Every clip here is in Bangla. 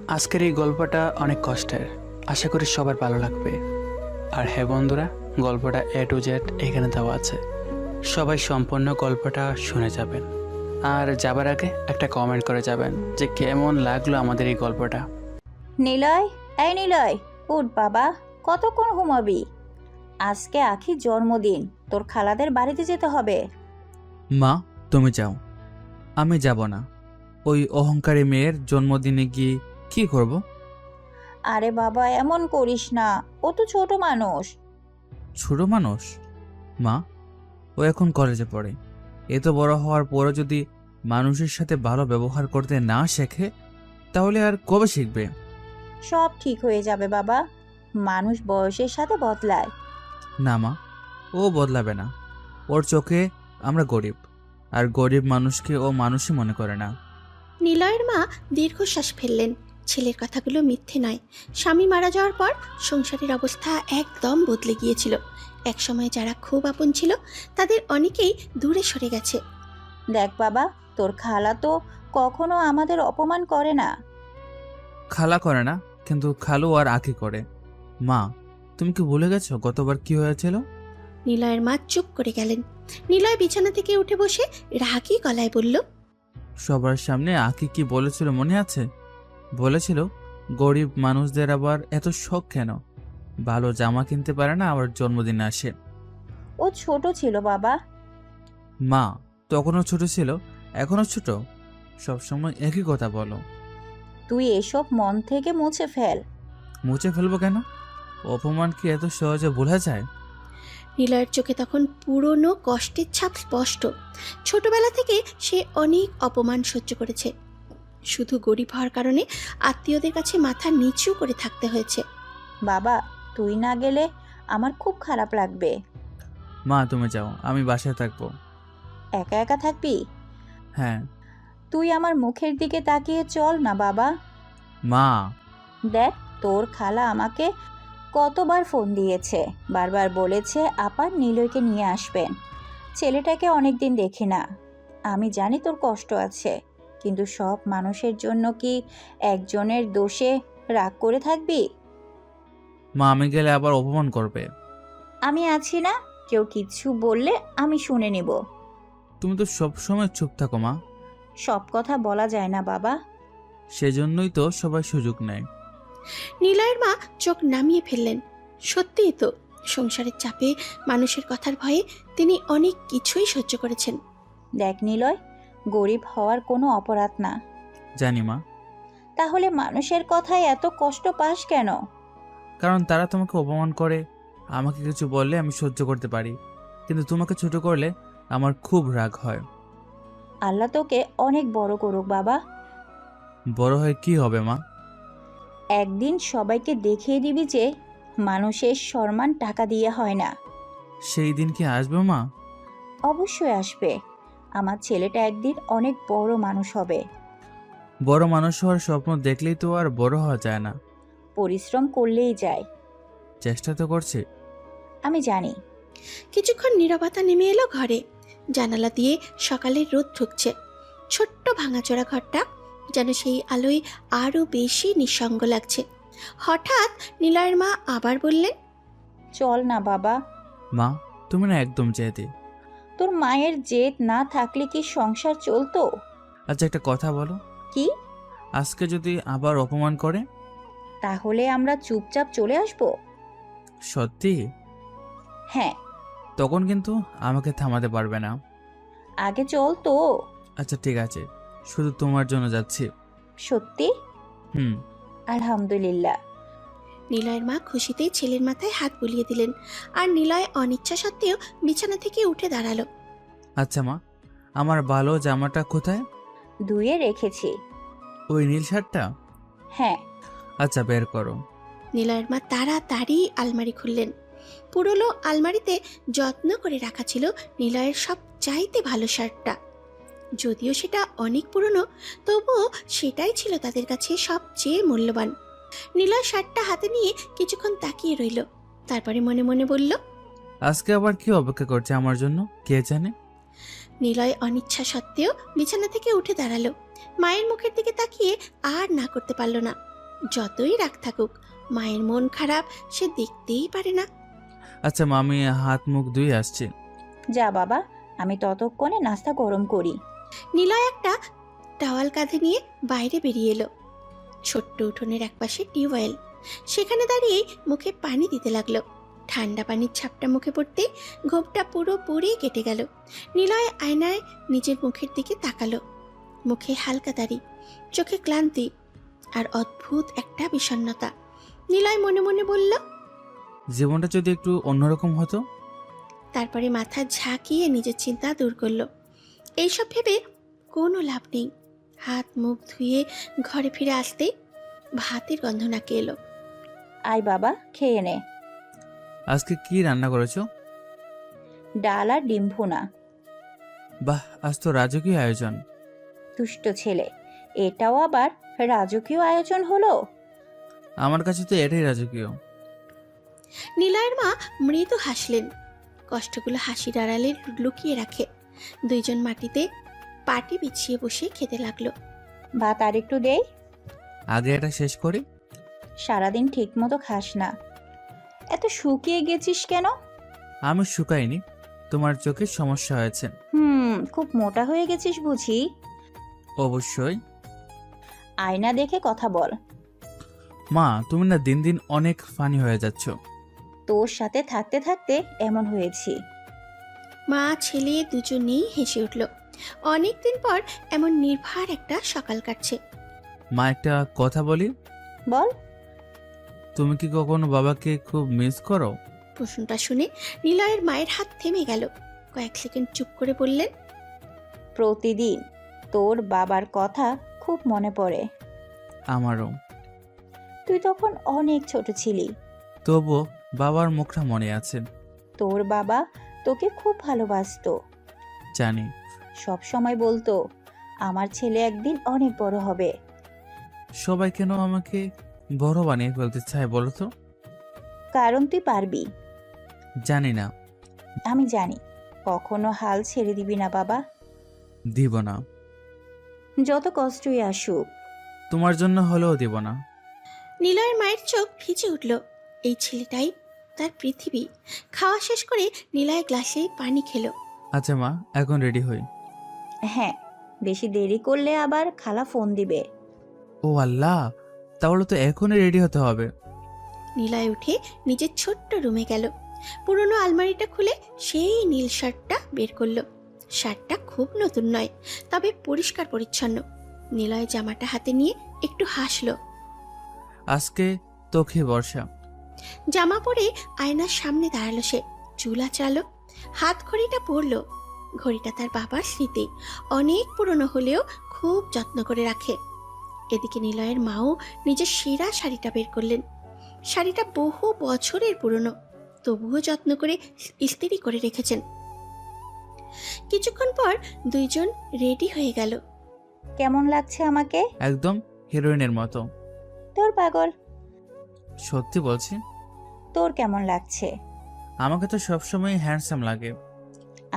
আজকের এই গল্পটা অনেক কষ্টের, আশা করি সবার ভালো লাগবে। আর হ্যাঁ বন্ধুরা, গল্পটা A to Z এখানে দেওয়া আছে, সবাই সম্পূর্ণ গল্পটা শুনে যাবেন। আর যাবার আগে একটা কমেন্ট করে যাবেন যে কেমন লাগলো আমাদের এই গল্পটা। নিলয়, এই নিলয়, উঠ বাবা, কতক্ষণ ঘুমাবি? আজকে আখির জন্মদিন, তোর খালাদের বাড়িতে যেতে হবে। মা, তুমি যাও, আমি যাব না। ওই অহংকারী মেয়ের জন্মদিনে গিয়ে কি করব? আরে বাবা, এমন করিস না, ও তো ছোট মানুষ। ছোট মানুষ? মা, ও এখন কলেজে পড়ে। এত বড় হওয়ার পরও যদি মানুষের সাথে ভালো ব্যবহার করতে না শেখে, তাহলে আর কবে শিখবে? সব ঠিক হয়ে যাবে বাবা, মানুষ বয়সের সাথে বদলায়। না মা, ও বদলাবে না। ওর চোখে আমরা গরিব, আর গরিব মানুষকে ও মানুষই মনে করে না। নিলয়ের মা দীর্ঘশ্বাস ফেললেন। ছেলের কথাগুলো মিথ্যে নয়। স্বামী মারা যাওয়ার পর সংসারের অবস্থা একদম বদলে গিয়েছিল। একসময় যারা খুব আপন ছিল তাদের অনেকেই দূরে সরে গেছে। দেখ বাবা, তোর খালা তো কখনো আমাদের অপমান করে না। খালা করে না, কিন্তু খালু আর আঁকি করে। মা, তুমি কি ভুলে গেছো গতবার কি হয়েছিল? নিলয়ের মা চুপ করে গেলেন। নিলয় বিছানা থেকে উঠে বসে রাগী গলায় বলল, সবার সামনে আঁকি কি বলেছিল মনে আছে? বলেছিল গরিব মানুষদের আবার এত শখ কেন, ভালো জামা কিনতে পারে না, আবার জন্মদিনে আসে। ও ছোট ছিল বাবা। মা, তখনও ছোট ছিল, এখনো ছোট, সবসময় একই কথা বলো। তুই এসব মন থেকে মুছে ফেল। মুছে ফেলবো কেন? অপমান কি এত সহজে ভোলা যায়? নিলয়ের চোখে তখন পুরনো কষ্টের ছাপ স্পষ্ট। ছোটবেলা থেকে সে অনেক অপমান সহ্য করেছে। শুধু গরিব হওয়ার কারণে আত্মীয়দের কাছে মাথা নিচু করে থাকতে হয়েছে। বাবা, তুই না গেলে আমার খুব খারাপ লাগবে। মা, তুমি যাও, আমি বাসায় থাকবো। একা একা থাকবি? হ্যাঁ। তুই আমার মুখের দিকে তাকিয়ে চল না বাবা। মা। দেখ, তোর খালা আমাকে কতবার ফোন দিয়েছে, বারবার বলেছে আপা নিলয়কে নিয়ে আসবেন। ছেলেটাকে অনেকদিন দেখি না। আমি জানি তোর কষ্ট আছে, কিন্তু সব মানুষের জন্য কি একজনের দোষে রাগ করে থাকবি? মা, আমি গেলে আবার অপমান করবে। আমি আছি না, কেউ কিছু বললে আমি শুনে নেব। তুমি তো সবসময় চুপ থাকো মা। সব কথা বলা যায় না বাবা। সেজন্যই তো সবাই সুযোগ নেয়। নিলয়ের মা চোখ নামিয়ে ফেললেন। সত্যিই তো, সংসারের চাপে, মানুষের কথার ভয়ে তিনি অনেক কিছুই সহ্য করেছেন। দেখ নিলয়, গরিব হওয়ার কোনো অপরাধ না। জানি মা। তাহলে মানুষের কথায় এত কষ্ট পাস কেন? কারণ তারা তোমাকে অপমান করে। আমাকে কিছু বললে আমি সহ্য করতে পারি, কিন্তু তোমাকে ছোট করলে আমার খুব রাগ হয়। আল্লাহ তোকে অনেক বড় করুক বাবা। বড় হয়ে কি হবে মা? একদিন সবাইকে দেখিয়ে দিবি যে মানুষের সম্মান টাকা দিয়ে হয় না। সেই দিন কি আসবে মা? অবশ্যই আসবে। আমার ছেলেটা একদিন অনেক বড় মানুষ হবে। বড় মানুষ হওয়ার স্বপ্ন দেখলেই তো আর বড় হওয়া যায় না। পরিশ্রম করলেই যায়। চেষ্টা তো করছি। আমি জানি। কিছুক্ষণ নীরবতা নেমে এলো ঘরে। জানালা দিয়ে সকালের রোদ ঢুকছে। ছোট্ট ভাঙাচোরা ঘরটা যেন সেই আলোয় আরো বেশি নিঃসঙ্গ লাগছে। হঠাৎ নিলয়ের মা আবার বললেন, চল না বাবা। মা, তুমি না একদম জেদি। তোর মায়ের জেদ না থাকলে কি সংসার চলতো? আচ্ছা, একটা কথা বলো। কি? আজকে যদি আবার অপমান করে? তাহলে আমরা চুপচাপ চলে আসবো। সত্যি? হ্যাঁ। তখন কিন্তু আমাকে থামাতে পারবে না। আগে চল তো। আচ্ছা ঠিক আছে, শুধু তোমার জন্য যাচ্ছি। সত্যি? হুম। আলহামদুলিল্লাহ। নিলয়ের মা খুশিতেই ছেলের মাথায় হাত বুলিয়ে দিলেন। আর নিলয় অনিচ্ছা সত্ত্বেও বিছানা থেকে উঠে দাঁড়ালো। আচ্ছা মা, আমার ভালো জামাটা কোথায়? ধুয়ে রেখেছি। ওই নীল শার্টটা? হ্যাঁ। আচ্ছা, বের করো। নিলয়ের মা তাড়াতাড়ি আলমারি খুললেন। পুরনো আলমারিতে যত্ন করে রাখা ছিল নিলয়ের সব চাইতে ভালো শার্টটা। যদিও সেটা অনেক পুরনো, তবুও সেটাই ছিল তাদের কাছে সবচেয়ে মূল্যবান। নিলয় শার্টটা হাতে নিয়ে কিছুক্ষণ তাকিয়ে রইল। তারপরে মনে মনে বলল, আজকে আবার কি অপেক্ষা করছে আমার জন্য কে জানে। নিলয় অনিচ্ছা সত্ত্বেও বিছানা থেকে উঠে দাঁড়ালো। মায়ের মুখের দিকে তাকিয়ে আর না করতে পারল না। যতই রাগ থাকুক, মায়ের মন খারাপ সে দেখতেই পারে না। আচ্ছা মা, আমি হাত মুখ ধুয়ে আসছি। যা বাবা, আমি ততক্ষণে নাস্তা গরম করি। নিলয় একটা টাওয়াল কাঁধে নিয়ে বাইরে বেরিয়ে এলো। ছোট্ট উঠোনের একপাশে টিউবওয়েল, সেখানে দাঁড়িয়ে মুখে পানি দিতে লাগলো। ঠান্ডা পানির ছাপটা মুখে পড়তে ঘোপটা পুরোপুরি কেটে গেল। নিলয় আয়নায় নিজের মুখের দিকে তাকালো। মুখে হালকা দাড়ি, চোখে ক্লান্তি আর অদ্ভুত একটা বিষণ্ণতা। নিলয় মনে মনে বলল, জীবনটা যদি একটু অন্যরকম হতো। তারপরে মাথা ঝাঁকিয়ে নিজের চিন্তা দূর করলো। এইসব ভেবে কোনো লাভ নেই। হাত মুখ ধুয়ে ঘরে ফিরে আসতে ভাতের গন্ধ নাকে এলো। আয় বাবা, খেয়ে নে। আজকে কি রান্না করেছো? ডাল আর ডিম ভুনা। বাহ, আজ তো রাজকীয় আয়োজন। দুষ্ট ছেলে, এটাও আবার রাজকীয় আয়োজন হলো? আমার কাছে তো এটাই রাজকীয়। নিলয়ের মা মৃদু হাসলেন। কষ্টগুলো হাসির আড়ালে লুকিয়ে রাখে। দুইজন মাটিতে পাটি বিছিয়ে বসে খেতে লাগলো। ভাত আর একটু দেই? আগে এটা শেষ করি। সারাদিন ঠিক মতো খাস না, এত শুকিয়ে গেছিস কেন? আমি শুকাইনি, তোমার চোখের সমস্যা হয়েছে। খুব মোটা হয়ে গেছিস বুঝি? অবশ্যই। আয়না দেখে কথা বল। মা, তুমি না দিন দিন অনেক ফানি হয়ে যাচ্ছ। তোর সাথে থাকতে থাকতে এমন হয়েছি। মা ছেলে দুজনেই হেসে উঠল। অনেকদিন পর এমন নির্ভার একটা সকাল কাটছে। মা, একটা কথা বলি। বল। তুমি কি কখনো বাবাকে খুব মিস করো? প্রশ্নটা শুনে নিলয়ের মায়ের হাত থেমে গেল। কয়েক সেকেন্ড চুপ করে বললেন, প্রতিদিন তোর বাবার কথা খুব মনে পড়ে। আমারও। তুই তখন অনেক ছোট ছিলি। তবুও বাবার মুখটা মনে আছে। তোর বাবা তোকে খুব ভালোবাসতো। জানি। সব সময় বলতো, আমার ছেলে একদিন অনেক বড় হবে। সবাই কেন আমাকে বড় বানিয়ে ফেলতে চায় বলো তো? কারণ তুই পারবি। জানি না। আমি জানি। কখনো হাল ছেড়ে দিবি না বাবা, দিব না। যত কষ্টই আসুক। তোমার জন্য হলেও দিব না। নিলয়ের মায়ের চোখ ভিজে উঠল। এই ছেলেটাই তার পৃথিবী। খাওয়া শেষ করে নিলয় গ্লাসে পানি খেলো। আচ্ছা মা, এখন রেডি হই। হ্যাঁ, বেশি দেরি করলে আবার খালা ফোন দিবে। ও আল্লাহ, তাহলে তো এখনই রেডি হতে হবে। নিলয় উঠে নিজের ছোট্ট রুমে গেল। পুরনো আলমারিটা খুলে সেই নীল শার্টটা বের করলো। শার্টটা খুব নতুন নয়, তবে পরিষ্কার পরিচ্ছন্ন। নিলয় জামাটা হাতে নিয়ে একটু হাসলো। আজকে তোকে বর্ষা। জামা পরে আয়নার সামনে দাঁড়ালো সে। চুল আঁচড়ালো, হাত ঘড়িটা পরলো। ঘড়িটা তার বাবার স্মৃতি, অনেক পুরনো হলেও খুব যত্ন করে রাখে। এদিকে নিলয়ের মাও নিজের সেরা শাড়িটা বের করলেন। শাড়িটা বহু বছরের পুরনো, তবুও যত্ন করে ইস্ত্রি করে রেখেছেন। কিছুক্ষণ পর দুইজন রেডি হয়ে গেল। কেমন লাগছে আমাকে? একদম হিরোইনের মতো। তোর পাগল। সত্যি বলছি। তোর কেমন লাগছে? আমাকে তো সবসময় হ্যান্ডসাম লাগে।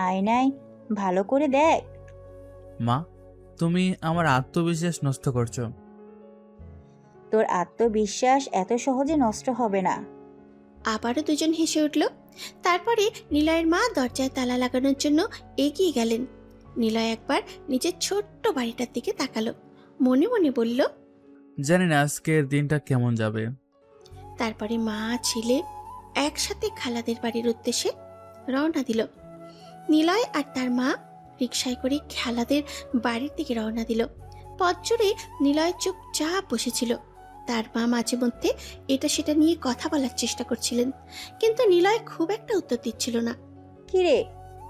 আয়নায় ভালো করে দেখ। মা, তুমি আমার আত্মবিশ্বাস নষ্ট করছো। তোর আত্মবিশ্বাস এত সহজে নষ্ট হবে না। আবারও দুজন হেসে উঠল। তারপরে নিলয়ের মা দরজায় তালা লাগানোর জন্য এগিয়ে গেলেন। নিলয় একবার নিজের ছোট্ট বাড়িটার দিকে তাকালো। মনে মনে বলল, জানি না আজকের দিনটা কেমন যাবে। তারপরে মা ছেলে একসাথে খালাদের বাড়ির উদ্দেশ্যে রওনা দিল। নিলয় আর তার মা রিকশায় করে খালাদের বাড়ির দিকে রওনা দিল। পথ জুড়ে নিলয় চুপচাপ বসেছিল। তার মা মাঝে মধ্যে এটা সেটা নিয়ে কথা বলার চেষ্টা করছিলেন, কিন্তু নিলয় খুব একটা উত্তর দিচ্ছিল না। কিরে,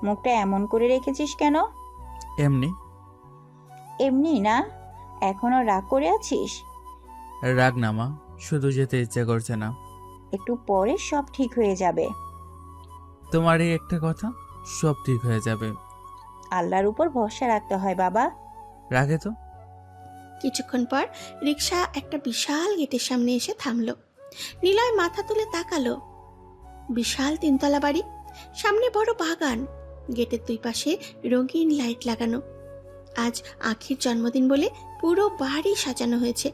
মুখটা এমন করে রেখেছিস কেন? এমনি। এমনি না, এখনো রাগ করে আছিস? রাগ না মা, শুধু যেতে ইচ্ছে করছে না। একটু পরে সব ঠিক হয়ে যাবে। তোমার এই একটা কথা, সব ঠিক হয়ে যাবে। আল্লাহর উপর ভরসা রাখতে হয় বাবা। রাখে তো। কিছুক্ষণ পর রিকশা একটা বিশাল গেটের সামনে এসে থামলো। নিলয় মাথা তুলে তাকালো। বিশাল তিনতলা বাড়ি, সামনে বড় বাগান, গেটের দুই পাশে রঙিন লাইট লাগানো। আজ আখির জন্মদিন বলে পুরো বাড়ি সাজানো হয়েছে।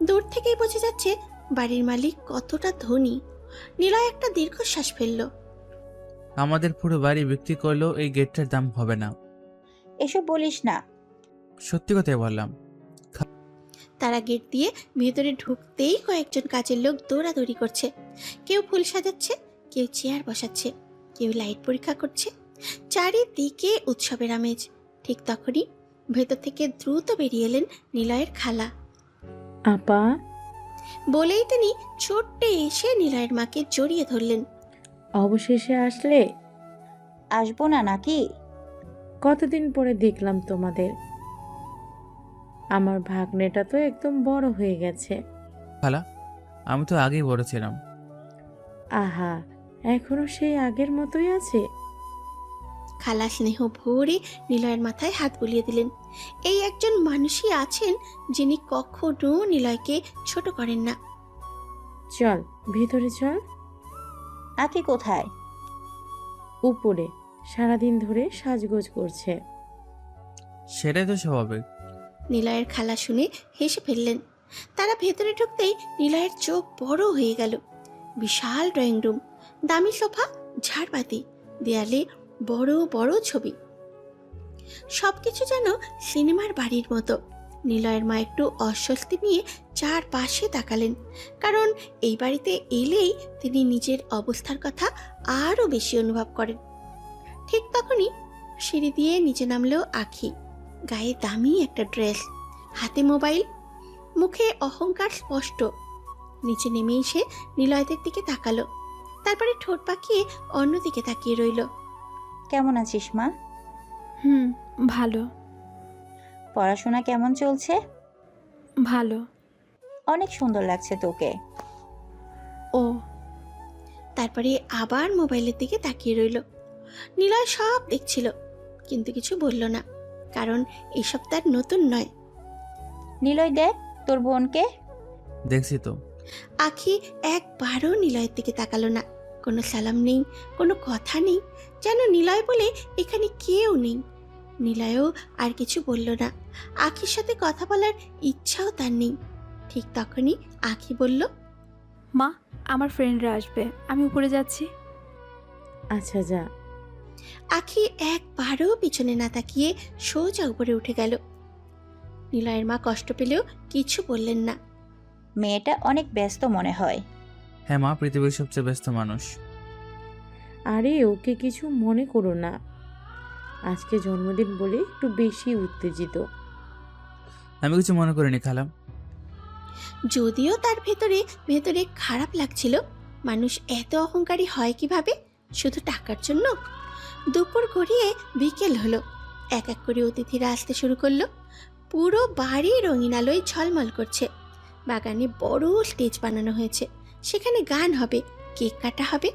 দূর থেকেই বোঝা যাচ্ছে বাড়ির মালিক কতটা ধনী। নিলয় একটা দীর্ঘশ্বাস ফেলল। আমাদের পুরো বাড়ি বিক্রি করলেও এই গেটটার দাম হবে না। এসব বলিস না। সত্যি কথাই বললাম। তারা গেট দিয়ে ভেতরে ঢুকতেই কয়েকজন কাজের লোক দৌড়াদৌড়ি করছে। কেউ ফুল সাজাচ্ছে, কেউ চেয়ার বসাচ্ছে, কেউ লাইট পরীক্ষা করছে। চারিদিকে উৎসবের আমেজ। ঠিক তখনই ভেতর থেকে দ্রুত বেরিয়ে এলেন নিলয়ের খালা। আপা, বলেই তিনি ছোট্টে এসে নিলয়ের মাকে জড়িয়ে ধরলেন। অবশেষে আসলে? আসবো না নাকি? কতদিন পরে দেখলাম তোমাদের। আমার ভাগ্নেটা তো একদম বড় হয়ে গেছে। খালা, আমি তো আগেই বড় ছিলাম। আহা, এখনো সেই আগের মতোই আছে। খালা স্নেহ ভরে নিলয়ের মাথায় হাত বুলিয়ে দিলেন। এই একজন মানুষই আছেন যিনি কখনো নিলয়কে ছোট করেন না। চল ভেতরে চল। আকি কোথায়? উপরে সারাদিন ধরে সাজগোজ করছে। সেটাই তো স্বাভাবিক। নিলয়ের খালা শুনে হেসে ফেললেন। তারা ভেতরে ঢুকতেই নিলয়ের চোখ বড় হয়ে গেল। বিশাল ড্রয়িং রুম, দামি সোফা, ঝাড়বাতি, দেয়ালে বড় বড় ছবি, সবকিছু যেন সিনেমার বাড়ির মতো। নিলয়ের মা একটু অস্বস্তি নিয়ে চারপাশে তাকালেন, কারণ এই বাড়িতে এলেই তিনি নিজের অবস্থার কথা আরও বেশি অনুভব করেন। ঠিক তখনই সিঁড়ি দিয়ে নিচে নামলো আখি। গায়ে দামি একটা ড্রেস, হাতে মোবাইল, মুখে অহংকার স্পষ্ট। নিচে নেমে এসে নিলয়দের দিকে তাকালো, তারপরে ঠোঁট পাকিয়ে অন্যদিকে তাকিয়ে রইল। কেমন আছিস মা? ভালো। পড়াশোনা কেমন চলছে? ভালো। অনেক সুন্দর লাগছে তোকে। ও, তারপরে আবার মোবাইলের দিকে তাকিয়ে রইল। নিলয় সব দেখছিল, কিন্তু কিছু বলল না, কারণ এসব তার নতুন নয়। নিলয় দেখ তোর বোনকে। দেখছি তো। আখি একবারও নিলয়ের দিকে তাকালো না। কোনো সালাম নেই, কোনো কথা নেই, যেন নিলয় বলে এখানে কেউ নেই। নিলয়ও আর কিছু বলল না। আখির সাথে কথা বলার ইচ্ছাও তার নেই। ঠিক তখনই আখি বলল, মা, আমার ফ্রেন্ডরা আসবে, আমি উপরে যাচ্ছি। আচ্ছা যা। আখি একবারও পিছনে না তাকিয়ে সোজা উপরে উঠে গেল। নিলয়ের মা কষ্ট পেলেও কিছু বললেন না। মেয়েটা অনেক ব্যস্ত মনে হয়। হ্যাঁ মা, পৃথিবীর সবচেয়ে ব্যস্ত মানুষ। আরে ওকে কিছু মনে করো না, আজকে জন্মদিন বলে একটু বেশি উত্তেজিত। আমি কিছু মনে করিনি খালা। যদিও তার ভেতরে ভেতরে খারাপ লাগছিল, মানুষ এত অহংকারী হয় কিভাবে, শুধু টাকার জন্য। দুপুর গড়িয়ে বিকেল হলো। এক এক করে অতিথিরা আসতে শুরু করলো। পুরো বাড়ি রঙিন আলোয় ঝলমল করছে। বাগানে বড় স্টেজ বানানো হয়েছে, সেখানে গান হবে, কেক কাটা হবে,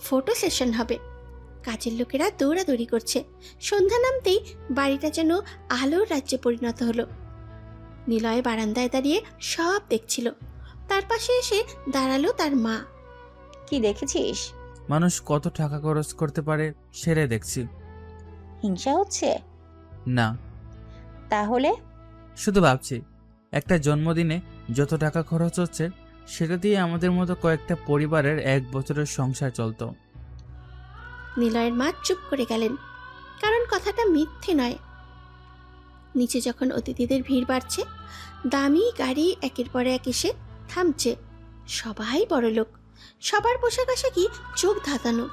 ফটো সেশন হবে। কাজের লোকেরা দৌড়াদৌড়ি করছে। সন্ধ্যা নামতেই বাড়িটা যেন আলোর রাজ্যে পরিণত হলো। নিলয় বারান্দায় দাঁড়িয়ে সব দেখছিল। তার পাশে এসে দাঁড়ালো তার মা। কি দেখেছিস? মানুষ কত টাকা খরচ করতে পারে সেটাই দেখছি। হিংসা হচ্ছে? না, তাহলে? শুধু ভাবছি একটা জন্মদিনে যত টাকা খরচ হচ্ছে সেটা দিয়ে আমাদের মতো কয়েকটা পরিবারের 1 বছরের সংসার চলতো। নিলয়ের মা চুপ করে গেলেন, কারণ কথাটা মিথ্যে নয়। নিচে যখন অতিথিদের ভিড় বাড়ছে, দামি গাড়ি একের পর এক এসে থামছে। সবাই বড়লোক, সবার পোশাক আশাকি চোখ ধাঁধানো।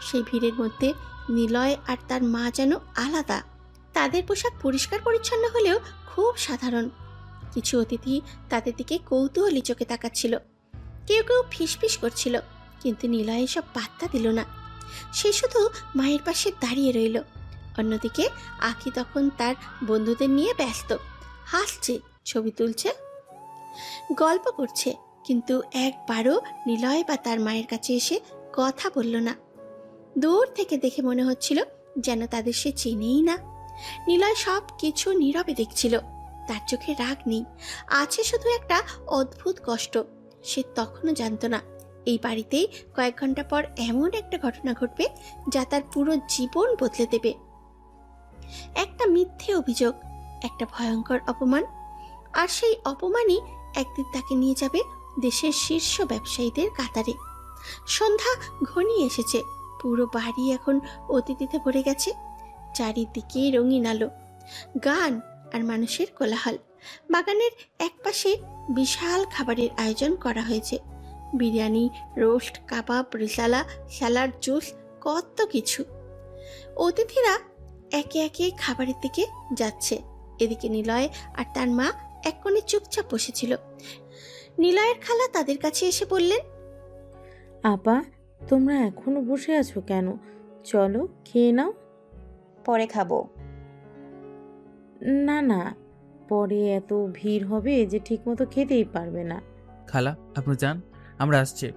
সেই ভিড়ের মধ্যে নিলয় আর তার মা যেন আলাদা। তাদের পোশাক পরিষ্কার পরিচ্ছন্ন হলেও খুব সাধারণ। কিছু অতিথি তাদের দিকে কৌতূহলী চোখে তাকাচ্ছিল, কেউ কেউ ফিসফিস করছিল, কিন্তু নিলয় এসব পাত্তা দিল না। সে শুধু মায়ের পাশে দাঁড়িয়ে রইল। অন্যদিকে আখি তখন তার বন্ধুদের নিয়ে ব্যস্ত, হাসছে, ছবি তুলছে, গল্প করছে, কিন্তু একবারও নিলয় বা তার মায়ের কাছে এসে কথা বলল না। দূর থেকে দেখে মনে হচ্ছিল যেন তাদের সে চেনেই না। নিলয় সব কিছু নীরবে দেখছিল। তার চোখে রাগ নেই, আছে শুধু একটা অদ্ভুত কষ্ট। সে তখনও জানতো না এই বাড়িতেই কয়েক ঘন্টা পর এমন একটা ঘটনা ঘটবে যা তার পুরো জীবন বদলে দেবে। একটা মিথ্যে অভিযোগ, একটা ভয়ঙ্কর অপমান, আর সেই অপমানই একদিন তাকে নিয়ে যাবে দেশের শীর্ষ ব্যবসায়ীদের কাতারে। সন্ধ্যা ঘনিয়ে এসেছে, পুরো বাড়ি এখন অতিথিতে ভরে গেছে। চারিদিকে রঙিন আলো, গান আর মানুষের কোলাহল। বাগানের একপাশে বিশাল খাবারের আয়োজন করা হয়েছে। বিরিয়ানি, রোস্ট, কাবাব, রিসালা, স্যালাড, জুস, কত কিছু। অতিথিরা একে একে খাবারের দিকে যাচ্ছে। এদিকে নিলয় আর তার মা এক কোণে চুপচাপ বসেছিল। নিলয়ের খালা তাদের কাছে এসে বললেন, আপা, তোমরা এখনো বসে আছো কেন? চলো খেয়ে নাও। পরে খাবো। না না, পরে এত ভিড় হবে যে ঠিকমতো খেতেই পারবে না। খালা, আপনি যান, আমরা আসছি।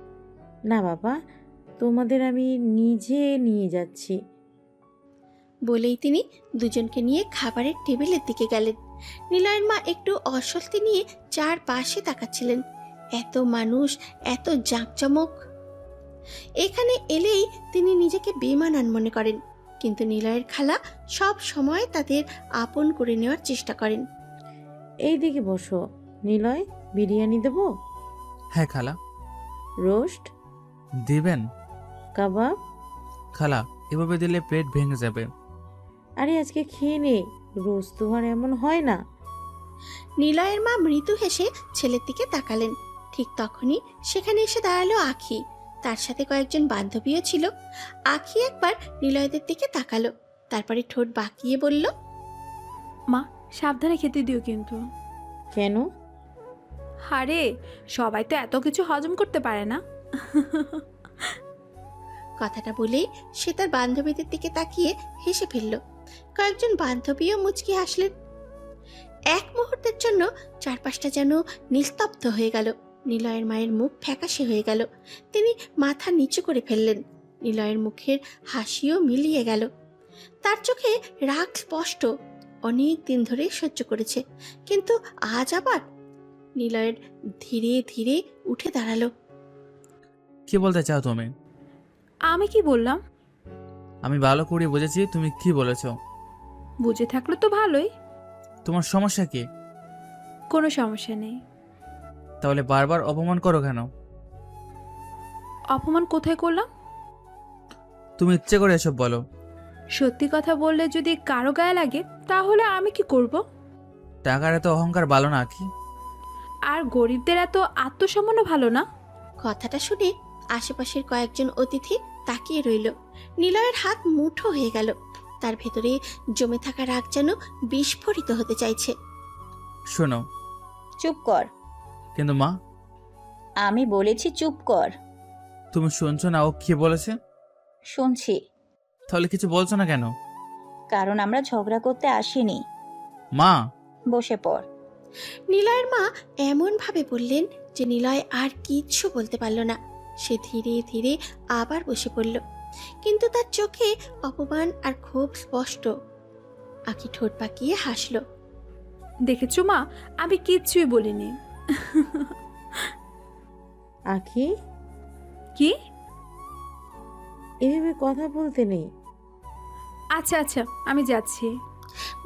না বাবা, তোমাদের আমি নিজে নিয়ে যাচ্ছি। বলেই তিনি দুজনকে নিয়ে খাবারের টেবিলের দিকে গেলেন। নিলয়ের মা একটু অস্বস্তি নিয়ে চারপাশে তাকাচ্ছিলেন। এত মানুষ, এত জাঁকজমক। এখানে এলেই তিনি নিজেকে বেমানান মনে করেন, কিন্তু নিলয়ের খালা সব সময় তাদের আপন করে নেওয়ার চেষ্টা করেন। এই দিকে বসো। নিলয়, বিরিয়ানি দেবো? হ্যাঁ খালা। রোস্ট? দিবেন? কাবাব? খালা, এভাবে দিলে প্লেট ভেঙে যাবে। আরে আজকে খেয়ে নে, রোজ তো আর এমন হয় না। নিলয়ের মা মৃদু হেসে ছেলের দিকে তাকালেন। ঠিক তখনই সেখানে এসে দাঁড়ালো আখি। তার সাথে কয়েকজন বান্ধবীও ছিল। আখি একবার নিলয়দের দিকে তাকালো, তারপরে ঠোঁট বাঁকিয়ে বলল, মা, সাবধানে খেতে দিও কিন্তু। কেন? আরে, সবাই তো এত কিছু হজম করতে পারে না। কথাটা বলেই সে তার বান্ধবীদের দিকে তাকিয়ে হেসে ফেলল। কয়েকজন বান্ধবীও মুচকি হাসলেন। এক মুহূর্তের জন্য চারপাশটা যেন নিস্তব্ধ হয়ে গেল। নিলয়ের মায়ের মুখ ফ্যাকাশে হয়ে গেল। তিনি মাথা নিচু করে ফেললেন। নিলয়ের মুখের হাসিও মিলিয়ে গেল। তার চোখে রাগ স্পষ্ট। অনেক দিন ধরে সহ্য করেছে, কিন্তু আজ আবার। নিলয়ের ধীরে ধীরে উঠে দাঁড়ালো। কি বলতে চাও তুমি? আমি কি বললাম? আমি ভালো করে বুঝেছি তুমি কি বলেছো। বুঝে থাকলে তো ভালোই। তোমার সমস্যা কি? কোনো সমস্যা নেই। তাহলে বারবার অপমান করো কেন? অপমান কোথায় করলাম? তুমি ইচ্ছে করে এসব বলো। সত্যি কথা বললে যদি কারো গায়ে লাগে তাহলে আমি কি করব? টাকার এত অহংকার ভালো না কি? আর গরিবদের এত আত্মসম্মানও ভালো না। কথাটা শুনে আশেপাশের কয়েকজন অতিথি তাকিয়ে রইল। নিলয়ের হাত মুঠো হয়ে গেল। তার ভেতরে জমে থাকা রাগ যেন বিস্ফোরিত হতে চাইছে। শোনো। চুপ কর। কিন্তু মা, আমি বলেছি চুপ কর। তুমি শুনছো না ও কি বলেছে? শুনছি। তাহলে কিছু বলছো না কেন? কারণ আমরা ঝগড়া করতে আসিনি। মা। বসে পড়। নিলয়ের মা এমন ভাবে বললেন যে নিলয় আর কিচ্ছু বলতে পারল না। সে ধীরে ধীরে আবার বসে পড়ল, কিন্তু তার চোখে অপমান আর ক্ষোভ স্পষ্ট। আঁখি ঠোঁট পাকিয়ে হাসল। দেখেছো মা, আমি কিচ্ছুই বলিনি। আখি, কি? এভাবে কথা বলতে নেই। আচ্ছা আচ্ছা, আমি যাচ্ছি।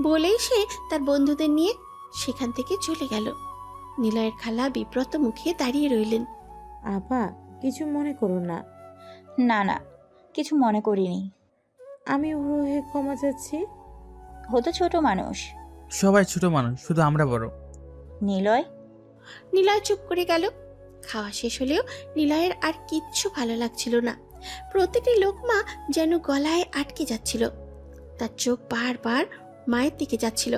বলেই সে তার বন্ধুদের নিয়ে সেখান থেকে চলে গেল। নিলয়ের খালা বিব্রত মুখে দাঁড়িয়ে রইলেন। আপা, কিছু মনে করো না। না না, কিছু মনে করিনি। আমি ওর হয়ে ক্ষমা চাচ্ছি। হতো ছোট মানুষ। সবাই ছোট মানুষ, শুধু আমরা বড়। নিলয়। নিলয় চুপ করে গেল। খাওয়া শেষ হলেও নিলয়ের আর কিচ্ছু ভালো লাগছিল না। প্রতিটি লোকমা যেন গলায় আটকে যাচ্ছিল। তার চোখ বারবার মায়ের দিকে যাচ্ছিল।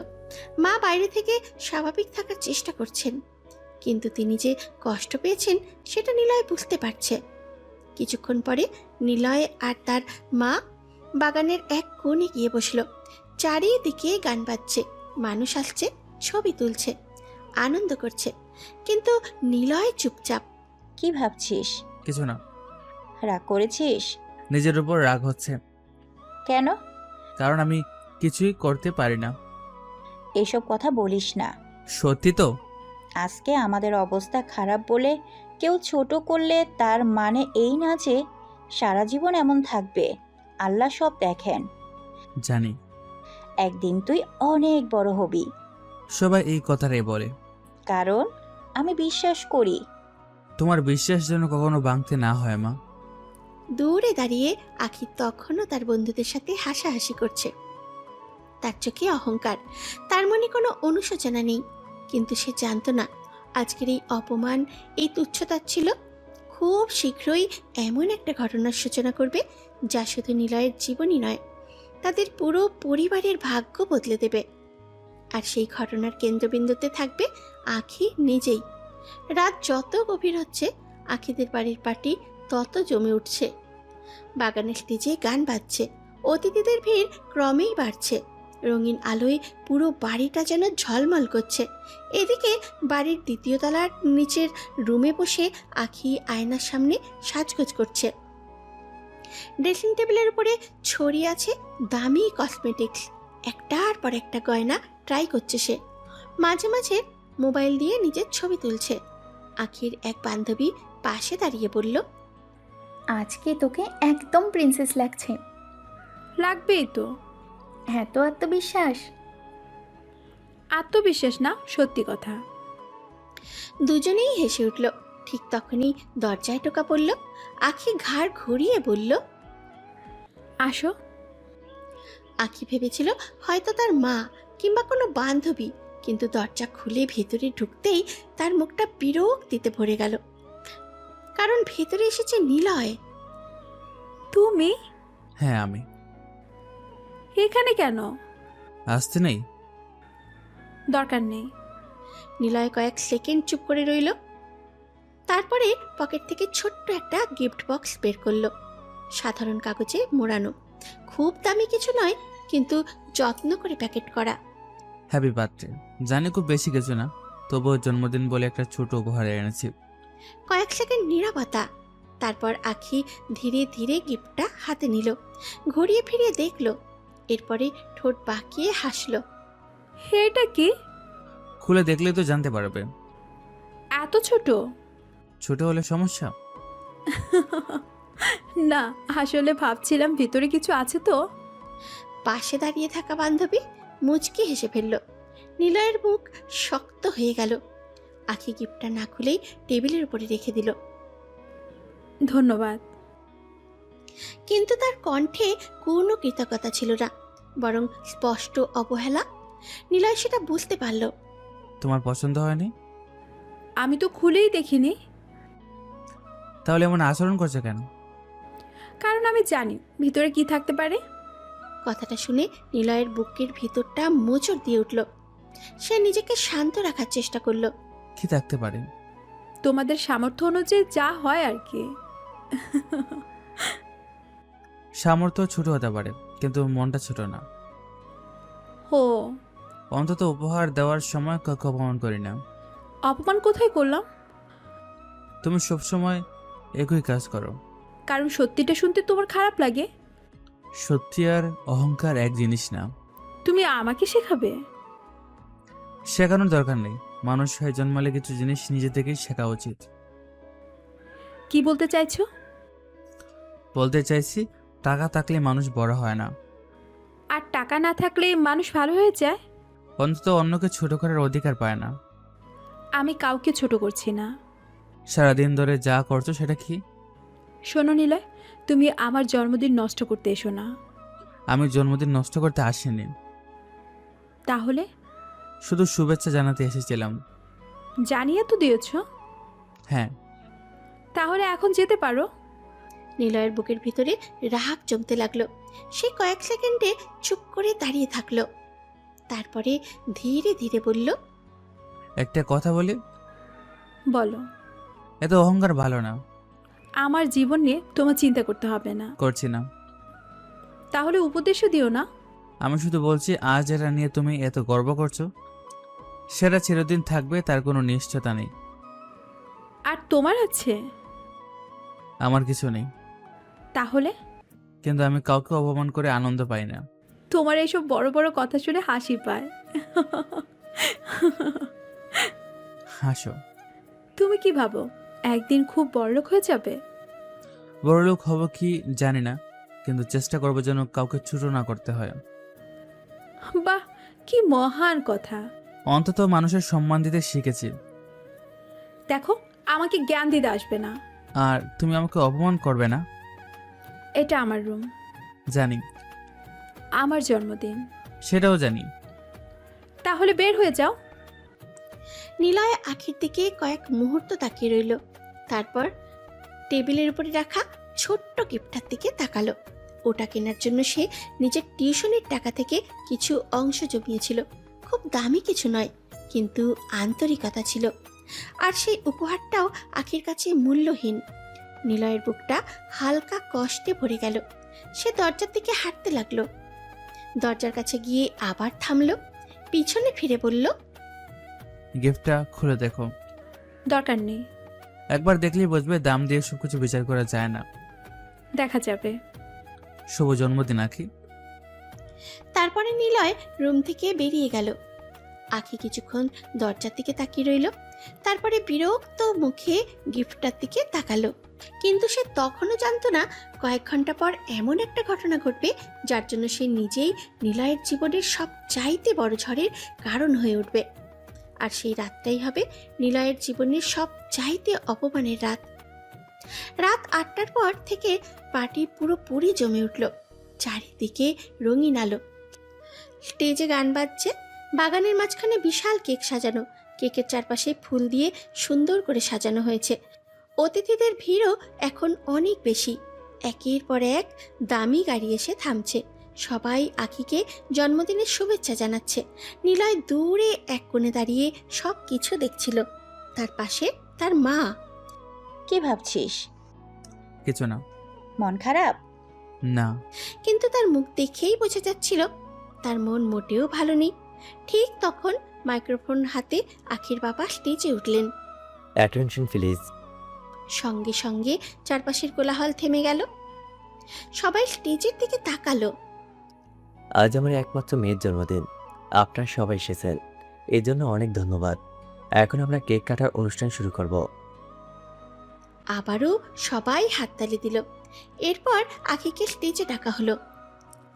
মা বাইরে থেকে স্বাভাবিক থাকার চেষ্টা করছেন, কিন্তু তিনি যে কষ্ট পেয়েছেন সেটা নিলয় বুঝতে পারছে। কিছুক্ষণ পরে নিলয় আর তার মা বাগানের এক কোণে গিয়ে বসল। চারিদিকে গান বাজছে, মানুষ আসছে, ছবি তুলছে, আনন্দ করছে, কিন্তু নিলয় চুপচাপ। কি ভাবছিস? কিছু না। রাগ করেছিস? নিজের উপর রাগ হচ্ছে, কেন? কারণ আমি কিছুই করতে পারি না। এসব কথা বলিস না। সত্যি তো। আজকে আমাদের অবস্থা খারাপ বলে কেউ ছোট করলে তার মানে এই না যে সারা জীবন এমন থাকবে। আল্লাহ সব দেখেন। জানি। একদিন তুই অনেক বড় হবি। সবাই এই কথাটাই বলে। কারণ আমি বিশ্বাস করি। তোমার বিশ্বাস যেন কখনো ভাঙতে না হয় মা। দূরে দাঁড়িয়ে আখি তখনও তার বন্ধুদের সাথে হাসাহাসি করছে। তার চোখে অহংকার, তার মনে কোনো অনুশোচনা নেই। কিন্তু সে জানতো না আজকের এই অপমান, এই তুচ্ছতাচ্ছিল্য খুব শীঘ্রই এমন একটা ঘটনার সূচনা করবে যা শুধু নিলয়ের জীবনই নয়, তাদের পুরো পরিবারের ভাগ্য বদলে দেবে। আর সেই ঘটনার কেন্দ্রবিন্দুতে থাকবে আখি নিজেই। রাত যত গভীর হচ্ছে, আখিদের বাড়ির পার্টি তত জমে উঠছে। বাগানের স্টেজে গান বাজছে, অতিথিদের ভিড় ক্রমেই বাড়ছে, রঙিন আলোয় পুরো বাড়িটা যেন ঝলমল করছে। এদিকে বাড়ির দ্বিতীয় তলার নিচের রুমে বসে আখি আয়নার সামনে সাজগোজ করছে। ড্রেসিং টেবিলের উপরে ছড়িয়ে আছে দামি কসমেটিক্স, একটার পর একটা গয়না ট্রাই করছে সে। মাঝে মাঝে মোবাইল দিয়ে নিজের ছবি তুলছে। আখির এক বান্ধবী পাশে দাঁড়িয়ে বলল, আজকে তোকে একদম প্রিন্সেস লাগছে। লাগবেই তো। এত আত্মবিশ্বাস। আত্মবিশ্বাস না, সত্যি কথা। দুজনেই হেসে উঠল। ঠিক তখনই দরজায় টোকা পড়ল। আখি ঘাড় ঘুরিয়ে বলল, আসো। আখি ভেবেছিল হয়তো তার মা কিংবা কোনো বান্ধবী, কিন্তু দরজা খুলে ভেতরে ঢুকতেই তার মুখটা বিরক্তিতে ভরে গেল, কারণ ভেতরে এসেছে নিলয়। তুমি হ্যাঁ আমি। এখানে কেন? আসতে নেই। দরকার নেই। নিলয় কয়েক সেকেন্ড চুপ করে রইল, তারপরে পকেট থেকে ছোট্ট একটা গিফট বক্স বের করলো। সাধারণ কাগজে মোড়ানো, খুব দামি কিছু নয়, কিন্তু যত্ন করে প্যাকেট করা। Happy birthday. জানি খুব বেশি কিছু না, তবুও জন্মদিন বলে একটা ছোট উপহার এনেছি। কয়েক সেকেন্ড নীরবতা, তারপর আখি ধীরে ধীরে গিফটটা হাতে নিল, ঘুরিয়ে ফিরিয়ে দেখলো, এরপরে ঠোঁট বাঁকিয়ে হাসলো। এটা কি? খুলে দেখলে তো জানতে পারবে। এত ছোট? ছোট হলে সমস্যা? না, আসলে ভাবছিলাম ভিতরে কিছু আছে তো। পাশে দাঁড়িয়ে থাকা বান্ধবী মুচকি হেসে ফেলল। নিলয়ের মুখ শক্ত হয়ে গেল। আখি গিফটটা না খুলেই টেবিলের উপরে রেখে দিল। ধন্যবাদ। কিন্তু তার কণ্ঠে কোনো কৃতজ্ঞতা ছিল না, বরং স্পষ্ট অবহেলা। নিলয় সেটা বুঝতে পারল। তোমার পছন্দ হয়নি? আমি তো খুলেই দেখিনি। তাহলে এমন আচরণ করছে কেন? কারণ আমি জানি ভিতরে কি থাকতে পারে। কথাটা শুনে নিলয়ের বুকের ভিতরটা মোচড় দিয়ে উঠল। সে নিজেকে শান্ত রাখার চেষ্টা করলো। কি থাকতে পারে? তোমাদের সামর্থ্য অনুযায়ী যা হয় আর কি। সামর্থ্য ছোট হতে পারে, কিন্তু মনটা ছোট না। হো, অন্তত উপহার দেওয়ার সময় কাউকে অপমান করি না। অপমান কোথায় করলাম? তুমি সবসময় একই কাজ করো। কারণ সত্যিটা শুনতে তোমার খারাপ লাগে। সত্যি আর অহংকার এক জিনিস না। তুমি আমাকে শেখাবে? শেখানোর দরকার নেই। মানুষ হয়ে জন্মালে কিছু জিনিস নিজে থেকেই শেখা উচিত। কি বলতে চাইছো? বলতে চাইছি, টাকা থাকলে মানুষ বড় হয় না। আর টাকা না থাকলে মানুষ ভালো হয়ে যায়? অন্তত অন্যকে ছোট করার অধিকার পায় না। আমি কাউকে ছোট করছি না। সারাদিন ধরে যা করছো সেটা কি? শোনো নিলয়, তুমি আমার জন্মদিন নষ্ট করতে এসো না। আমি জন্মদিন নষ্ট করতে আসিনি, তাহলে? শুধু শুভেচ্ছা জানাতে এসেছিলাম। জানিয়ে তো দিয়েছ। হ্যাঁ। তাহলে এখন যেতে পারো। নিলয়ের বুকের ভিতরে রাগ জমতে লাগলো। সে কয়েক সেকেন্ডে চুপ করে দাঁড়িয়ে থাকলো, তারপরে ধীরে ধীরে বলল, একটা কথা বলি? বলো। এত অহংকার ভালো না। আমার জীবন নিয়ে তোমার চিন্তা করতে হবে না। করছি না। তাহলে উপদেশও দিও না। আমি শুধু বলছি, আজ যেটা নিয়ে তুমি এত গর্ব করছো সেটা চিরদিন থাকবে, তার কোনো নিশ্চয়তা নেই। আর তোমার আছে? আমার কিছু নেই, তাহলে? কিন্তু আমি কাউকে অপমান করে আনন্দ পাই না। তোমার এইসব বড় বড় কথা শুনে হাসি পায়। হাসো। তুমি কি ভাবো একদিন খুব বড়লোক হয়ে যাবে? বড়লোক হব কি জানি না, কিন্তু চেষ্টা করবো যেন কাউকে ছোট না করতে হয়। বাহ, কি মহান কথা। অন্তত মানুষের সম্মান দিতে শিখেছি। দেখো, আমাকে জ্ঞান দিতে আসবে না। আর তুমি আমাকে অপমান করবে না? এটা আমার রুম, জানি, আমার জন্মদিন। সেটাও জানি। তাহলে বের হয়ে যাও। নিলয় আখির দিকে কয়েক মুহূর্ত তাকিয়ে রইল, তারপর টেবিলের উপরে রাখা ছোট্ট গিফটটার দিকে তাকালো। ওটা কেনার জন্য সে নিজের টিউশনের টাকা থেকে কিছু অংশ জমিয়েছিল। খুব দামি কিছু নয়, কিন্তু আন্তরিকতা ছিল। আর সেই উপহারটাও আখির কাছে মূল্যহীন। নিলয়ের বুকটা হালকা কষ্টে ভরে গেল। সে দরজার দিকে হাঁটতে লাগলো। দরজার কাছে গিয়ে আবার থামলো, পিছনে ফিরে বলল, গিফটটা খুলে দেখো। দরকার নেই, একবার দেখলেই বুঝবে, দাম দিয়ে সবকিছু বিচার করা যায় না। দেখা যাবে। শুভ জন্মদিন আখি। তারপরে নিলয় রুম থেকে বেরিয়ে গেল। আখি কিছুক্ষণ দরজার দিকে তাকিয়ে রইল, তারপরে বিরক্ত মুখে গিফটটার দিকে তাকালো। কিন্তু সে তখনও জানতো না কয়েক ঘন্টা পর এমন একটা ঘটনা ঘটবে যার জন্য সে নিজেই নিলয়ের জীবনের সব চাইতে বড় ঝড়ের কারণ হয়ে উঠবে। আর সেই রাতটাই হবে নিলয়ের জীবনের সব চাইতে অপমানের রাত। রাত 8টার পর থেকে পার্টি পুরোপুরি জমে উঠল। চারিদিকে রঙিন আলো, স্টেজে গান বাজছে, বাগানের মাঝখানে বিশাল কেক সাজানো, কেকের চারপাশে ফুল দিয়ে সুন্দর করে সাজানো হয়েছে। অতিথিদের ভিড়ও এখন অনেক বেশি। একের পর এক দামি গাড়ি এসে থামছে। সবাই আখিকে জন্মদিনের শুভেচ্ছা জানাচ্ছে। নিলয় দূরে এক কোণে দাঁড়িয়ে সব কিছু দেখছিল। তার পাশে তার মা। কি ভাবছিস? কিছু না। মন খারাপ? না। কিন্তু তার মুখ দেখেই বোঝা যাচ্ছিল তার মন মোটেও ভালো নেই। ঠিক তখন মাইক্রোফোন হাতে আখির বাবা স্টেজে উঠলেন। Attention please. সঙ্গে সঙ্গে চারপাশের কোলাহল থেমে গেল। সবাই স্টেজের দিকে তাকালো। আজ আমার একমাত্র মেয়ের জন্মদিন, আপনারা সবাই এসেছেন, এর জন্য অনেক ধন্যবাদ। এখন আমরা কেক কাটার অনুষ্ঠান শুরু করব। আবারও সবাই হাততালি দিল। এরপর আখিকে স্টেজে ডাকা হলো।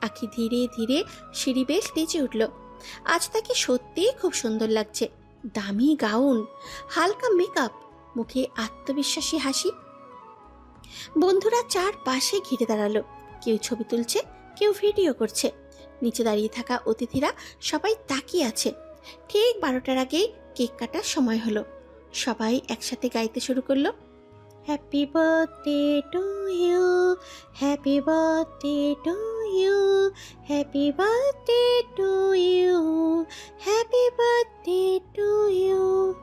আখি ধীরে ধীরে সিঁড়ি বেয়ে স্টেজে উঠল। আজ তাকে সত্যিই খুব সুন্দর লাগছে। দামি গাউন, হালকা মেকআপ, মুখে আত্মবিশ্বাসী হাসি। বন্ধুরা চারপাশে ঘিরে দাঁড়ালো। কেউ ছবি তুলছে, কেউ ভিডিও করছে। নিচে দাঁড়িয়ে থাকা অতিথিরা সবাই তাকিয়ে আছে। ঠিক 12টার আগেই কেক কাটার সময় হলো। সবাই একসাথে গাইতে শুরু করলো, happy birthday to you, happy birthday to you, happy birthday to you, happy birthday to you.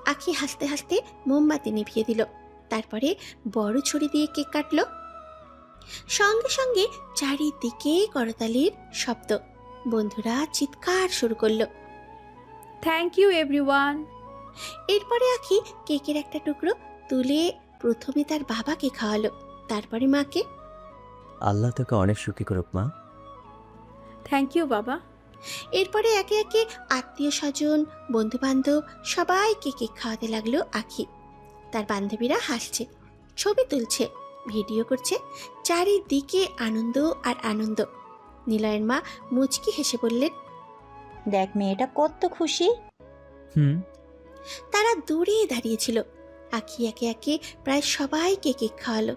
Akhi হাসতে হাসতে মোমবাতি নিভিয়ে দিল। তারপরে বড় ছুরি দিয়ে কেক কাটলো। সঙ্গে সঙ্গে চারিদিকে করতালির শব্দ। বন্ধুরা চিৎকার শুরু করলো। Thank you everyone. এরপরে আখি কেকের একটা টুকরো তুলে প্রথমে তার বাবাকে খাওয়ালো, তারপরে মাকে। আল্লাহ তোকে অনেক সুখী করুক মা। থ্যাংক ইউ বাবা। এরপরে একে একে আত্মীয় স্বজন, বন্ধু বান্ধব সবাইকে কেক খাওয়াতে লাগলো আখি। তার বান্ধবীরা হাসছে, ছবি তুলছে, ভিডিও করছে। চারিদিকে আনন্দ আর আনন্দ। নিলয়ের মা মুচকি হেসে বললেন, দেখ মেয়েটা কত খুশি। হুম। তারা দূরে দাঁড়িয়েছিল। আখি একে একে প্রায় সবাইকে কেক খাওয়ালো।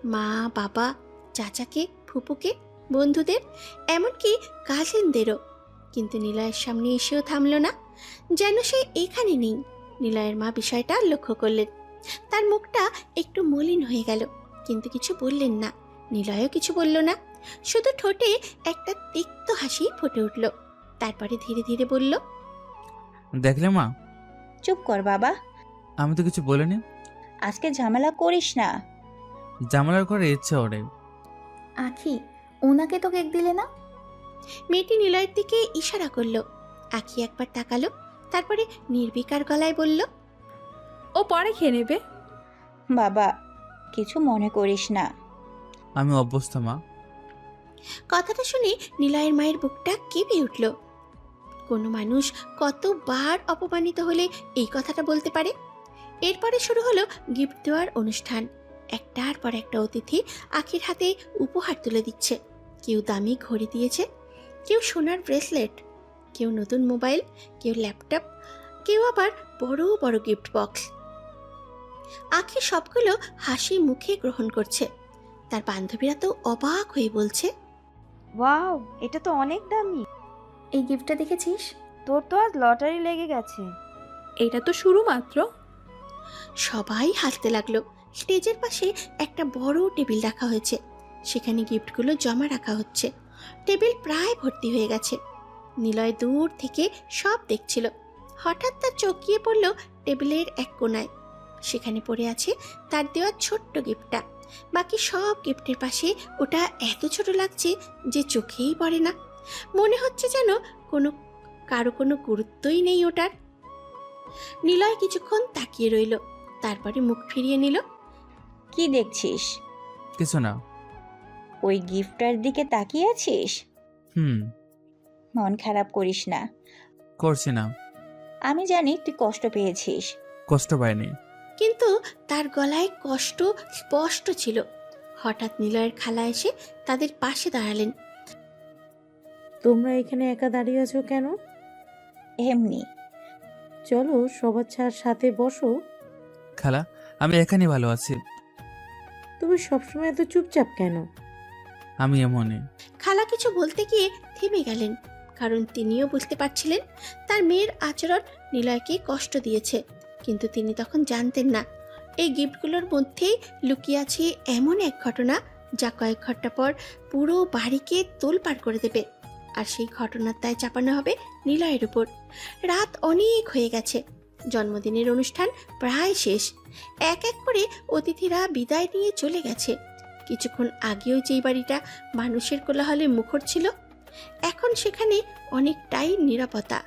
মা, বাবা, চাচাকে, ফুপুকে, বন্ধুদের, এমনকি কাজিনদেরও। কিন্তু নিলয়ের সামনে এসেও থামলো না, যেন সে এখানে নেই। নিলয়ের মা বিষয়টা লক্ষ্য করলেন। তার মুখটা একটু মলিন হয়ে গেল, কিন্তু কিছু বললেন না। নিলয়ও কিছু বলল না, শুধু ঠোঁটে একটা তিক্ত হাসি ফুটে উঠল। তারপরে ধীরে ধীরে বলল, দেখলে মা, চুপ কর বাবা, আমি তো কিছু বলিনি। আজকে ঝামেলা করিস না। জামালার করে ইচ্ছে ওরে। আখি, ওনাকে তো কেক দিলে না? মেয়েটি নিলয়ের দিকে ইশারা করলো। আখি একবার তাকালো, তারপরে নির্বিকার গলায় বলল, ও পরে খেয়ে নেবে। বাবা কিছু মনে করিস না। আমি অভ্যস্ত মা। কথাটা শুনে নিলয়ের মায়ের বুকটা কেঁপে উঠল। কোনো মানুষ কতবার অপমানিত হলে এই কথাটা বলতে পারে? এরপরে শুরু হলো গিফট দেওয়ার অনুষ্ঠান। একটার পর একটা অতিথি আখির হাতে উপহার তুলে দিচ্ছে। কেউ দামি ঘড়ি দিয়েছে, কেউ সোনার ব্রেসলেট, কেউ নতুন মোবাইল, কেউ ল্যাপটপ, কেউ আবার বড় বড় গিফট বক্স। আখি সবগুলো হাসি মুখে গ্রহণ করছে। তার বান্ধবীরা তো অবাক হয়ে বলছে, ওয়াও, এটা তো অনেক দামি। এই গিফটটা দেখেছিস? তোর তো আজ লটারি লেগে গেছে। এটা তো শুরু মাত্র। সবাই হাসতে লাগলো। স্টেজের পাশে একটা বড় টেবিল রাখা হয়েছে, সেখানে গিফটগুলো জমা রাখা হচ্ছে। টেবিল প্রায় ভর্তি হয়ে গেছে। নিলয় দূর থেকে সব দেখছিল। হঠাৎ তার চোখ গিয়ে পড়ল টেবিলের এক কোণায়। সেখানে পড়ে আছে তার দেওয়া ছোট্ট গিফটটা। বাকি সব গিফটের পাশে ওটা এত ছোট লাগছে যে চোখেই পড়ে না। মনে হচ্ছে যেন কারো কোনো গুরুত্বই নেই ওটার। নিলয় কিছুক্ষণ তাকিয়ে রইল, তারপরে মুখ ফিরিয়ে নিল। কি দেখছিস? কিছু না। ওই গিফটটার দিকে তাকিয়ে আছিস? হুম। মন খারাপ করিস না। করছি না। আমি জানি তুই কষ্ট পেয়েছিস। কষ্ট পাইনি। কিন্তু তার গলায় কষ্ট স্পষ্ট ছিল। হঠাৎ নিলয়ের খালা এসে তাদের পাশে দাঁড়ালেন। তোমরা এখানে একা দাঁড়িয়ে আছো কেন? এমনি। চলো সবার সাথে বসো। খালা, আমি এখানেই ভালো আছি। তুমি সবসময় এত চুপচাপ কেন? আমি এমনই। খালা কিছু বলতে গিয়ে থেমে গেলেন, কারণ তিনিও বুঝতে পারছিলেন তার মেয়ের আচরণ নিলয়কে কষ্ট দিয়েছে। কিন্তু তিনি তখন জানতেন না এই গিফটগুলোর মধ্যেই লুকিয়ে আছে এমন এক ঘটনা যা কয়েক ঘন্টা পর পুরো বাড়িকে তোলপাড় করে দেবে। আর সেই ঘটনার দায় চাপানো হবে নিলয়ের উপর। রাত অনেক হয়ে গেছে। জন্মদিনের অনুষ্ঠান প্রায় শেষ। এক এক করে অতিথিরা বিদায় নিয়ে চলে গেছে। কিছুক্ষণ আগেও যেই বাড়িটা মানুষের কোলাহলে মুখর ছিল, এখন সেখানে অনেকটাই নিরাপত্তা।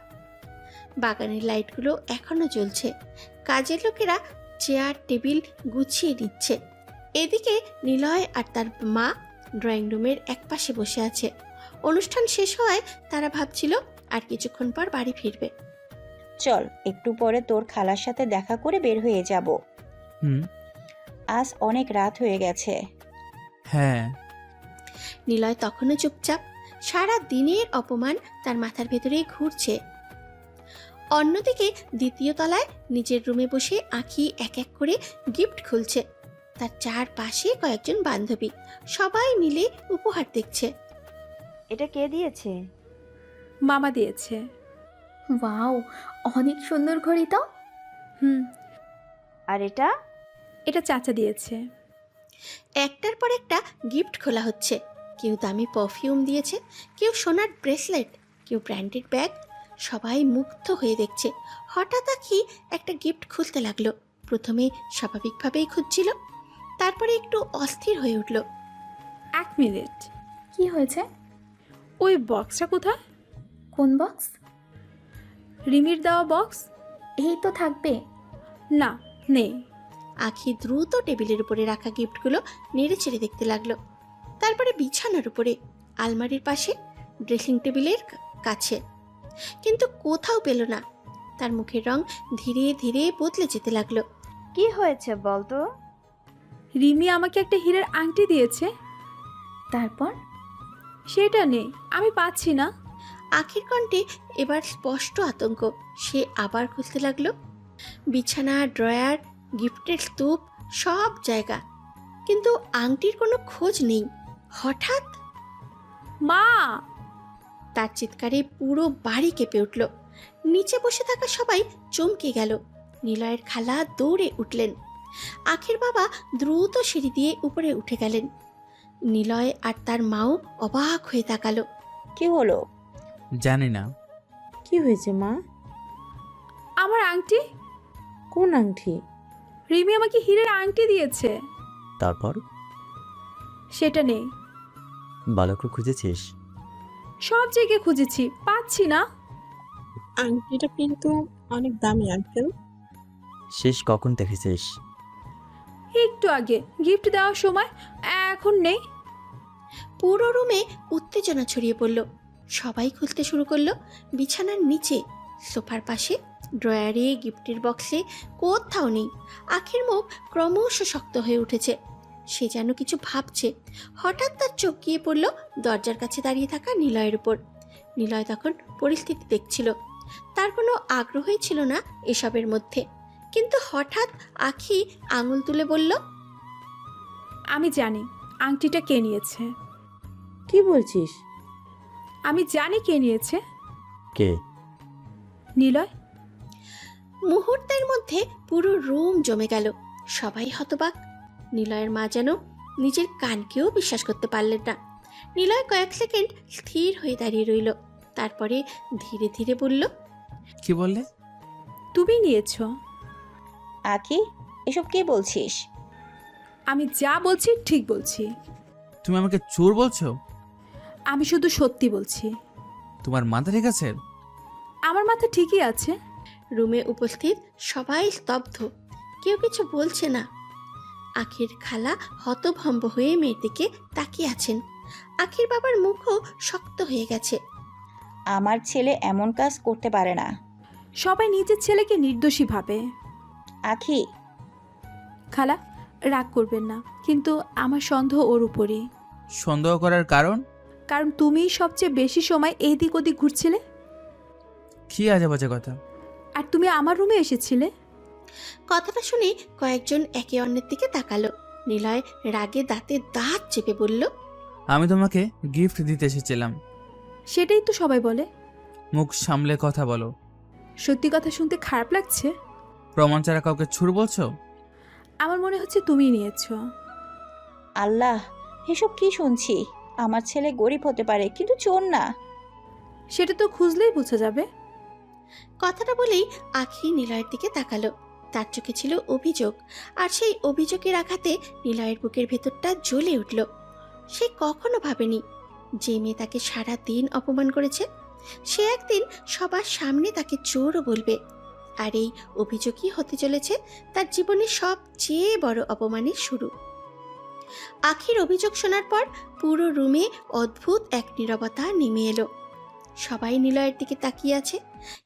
বাগানের লাইটগুলো এখনো জ্বলছে। কাজের লোকেরা চেয়ার টেবিল গুছিয়ে নিচ্ছে। এদিকে নিলয় আর তার মা ড্রয়িং রুমের একপাশে বসে আছে। অনুষ্ঠান শেষ হওয়ায় তারা ভাবছিল আর কিছুক্ষণ পর বাড়ি ফিরবে। চল একটু পরে তোর খালার সাথে দেখা করে বের হয়ে যাব। হুম। আজ অনেক রাত হয়ে গেছে। হ্যাঁ। নিলয় তখনও চুপচাপ। সারা দিনের অপমান তার মাথার ভেতরেই ঘুরছে। অন্যদিকে দ্বিতীয় তলায় নিজের রুমে বসে আঁখি এক এক করে গিফট খুলছে। তার চারপাশে কয়েকজন বান্ধবী সবাই মিলে উপহার দেখছে। এটা কে দিয়েছে? মামা দিয়েছে। ওয়াও, অনেক সুন্দর ঘড়ি তো। হুম। আর এটা? এটা চাচা দিয়েছে। একটার পর একটা গিফট খোলা হচ্ছে। কেউ দামি পারফিউম দিয়েছে, কেউ সোনার ব্রেসলেট, কেউ ব্র্যান্ডেড ব্যাগ। সবাই মুগ্ধ হয়ে দেখছে। হঠাৎ আঁখি একটা গিফট খুলতে লাগলো। প্রথমে স্বাভাবিকভাবেই খুঁজছিল, তারপরে একটু অস্থির হয়ে উঠল। 1 মিনিট। কি হয়েছে? ওই বক্সটা কোথায়? কোন বক্স? রিমির দেওয়া বক্স? এই তো থাকবে। না, নেই। আঁখি দ্রুত টেবিলের উপরে রাখা গিফটগুলো নেড়ে চেড়ে দেখতে লাগলো। তারপরে বিছানার উপরে, আলমারির পাশে, ড্রেসিং টেবিলের কাছে, কিন্তু কোথাও পেল না। তার মুখের রং ধীরে ধীরে বদলে যেতে লাগলো। কি হয়েছে বলতো? রিমি আমাকে একটা হীরের আংটি দিয়েছে। তারপর? সেটা নেই, আমি পাচ্ছি না। আঁখির কণ্ঠে এবার স্পষ্ট আতঙ্ক। সে আবার খুঁজতে লাগলো বিছানা, ড্রয়ার, গিফটের স্তূপ, সব জায়গা, কিন্তু আংটির কোনো খোঁজ নেই। হঠাৎ মা! তার চিৎকারে পুরো বাড়ি কেঁপে উঠল। নিচে বসে থাকা সবাই চমকে গেল। নিলয়ের খালা দৌড়ে উঠলেন। আখির বাবা দ্রুত সিঁড়ি দিয়ে উপরে উঠে গেলেন। নিলয় আর তার মাও অবাক হয়ে তাকালো। কি হলো? জানি না। কি হয়েছে মা? আমার আংটি। কোন আংটি? রিমি আমাকে হীরের আংটি দিয়েছে। তারপর সেটা নেই। ভালো করে খুঁজেছিস? সব জায়গায় খুঁজেছি, পাচ্ছি না। আংটিটা কিন্তু অনেক দামি আঙ্কেল। শেষ কখন দেখেছিস? একটু আগে গিফট দেওয়ার সময়। এখন নেই। পুরো রুমে উত্তেজনা ছড়িয়ে পড়ল। সবাই খুলতে শুরু করলো। বিছানার নিচে, সোফার পাশে, ড্রয়ারে, গিফটের বক্সে, কোথাও নেই। আখির মুখ ক্রমশ শক্ত হয়ে উঠেছে। সে যেন কিছু ভাবছে। হঠাৎ তার চোখ গিয়ে পড়ল দরজার কাছে দাঁড়িয়ে থাকা নিলয়ের উপর। নিলয় তখন পরিস্থিতি দেখছিল। তার কোনো আগ্রহই ছিল না এসবের মধ্যে। কিন্তু হঠাৎ আখি আঙুল তুলে বলল, আমি জানি আংটিটা কে নিয়েছে। কি বলছিস? আমি জানি কে নিয়েছে। কে? নিলয়। মুহূর্তের মধ্যে পুরো রুম জমে গেল। সবাই হতবাক। নিলয়ের মা যেন নিজের কানকেও বিশ্বাস করতে পারলেন না। নিলয় কয়েক সেকেন্ড স্থির হয়ে দাঁড়িয়ে রইল, তারপরে ধীরে ধীরে বলল, কি বললে? তুমি নিয়েছো। আখি, এসব কি বলছিস? আমি যা বলছি ঠিক বলছি। তুমি আমাকে চোর বলছো? আমি শুধু সত্যি বলছি। তোমার মাথা ঠিক আছে? আমার মাথা ঠিকই আছে। রুমে উপস্থিত সবাই স্তব্ধ, কেউ কিছু বলছে না। আখির খালা হতভম্ব হয়ে মেয়ের দিকে তাকিয়ে আছেন। আখির বাবার মুখও শক্ত হয়ে গেছে। আমার ছেলে এমন কাজ করতে পারে না। সবাই নিজের ছেলেকে নির্দোষী ভাবে। আখি, খালা, রাগ করবেন না, কিন্তু আমার সন্দেহ ওর উপরই। সন্দেহ করার কারণ? কারণ তুমিই সবচেয়ে বেশি সময় এদিক ওদিক ঘুরছিলে, কি আজে বাজে কথা। আর তুমি আমার রুমে এসেছিলে। কথাটা শুনে কয়েকজন একে অন্যের দিকে তাকালো। নিলয় রাগে দাঁতে দাঁত চেপে বলল, আমি তোমাকে গিফট দিতে এসেছিলাম। সেটাই তো সবাই বলে। মুখ সামলে কথা বলো। সত্যি কথা শুনতে খারাপ লাগছে। প্রমাণ ছাড়া কাউকে ছুর বলছো? আমার মনে হচ্ছে তুমিই নিয়েছো। আল্লাহ, এসব কি শুনছি? আমার ছেলে গরিব হতে পারে, কিন্তু চোর না। সেটা তো খুঁজলেই বোঝা যাবে। কথাটা বলেই আখি নিলয়ের দিকে তাকালো। তার চোখে ছিল অভিযোগ, আর সেই অভিযোগের আঘাতে নিলয়ের বুকের ভেতরটা জ্বলে উঠল। সে কখনো ভাবেনি যে মেয়ে তাকে সারা দিন অপমান করেছে, সে একদিন সবার সামনে তাকে চোরও বলবে। আর এই অভিযোগই হতে চলেছে তার জীবনের সবচেয়ে বড় অপমানের শুরু। আখির অভিযোগ শোনার পর পুরো রুমে অদ্ভুত এক নীরবতা নেমে এলো। সবাই নিলয়ের দিকে তাকিয়ে আছে,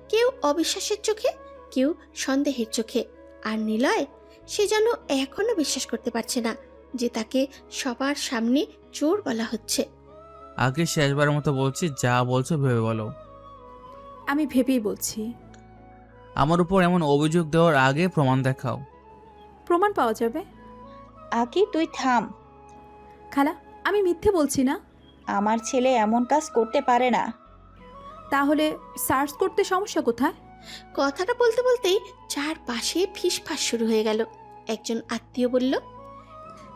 কেউ অবিশ্বাসের চোখে, কেউ সন্দেহের চোখে। আর নিলয়, সে যেন এখনো বিশ্বাস করতে পারছে না যে তাকে সবার সামনে চোর বলা হচ্ছে। আগে শেষবারের মতো বলছি, যা বলছো ভেবে বলো। আমি ভেবেই বলছি। আমার উপর এমন অভিযোগ দেওয়ার আগে প্রমাণ দেখাও। প্রমাণ পাওয়া যাবে। আখি, তুই থাম। খালা, আমি মিথ্যে বলছি না। আমার ছেলে এমন কাজ করতে পারে না। তাহলে সার্চ করতে সমস্যা কোথায়? কথাটা বলতে বলতেই চারপাশে ফিসফাস শুরু হয়ে গেল। একজন আত্মীয় বলল,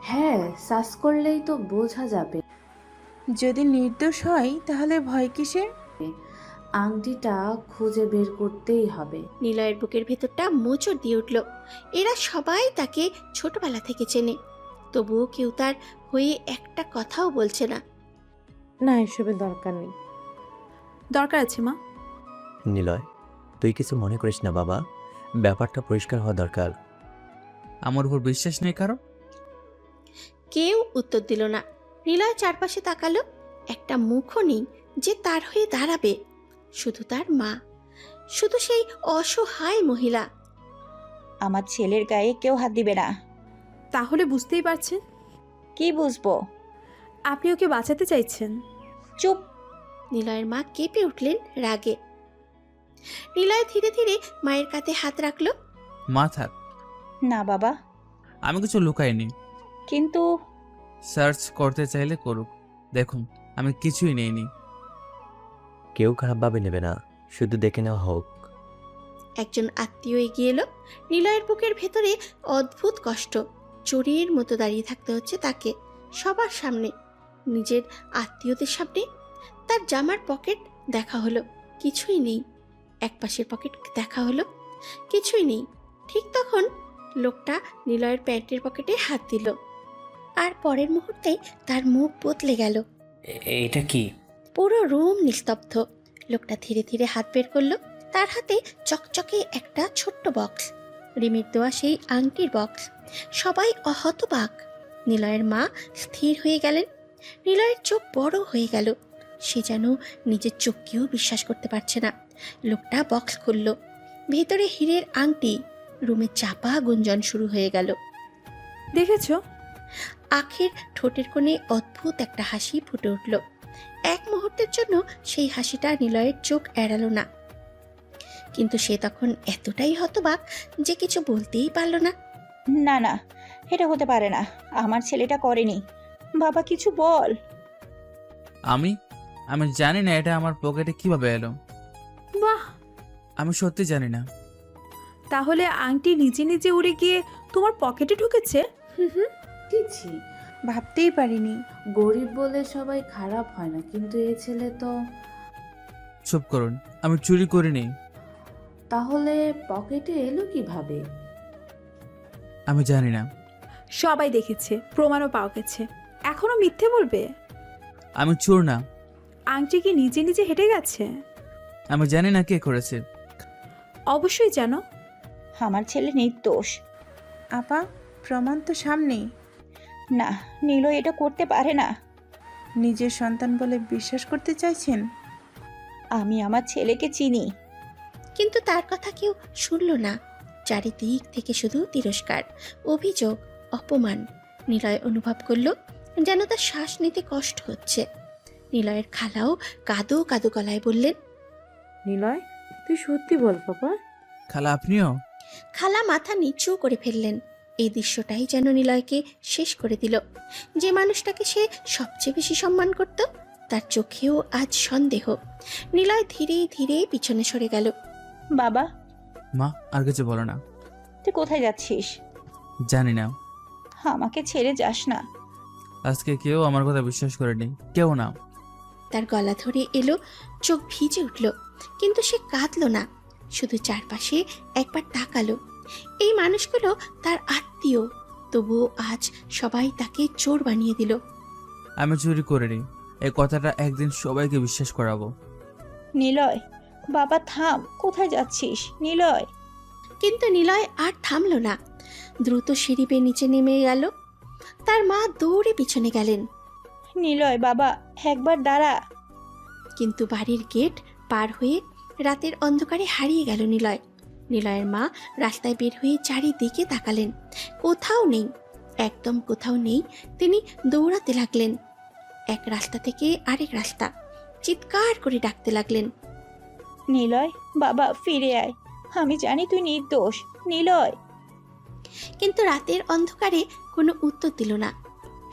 হ্যাঁ, সার্চ করলেই তো বোঝা যাবে। যদি নির্দোষ হয় তাহলে ভয় কিসে? আংটিটা খুঁজে বের করতেই হবে। নিলয়ের বুকের ভেতরটা মোচড় দিয়ে উঠল। এরা সবাই তাকে ছোটবেলা থেকে চেনে, তবুও কেউ তার হয়ে একটা কথাও বলছে না। না, এসবের দরকার নেই। দরকার আছে মা। নিলয়, তুই কিছু মনে করিস না বাবা, ব্যাপারটা পরিষ্কার হওয়া দরকার। আমার উপর বিশ্বাস নেই কারো? কেউ উত্তর দিল না। নিলয় চারপাশে তাকালো, একটা মুখও নেই যে তার হয়ে দাঁড়াবে। শুধু তার মা, শুধু সেই অসহায় মহিলা। আমার ছেলের গায়ে কেউ হাত দিবে না। তাহলে বুঝতেই পারছেন। কি বুঝবো? আপনি ওকে বাঁচাতে চাইছেন। চুপ। নিলয়ের মা কেঁপে উঠলেন রাগে। নিলয় ধীরে ধীরে মায়ের কাঁধে হাত রাখলো। মা থাক, না বাবা। আমি কিছু লুকাইনি। কিন্তু সার্চ করতে চাইলে করুক, দেখুন আমি কিছুই নেইনি। কেউ খারাপভাবে নেবে না, শুধু দেখে নেওয়া হোক। একজন আত্মীয় এগিয়ে এলো। নিলয়ের বুকের ভেতরে অদ্ভুত কষ্ট। চোরের মতো দাঁড়িয়ে থাকতে হচ্ছে তাকে সবার সামনে, নিজের আত্মীয়দের সামনে। তার জামার পকেট দেখা হলো, কিছুই নেই। এক পাশের পকেট দেখা হলো, কিছুই নেই। ঠিক তখন লোকটা নিলয়ের প্যান্টের পকেটে হাত দিল, আর পরের মুহূর্তেই তার মুখ বদলে গেল। এটা কি? পুরো রুম নিস্তব্ধ। লোকটা ধীরে ধীরে হাত বের করলো। তার হাতে চকচকে একটা ছোট্ট বক্স, রিমির দেওয়া সেই আংটির বক্স। সবাই হতবাক। নিলয়ের মা স্থির হয়ে গেলেন। নিলয়ের চোখ বড় হয়ে গেল। সে যেন নিজের চোখকেও বিশ্বাস করতে পারছে না। লোকটা বক্স খুলল, ভেতরে হীরের আংটি। রুমে চাপা গুঞ্জন শুরু হয়ে গেল। দেখেছো? আখির ঠোঁটের কোণে অদ্ভুত একটা হাসি ফুটে উঠল। এক মুহূর্তের জন্য সেই হাসিটা নিলয়ের চোখ এড়ালো না। কিন্তু সে তখন এতটাই হতবাক যে কিছু বলতেই পারল না। না না, এটা হতে পারে না, আমার ছেলেটা করেনি। বাবা কিছু বল। আমি আমি জানি না এটা আমার পকেটে কিভাবে এলো। বাহ, আমি সত্যি জানি না। তাহলে আংটি নিজে নিজে উড়ে গিয়ে তোমার পকেটে ঢুকেছে? হুম হুম। ছি, ভাবতেই পারিনি। গরিব বলে সবাই খারাপ হয় না, কিন্তু এই ছেলে তো। চুপ করুন, আমি চুরি করিনি। তাহলে পকেটে এলো কিভাবে? আমি জানি না। সবাই দেখেছে, প্রমাণও পাওয়া গেছে, এখনো মিথ্যে বলবে? আমি চোর না। আংটি কি নিজে নিজে হেঁটে গেছে? আমি জানি না কে করেছে। অবশ্যই জানো। আমার ছেলে নির্দোষ। আপা, প্রমাণ তো সামনে। না, নিলয় এটা করতে পারে না। নিজের সন্তান বলে বিশ্বাস করতে চাইছেন? আমি আমার ছেলেকে চিনি। কিন্তু তার কথা কেউ শুনল না। চারিদিক থেকে শুধু তিরস্কার, অভিযোগ, অপমান। নিলয় অনুভব করল যেন তার শ্বাস নিতে কষ্ট হচ্ছে। নিলয়ের খালাও কাদো কাদো গলায় বললেন, নিলয়, তুই সত্যি বল বাবা। খালা আপনিও? খালা মাথা নিচু করে ফেললেন। এই দৃশ্যটাই যেন নিলয়কে শেষ করে দিল। যে মানুষটাকে সে সবচেয়ে বেশি সম্মান করত, তার চোখেও আজ সন্দেহ। নিলয় ধীরে ধীরে পিছনে সরে গেল। বাবা, মা আর কিছু বলো না। তুই কোথায় যাচ্ছিস? জানি না। আমাকে ছেড়ে যাস না। আজকে কেউ আমার কথা বিশ্বাস করেনি, কেউ না। তার গলা ধরে এলো, চোখ ভিজে উঠল, কিন্তু সে কাঁদল না, শুধু চারপাশে একবার তাকালো। এই মানুষগুলো তার আত্মীয়, তবুও আজ সবাই তাকে চোর বানিয়ে দিল। আমি চুরি করিনি, এই কথাটা একদিন সবাইকে বিশ্বাস করাবো। নিলয়, বাবা থাম, কোথায় যাচ্ছিস নিলয়? কিন্তু নিলয় আর থামল না, দ্রুত সিঁড়ি বেয়ে নিচে নেমে গেল। তার মা দৌড়ে পিছনে গেলেন। নিলয় বাবা, একবার দাঁড়া। কিন্তু বাড়ির গেট পার হয়ে রাতের অন্ধকারে হারিয়ে গেল নিলয়। নিলয়ের মা রাস্তায় বের হয়ে চারিদিকে তাকালেন, কোথাও নেই, একদম কোথাও নেই। তিনি দৌড়াতে লাগলেন, এক রাস্তা থেকে আরেক রাস্তা, চিৎকার করে ডাকতে লাগলেন, নিলয় বাবা, ফিরে আয়, আমি জানি তুই নির্দোষ। নিলয়। কিন্তু রাতের অন্ধকারে কোনো উত্তর দিল না।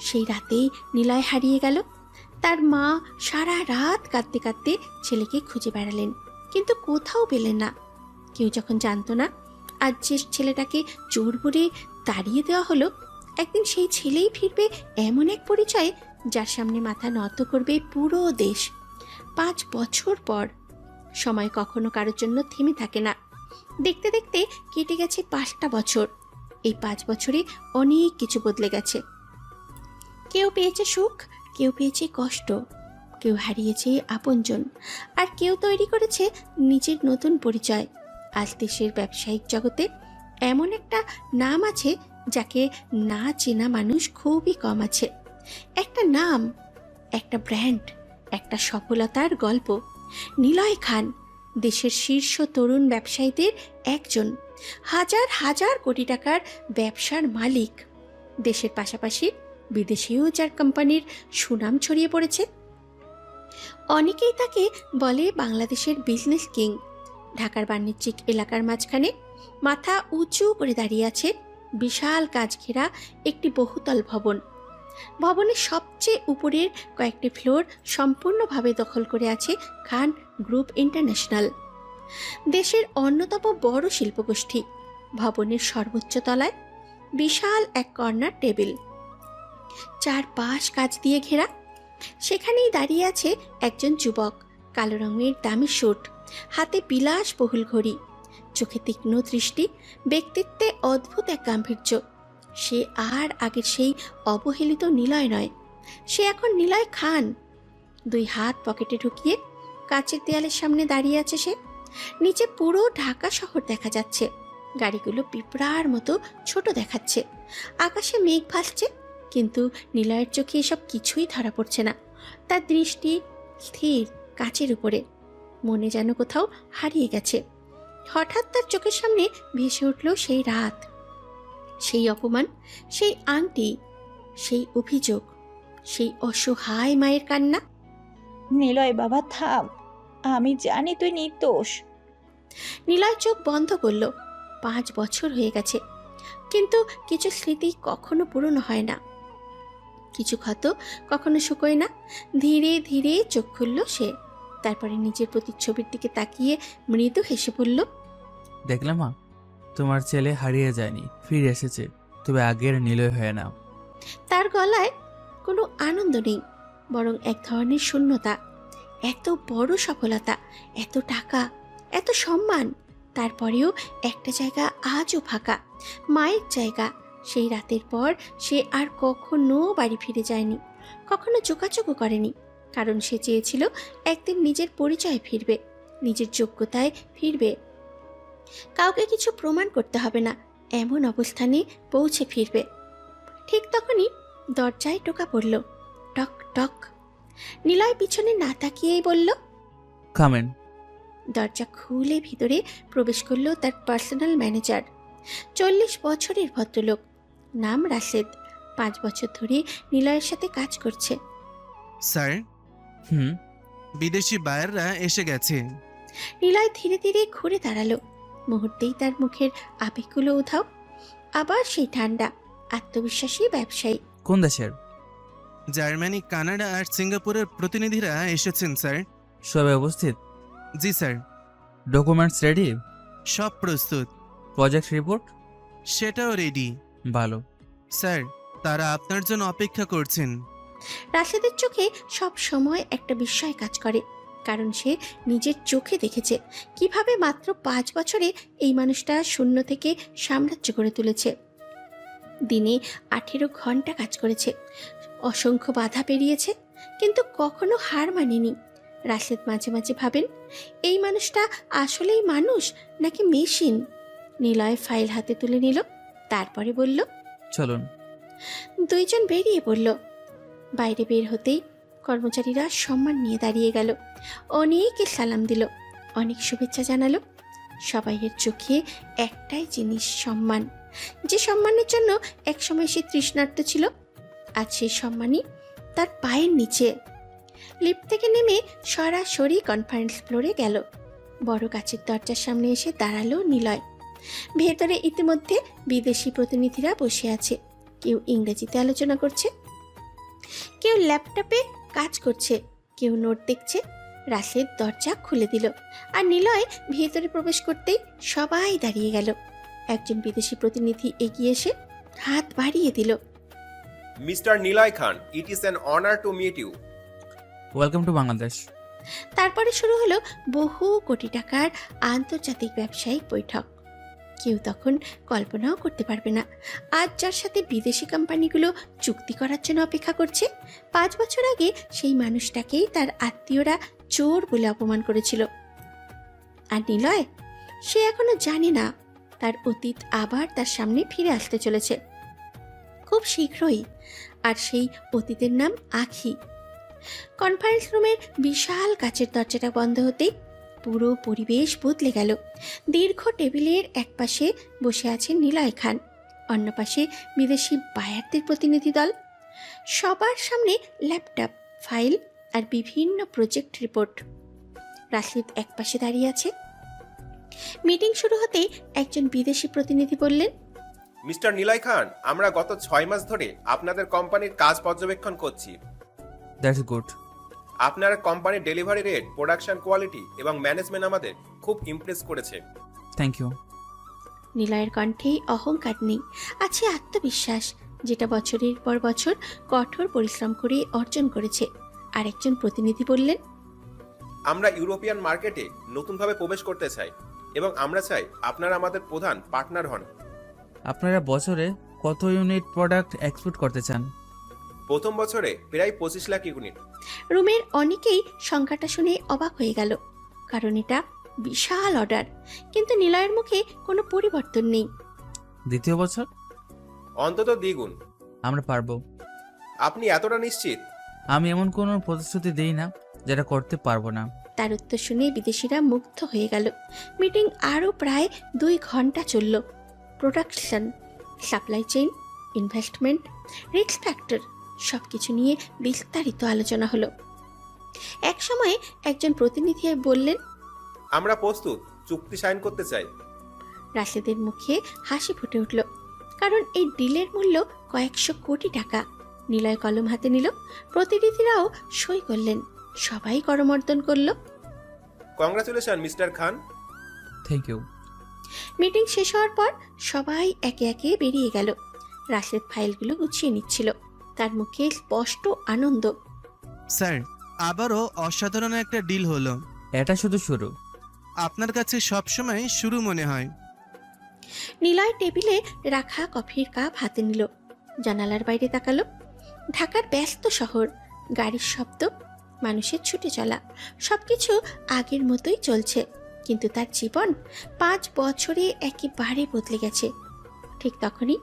সেই রাতেই নিলয় হারিয়ে গেল। তার মা সারা রাত কাঁদতে কাঁদতে ছেলেকে খুঁজে বেড়ালেন, কিন্তু কোথাও পেলেন না। কেউ যখন জানতো না আজ যে ছেলেটাকে চোর বলে তাড়িয়ে দেওয়া হলো, একদিন সেই ছেলেই ফিরবে এমন এক পরিচয়ে যার সামনে মাথা নত করবে পুরো দেশ। 5 বছর পর। সময় কখনো কারোর জন্য থেমে থাকে না। দেখতে দেখতে কেটে গেছে 5টা বছর। এই 5 বছরে অনেক কিছু বদলে গেছে। কেউ পেয়েছে সুখ, কেউ পেয়েছে কষ্ট, কেউ হারিয়েছে আপনজন, আর কেউ তৈরি করেছে নিজের নতুন পরিচয়। আজ দেশের ব্যবসায়িক জগতে এমন একটা নাম আছে যাকে না চেনা মানুষ খুবই কম আছে। একটা নাম, একটা ব্র্যান্ড, একটা সফলতার গল্প। নিলয় খান দেশের শীর্ষ তরুণ ব্যবসায়ীদের একজন, হাজার হাজার কোটি টাকার ব্যবসার মালিক। দেশের পাশাপাশি বিদেশেও যার কোম্পানির সুনাম ছড়িয়ে পড়েছে। অনেকেই তাকে বলে বাংলাদেশের বিজনেস কিং। ঢাকার বাণিজ্যিক এলাকার মাঝখানে মাথা উঁচু করে দাঁড়িয়ে আছে বিশাল কাচ ঘেরা একটি বহুতল ভবন। ভবনের সবচেয়ে উপরের কয়েকটি ফ্লোর সম্পূর্ণভাবে দখল করে আছে খান গ্রুপ ইন্টারন্যাশনাল, দেশের অন্যতম বড় শিল্পগোষ্ঠী। ভবনের সর্বোচ্চ তলায় বিশাল এক কর্নার টেবিল, চারপাশ কাচ দিয়ে ঘেরা। সেখানেই দাঁড়িয়ে আছে একজন যুবক, কালো রঙের দামি স্যুট, হাতে বিলাসবহুল ঘড়ি, চোখে তীক্ষ্ণ দৃষ্টি, ব্যক্তিত্বে অদ্ভুত এক গাম্ভীর্য। সে আর আগের সেই অবহেলিত নিলয় নয়, সে এখন নিলয় খান। 2 হাত পকেটে ঢুকিয়ে কাচের দেয়ালের সামনে দাঁড়িয়ে আছে সে। নিচে পুরো ঢাকা শহর দেখা যাচ্ছে, গাড়িগুলো পিঁপড়ার মতো ছোট দেখাচ্ছে, আকাশে মেঘ ভাসছে, কিন্তু নিলয়ের চোখে এসব কিছুই ধরা পড়ছে না। তার দৃষ্টি স্থির কাচের উপরে, মনে যেন কোথাও হারিয়ে গেছে। হঠাৎ তার চোখের সামনে ভেসে উঠল সেই রাত, সেই অপমান, সেই আংটি, সেই অভিযোগ, সেই অসহায় মায়ের কান্না। নিলয় বাবা থাম, আমি জানি তুই নির্দোষ। নিলয় চোখ বন্ধ করল। 5 বছর হয়ে গেছে, কিন্তু কিছু স্মৃতি কখনো পূরণ হয় না, কিছু ক্ষত কখনো শুকোয় না। ধীরে ধীরে চোখ খুলল সে। তারপরে নিজের প্রতিচ্ছবির দিকে তাকিয়ে মৃদু হেসে বলল, দেখলে মা, তোমার ছেলে হারিয়ে যায়নি, ফিরে এসেছে, তবে আগের নিলয় হয়ে না। তার গলায় কোনো আনন্দ নেই, বরং এক ধরনের শূন্যতা। এত বড় সফলতা, এত টাকা, এত সম্মান, তারপরেও একটা জায়গা আজও ফাঁকা, মায়ের জায়গা। সেই রাতের পর সে আর কখনো বাড়ি ফিরে যায়নি, কখনো যোগাযোগও করেনি, কারণ সে চেয়েছিল একদিন নিজের পরিচয়ে ফিরবে, নিজের যোগ্যতায় ফিরবে। কাউকে কিছু প্রমাণ করতে হবে না, এমন অবস্থানে পৌঁছে ফিরবে। ঠিক তখনই দরজায় টোকা পড়ল, টক টক। নিলয় পিছনে না তাকিয়েই বলল, কামেন। দরজা খুলে ভিতরে প্রবেশ করলো তার পার্সোনাল ম্যানেজার, 40 বছরের ভদ্রলোক, নাম রাশেদ। 5 বছর ধরে নিলয়ের সাথে কাজ করছে। স্যার, হুম। বিদেশি বায়াররা এসে গেছে। নিলয় ধীরে ধীরে ঘুরে দাঁড়ালো। মুহূর্তেই তার মুখের আবেগগুলো উধাও। আবার সেই ঠান্ডা, আত্মবিশ্বাসী ব্যবসায়ী। কোন দেশের? জার্মানি, কানাডা আর সিঙ্গাপুরের প্রতিনিধিরা এসেছেন স্যার। সবাই উপস্থিত? জি স্যার। Documents ready? সব প্রস্তুত। Project report? সেটাও রেডি। ভালো। স্যার, তারা আপনার জন্য অপেক্ষা করছেন। রাশেদের চোখে সব সময় একটা বিস্ময় কাজ করে, কারণ সে নিজের চোখে দেখেছে কিভাবে মাত্র 5 বছরে এই মানুষটা শূন্য থেকে সাম্রাজ্য করে তুলেছে। দিনে 18 ঘন্টা কাজ করেছে, অসংখ্য বাধা পেরিয়েছে, কিন্তু কখনো হার মানেনি। রাশেদ মাঝে মাঝে ভাবেন, এই মানুষটা আসলেই মানুষ নাকি মেশিন। নিলয় ফাইল হাতে তুলে নিল, তারপরে বলল, চলুন। দুইজন বেরিয়ে পড়ল। বাইরে বের হতেই কর্মচারীরা সম্মান নিয়ে দাঁড়িয়ে গেল, অনেকে সালাম দিল, অনেক শুভেচ্ছা জানালো। সবাইয়ের চোখে একটাই জিনিস, সম্মান। যে সম্মানের জন্য একসময় সে তৃষ্ণার্ত ছিল, আজ সেই সম্মানই তার পায়ের নিচে। লিফট থেকে নেমে সরাসরি কনফারেন্স ফ্লোরে গেল। বড় কাচের দরজার সামনে এসে দাঁড়ালো নিলয়। ভেতরে ইতিমধ্যে বিদেশি প্রতিনিধিরা বসে আছে, কেউ ইংরেজিতে আলোচনা করছে, কেউ ল্যাপটপে কাজ করছে, কেউ নোট দেখছে। রাশেদ দরজা খুলে দিল, আর নিলয় ভেতরে প্রবেশ করতেই সবাই দাঁড়িয়ে গেল। একজন বিদেশি প্রতিনিধি এগিয়ে এসে হাত বাড়িয়ে দিল। Mister Niloy Khan, it is an honour to meet you. Welcome to Bangladesh. তারপরে শুরু হলো বহু কোটি টাকার আন্তর্জাতিক ব্যবসায়িক বৈঠক। কেউ তখন কল্পনাও করতে পারবে না, আজ যার সাথে বিদেশি কোম্পানিগুলো চুক্তি করার জন্য অপেক্ষা করছে, 5 বছর আগে সেই মানুষটাকেই তার আত্মীয়রা চোর বলে অপমান করেছিল। আর নিলয়, সে এখনো জানে না তার অতীত আবার তার সামনে ফিরে আসতে চলেছে খুব শীঘ্রই। আর সেই অতীতের নাম আখি। কনফারেন্স রুমের বিশাল কাচের দরজাটা বন্ধ হতেই পুরো পরিবেশ বদলে গেল। দীর্ঘ টেবিলের এক পাশে বসে আছেন নিলয় খান, অন্য পাশে বিদেশি বায়ারদের প্রতিনিধি দল। সবার সামনে ল্যাপটপ, ফাইল আর বিভিন্ন প্রজেক্ট রিপোর্ট। রাশিদ এক পাশে দাঁড়িয়ে আছে। মিটিং শুরু হতেই একজন বিদেশি প্রতিনিধি বললেন, মিস্টার নিলয় খান, আমরা গত 6 মাস ধরে আপনাদের কোম্পানির কাজ পর্যবেক্ষণ করছি। That's good. আপনার কোম্পানির ডেলিভারি রেট, প্রোডাকশন কোয়ালিটি এবং ম্যানেজমেন্ট আমাদের খুব ইমপ্রেস করেছে। Thank you. নিলয়ের কণ্ঠে অহংকার নেই, আছে আত্মবিশ্বাস, যেটা বছরের পর বছর কঠোর পরিশ্রম করে অর্জন করেছে। আরেকজন প্রতিনিধি বললেন, আমরা ইউরোপিয়ান মার্কেটে নতুনভাবে প্রবেশ করতে চাই এবং আমরা চাই আপনারা আমাদের প্রধান পার্টনার হন। আপনারা বছরে কত ইউনিট প্রোডাক্ট এক্সপোর্ট করতে চান? প্রথম বছরে প্রায় 25 লাখ ইউনিট। রুমের অনেকেই সংখ্যাটা শুনে অবাক হয়ে গেল, কারণ এটা বিশাল অর্ডার। কিন্তু নিলয়ের মুখে কোনো পরিবর্তন নেই। দ্বিতীয় বছর? অন্তত দ্বিগুণ। আমরা পারবো। আপনি এতটা নিশ্চিত? আমি এমন কোনো প্রতিশ্রুতি দেই না যেটা করতে পারবো না। তার উত্তর শুনে বিদেশিরা মুগ্ধ হয়ে গেল। মিটিং আরও প্রায় 2 ঘন্টা চলল। Production, supply chain, investment, risk factor সব কিছু নিয়ে বিস্তারিত আলোচনা হলো। এক সময় একজন প্রতিনিধি বললেন, আমরা প্রস্তুত, চুক্তি সাইন করতে চাই। রাশেদের মুখে হাসি ফুটে উঠল, কারণ এই ডিলের মূল্য কয়েকশো কোটি টাকা। নিলয় কলম হাতে নিল, প্রতিনিধিরাও সই করলেন, সবাই করমর্দন করল। Congratulation mister Khan. Thank you. Meeting শেষ হওয়ার পর সবাই একে একে বেরিয়ে গেল। রাশেদ ফাইলগুলো গুছিয়ে নিচ্ছিল, তার মুখে স্পষ্ট আনন্দ। স্যার, আবারও অসাধারণ একটা ডিল হলো। এটা শুধু শুরু। আপনার কাছে সবসময় শুরু মনে হয়। নিলয় টেবিলে রাখা কফির কাপ হাতে নিল, জানালার বাইরে তাকালো। ঢাকার ব্যস্ত শহর, গাড়ির শব্দ, মানুষের ছুটে চলা, সবকিছু আগের মতোই চলছে। কিন্তু তার জীবন 5 বছরে একেবারে বদলে গেছে। ঠিক তখনই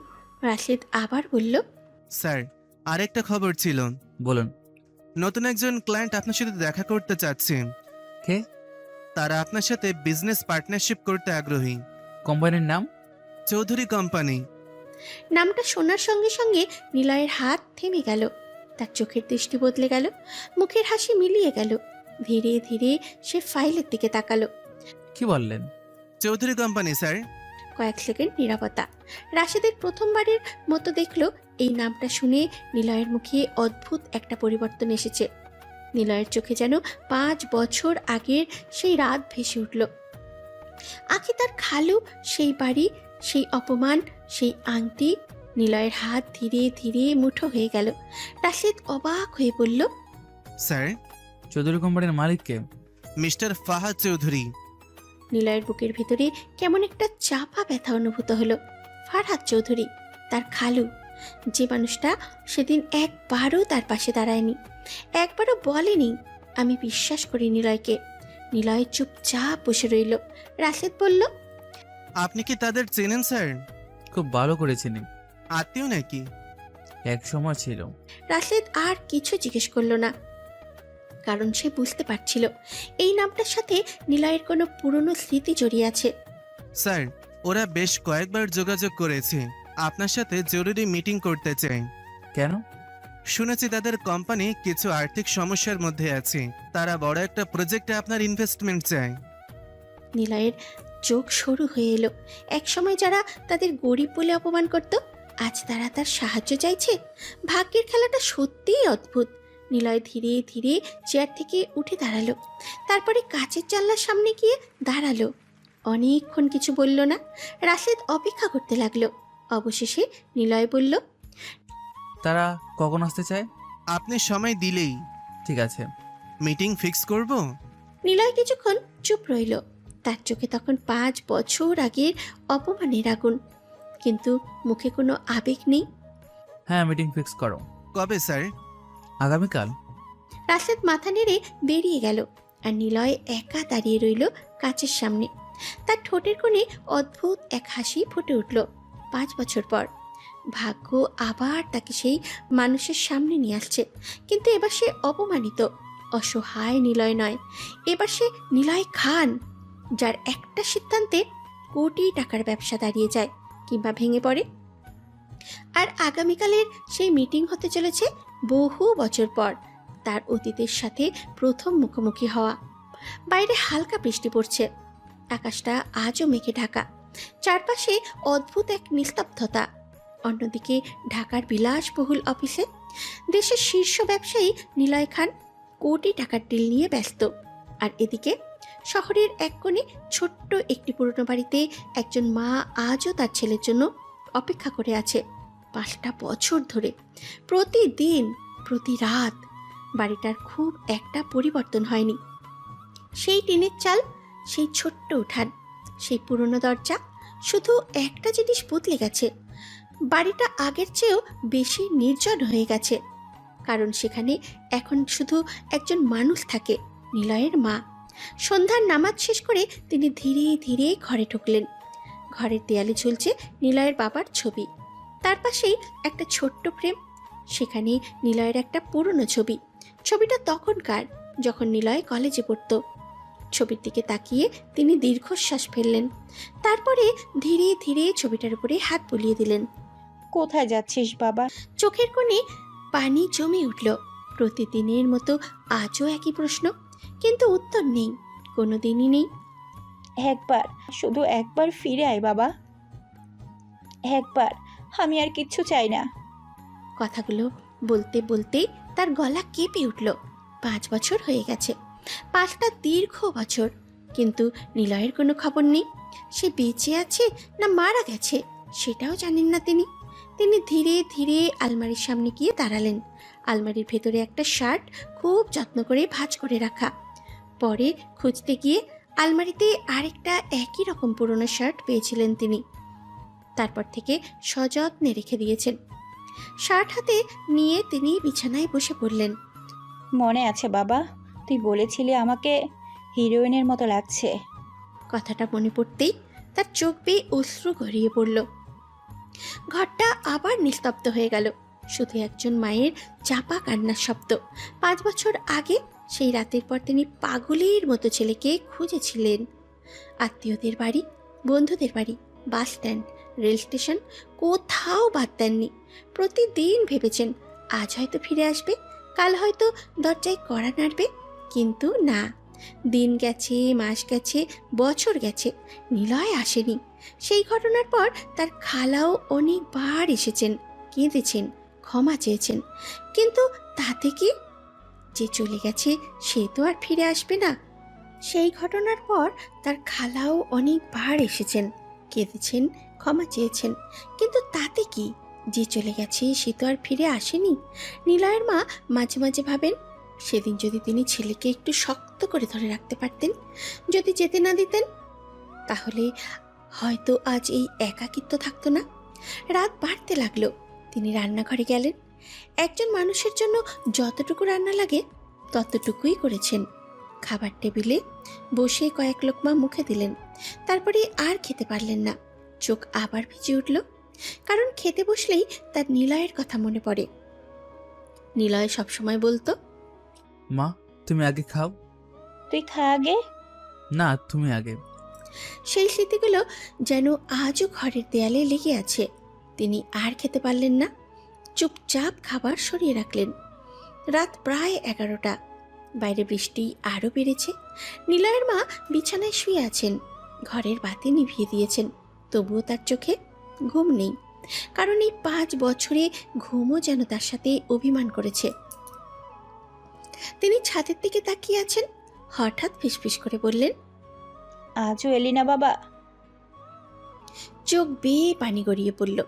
রাশেদ আবার বলল, স্যার, আরেকটা খবর ছিল। বলুন। নতুন একজন ক্লায়েন্ট আপনার সাথে দেখা করতে চাচ্ছে। কে? তারা আপনার সাথে বিজনেস পার্টনারশিপ করতে আগ্রহী। কোম্পানির নাম? চৌধুরী কোম্পানি। নামটা শোনার সঙ্গে সঙ্গে নিলয়ের হাত থেমে গেল, তার চোখের দৃষ্টি বদলে গেল, মুখের হাসি মিলিয়ে গেল। ধীরে ধীরে সে ফাইলের দিকে তাকালো। কি বললেন? Chowdhury company sir. কয়েক সেকেন্ড নীরবতা। রাশেদের প্রথমবারের মতো দেখলো এই নামটা শুনে নিলয়ের মুখে অদ্ভুত একটা পরিবর্তন এসেছে। নিলয়ের চোখে যেন 5 বছর আগের সেই রাত ভেসে উঠল। আঁখি তার খালু, সেই বাড়ি, সেই অপমান, সেই আংটি। নিলয়ের হাত ধীরে ধীরে মুঠো হয়ে গেল। রাশেদ অবাক হয়ে বলল, স্যার, চৌধুরী কোম্পানির মালিককে? মিস্টার ফাহাদ চৌধুরী। নিলয়ের বুকের ভিতরে কেমন একটা চাপা ব্যথা অনুভূত হলো। ফারহাদ চৌধুরী, তার খালু, যে মানুষটা সেদিন একবারও তার পাশে দাঁড়ায়নি, একবারও বলেনি আমি বিশ্বাস করি নিলয়কে। নিলয় চুপচাপ বসে রইল। রাশেদ বলল, আপনি কি তাদের চেনেন স্যার? খুব ভালো করে চিনি। আত্মীয় নাকি? এক সময় ছিল। রাশেদ আর কিছু জিজ্ঞেস করলো না, কারণ সে বুঝতে পারছিল এই নামটার সাথে নিলয়ের কোনো পুরনো স্মৃতি জড়িয়ে আছে। স্যার, ওরা বেশ কয়েকবার যোগাযোগ করেছে, আপনার সাথে জরুরি মিটিং করতে চাই। কেন? শুনেছি তাদের কোম্পানি কিছু আর্থিক সমস্যার মধ্যে আছে, তারা বড় একটা প্রজেক্টে আপনার ইনভেস্টমেন্ট চায়। নিলয়ের চোখ সরু হয়ে এলো। একসময় যারা তাদের গরিব বলে অপমান করত, আজ তারা তার সাহায্য চাইছে। ভাগ্যের খেলাটা সত্যিই অদ্ভুত। নিলয় ধীরে ধীরে চেয়ার থেকে উঠে দাঁড়ালো, তারপরে কাচের জানলার সামনে গিয়ে দাঁড়ালো। অনেকক্ষণ কিছু বলল না। রাশেদ অপেক্ষা করতে লাগলো। অবশেষে নিলয় বলল, তারা কখন আসতে চায়? আপনি সময় দিলেই। ঠিক আছে। মিটিং ফিক্স করব। নিলয় কিছুক্ষণ চুপ রইল। তার চোখে তখন 5 বছর আগের অপমানের আগুন, কিন্তু মুখে কোনো আবেগ নেই। হ্যাঁ, মিটিং ফিক্স করো। কবে স্যার? আগামীকাল। রাশেদ মাথা নেড়ে বেরিয়ে গেল, আর নিলয় একা দাঁড়িয়ে রইল কাচের সামনে। তার ঠোঁটের কোণে অদ্ভুত এক হাসি ফুটে উঠল। 5 বছর পর ভাগ্য আবার তাকে সেই মানুষের সামনে নিয়ে আসছে, কিন্তু এবার সে অপমানিত, অসহায় নিলয় নয়। এবার সে নিলয় খান, যার একটা সিদ্ধান্তে কোটি টাকার ব্যবসা দাঁড়িয়ে যায় কিংবা ভেঙে পড়ে। আর আগামীকালের সেই মিটিং হতে চলেছে বহু বছর পর, তার অতীতের সাথে প্রথম মুখোমুখি হওয়া। বাইরে হালকা বৃষ্টি পড়ছে, আকাশটা আজও মেঘে ঢাকা, চারপাশে অদ্ভুত এক নিস্তব্ধতা। অন্যদিকে ঢাকার বিলাসবহুল অফিসে দেশের শীর্ষ ব্যবসায়ী নিলয় খান কোটি টাকার ডিল নিয়ে ব্যস্ত। আর এদিকে শহরের এক কোণে ছোট্ট একটি পুরনো বাড়িতে একজন মা আজও তার ছেলের জন্য অপেক্ষা করে আছে। 5টা বছর ধরে প্রতিদিন, প্রতি রাত। বাড়িটার খুব একটা পরিবর্তন হয়নি। সেই টিনের চাল, সেই ছোট্ট উঠান, সেই পুরনো দরজা, শুধু একটা জিনিস বদলে গেছে। বাড়িটা আগের চেয়েও বেশি নির্জন হয়ে গেছে, কারণ সেখানে এখন শুধু একজন মানুষ থাকে, নিলয়ের মা। সন্ধ্যার নামাজ শেষ করে তিনি ধীরে ধীরে ঘরে ঢুকলেন। ঘরের দেয়ালে ঝুলছে নিলয়ের বাবার ছবি, তার পাশেই একটা ছোট্ট ফ্রেম, সেখানে নিলয়ের একটা পুরনো ছবি। ছবিটা তখনকার, যখন নিলয় কলেজে পড়ত। ছবির দিকে তাকিয়ে তিনি দীর্ঘশ্বাস ফেললেন, তারপরে ধীরে ধীরে ছবিটার উপরে হাত বুলিয়ে দিলেন। কোথায় যাচ্ছিস বাবা? চোখের কোণে পানি জমে উঠল। প্রতিদিনের মতো আজও একই প্রশ্ন, কিন্তু উত্তর নেই, কোনো দিনই নেই। একবার, শুধু একবার ফিরে আয় বাবা, একবার, আমি আর কিচ্ছু চাই না। কথাগুলো বলতে বলতে তার গলা কেঁপে উঠল। 5 বছর হয়ে গেছে, 5টা দীর্ঘ বছর, কিন্তু নিলয়ের কোনো খবর নেই। সে বেঁচে আছে না মারা গেছে সেটাও জানেন না তিনি। তিনি ধীরে ধীরে আলমারির সামনে গিয়ে দাঁড়ালেন। আলমারির ভেতরে একটা শার্ট খুব যত্ন করে ভাঁজ করে রাখা। পরে খুঁজতে গিয়ে আলমারিতে আরেকটা একই রকম পুরনো শার্ট পেয়েছিলেন তিনি। তারপর থেকে সযত্নে রেখে দিয়েছেন। শার্ট হাতে নিয়ে তিনি বিছানায় বসে পড়লেন। মনে আছে বাবা, তুই বলেছিলি আমাকে হিরোইনের মতো লাগছে। কথাটা মনে পড়তেই তার চোখ বেয়ে অশ্রু গড়িয়ে পড়ল। ঘরটা আবার নিস্তব্ধ হয়ে গেল, শুধু একজন মায়ের চাপা কান্নার শব্দ। 5 বছর আগে সেই রাতের পর তিনি পাগলের মতো ছেলেকে খুঁজেছিলেন। আত্মীয়দের বাড়ি, বন্ধুদের বাড়ি, বাস স্ট্যান্ড, রেল স্টেশন, কোথাও বাদ দেননি। প্রতিদিন ভেবেছেন আজ হয়তো ফিরে আসবে, কাল হয়তো দরজায় কড়া নাড়বে, কিন্তু না। দিন গেছে, মাস গেছে, বছর গেছে, নিলয় আসেনি। সেই ঘটনার পর তার খালাও অনেকবার এসেছেন, কেঁদেছেন, ক্ষমা চেয়েছেন, কিন্তু তাতে কি? যে চলে গেছে সে তো আর ফিরে আসবে না। সেই ঘটনার পর তার খালাও অনেকবার এসেছেন, কেঁদেছেন, ক্ষমা চেয়েছেন, কিন্তু তাতে কি? যে চলে গেছে সে তো আর ফিরে আসেনি। নিলয়ের মা মাঝে মাঝে ভাবেন, সেদিন যদি তিনি ছেলেকে একটু শক্ত করে ধরে রাখতে পারতেন, যদি যেতে না দিতেন, তাহলে হয়তো আজ এই একাকিত্ব থাকতো না। রাত বাড়তে লাগলো, তিনি রান্নাঘরে গেলেন। একজন মানুষের জন্য যতটুকু রান্না লাগে ততটুকুই করেছেন। খাবার টেবিলে বসে কয়েক লোকমা মুখে দিলেন, তারপরে আর খেতে পারলেন না। চোখ আবার ভিজে উঠল, কারণ খেতে বসলেই তার নিলয়ের কথা মনে পড়ে। নিলয় সবসময় বলতো, মা তুমি আগে খাও। তুই খা আগে। না, তুমি আগে। সেই স্মৃতিগুলো যেন আজও ঘরের দেয়ালে লেগে আছে। তিনি আর খেতে পারলেন না, চুপচাপ খাবার সরিয়ে রাখলেন। রাত প্রায় 11টা, বাইরে বৃষ্টি আরও বেড়েছে। নিলয়ের মা বিছানায় শুয়ে আছেন, ঘরের বাতি নিভিয়ে দিয়েছেন, তবুও তার চোখে ঘুম নেই, কারণ এই 5 বছরে ঘুমও যেন তার সাথে অভিমান করেছে। তিনি ছাদের দিকে তাকিয়ে আছেন, হঠাৎ ফিসফিস করে বললেন, আজও এলি না বাবা? চোখ বেয়ে পানি গড়িয়ে পড়ল।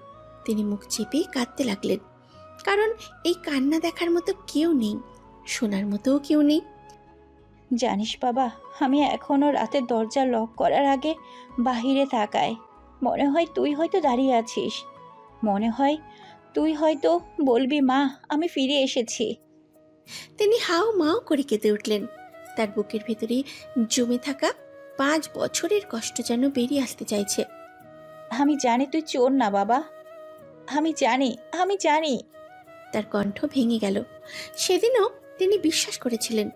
তিনি মুখ চেপে কাঁদতে লাগলেন, কারণ এই কান্না দেখার মতো কেউ নেই, শোনার মতোও কেউ নেই। জানিস বাবা, আমি এখনও রাতের দরজা লক করার আগে বাহিরে তাকাই। মনে হয় তুই হয়তো দাঁড়িয়ে আছিস, মনে হয় তুই হয়তো বলবি, মা আমি ফিরে এসেছি। তিনি হাও মাও করে কেঁদে উঠলেন। তার বুকের ভেতরে জমে থাকা 5 বছরের কষ্ট যেন বেরিয়ে আসতে চাইছে। আমি জানি তুই চোর না বাবা, আমি জানি, আমি জানি। তার কণ্ঠ ভেঙে গেল। সেদিনও তিনি বিশ্বাস করেছিলেন,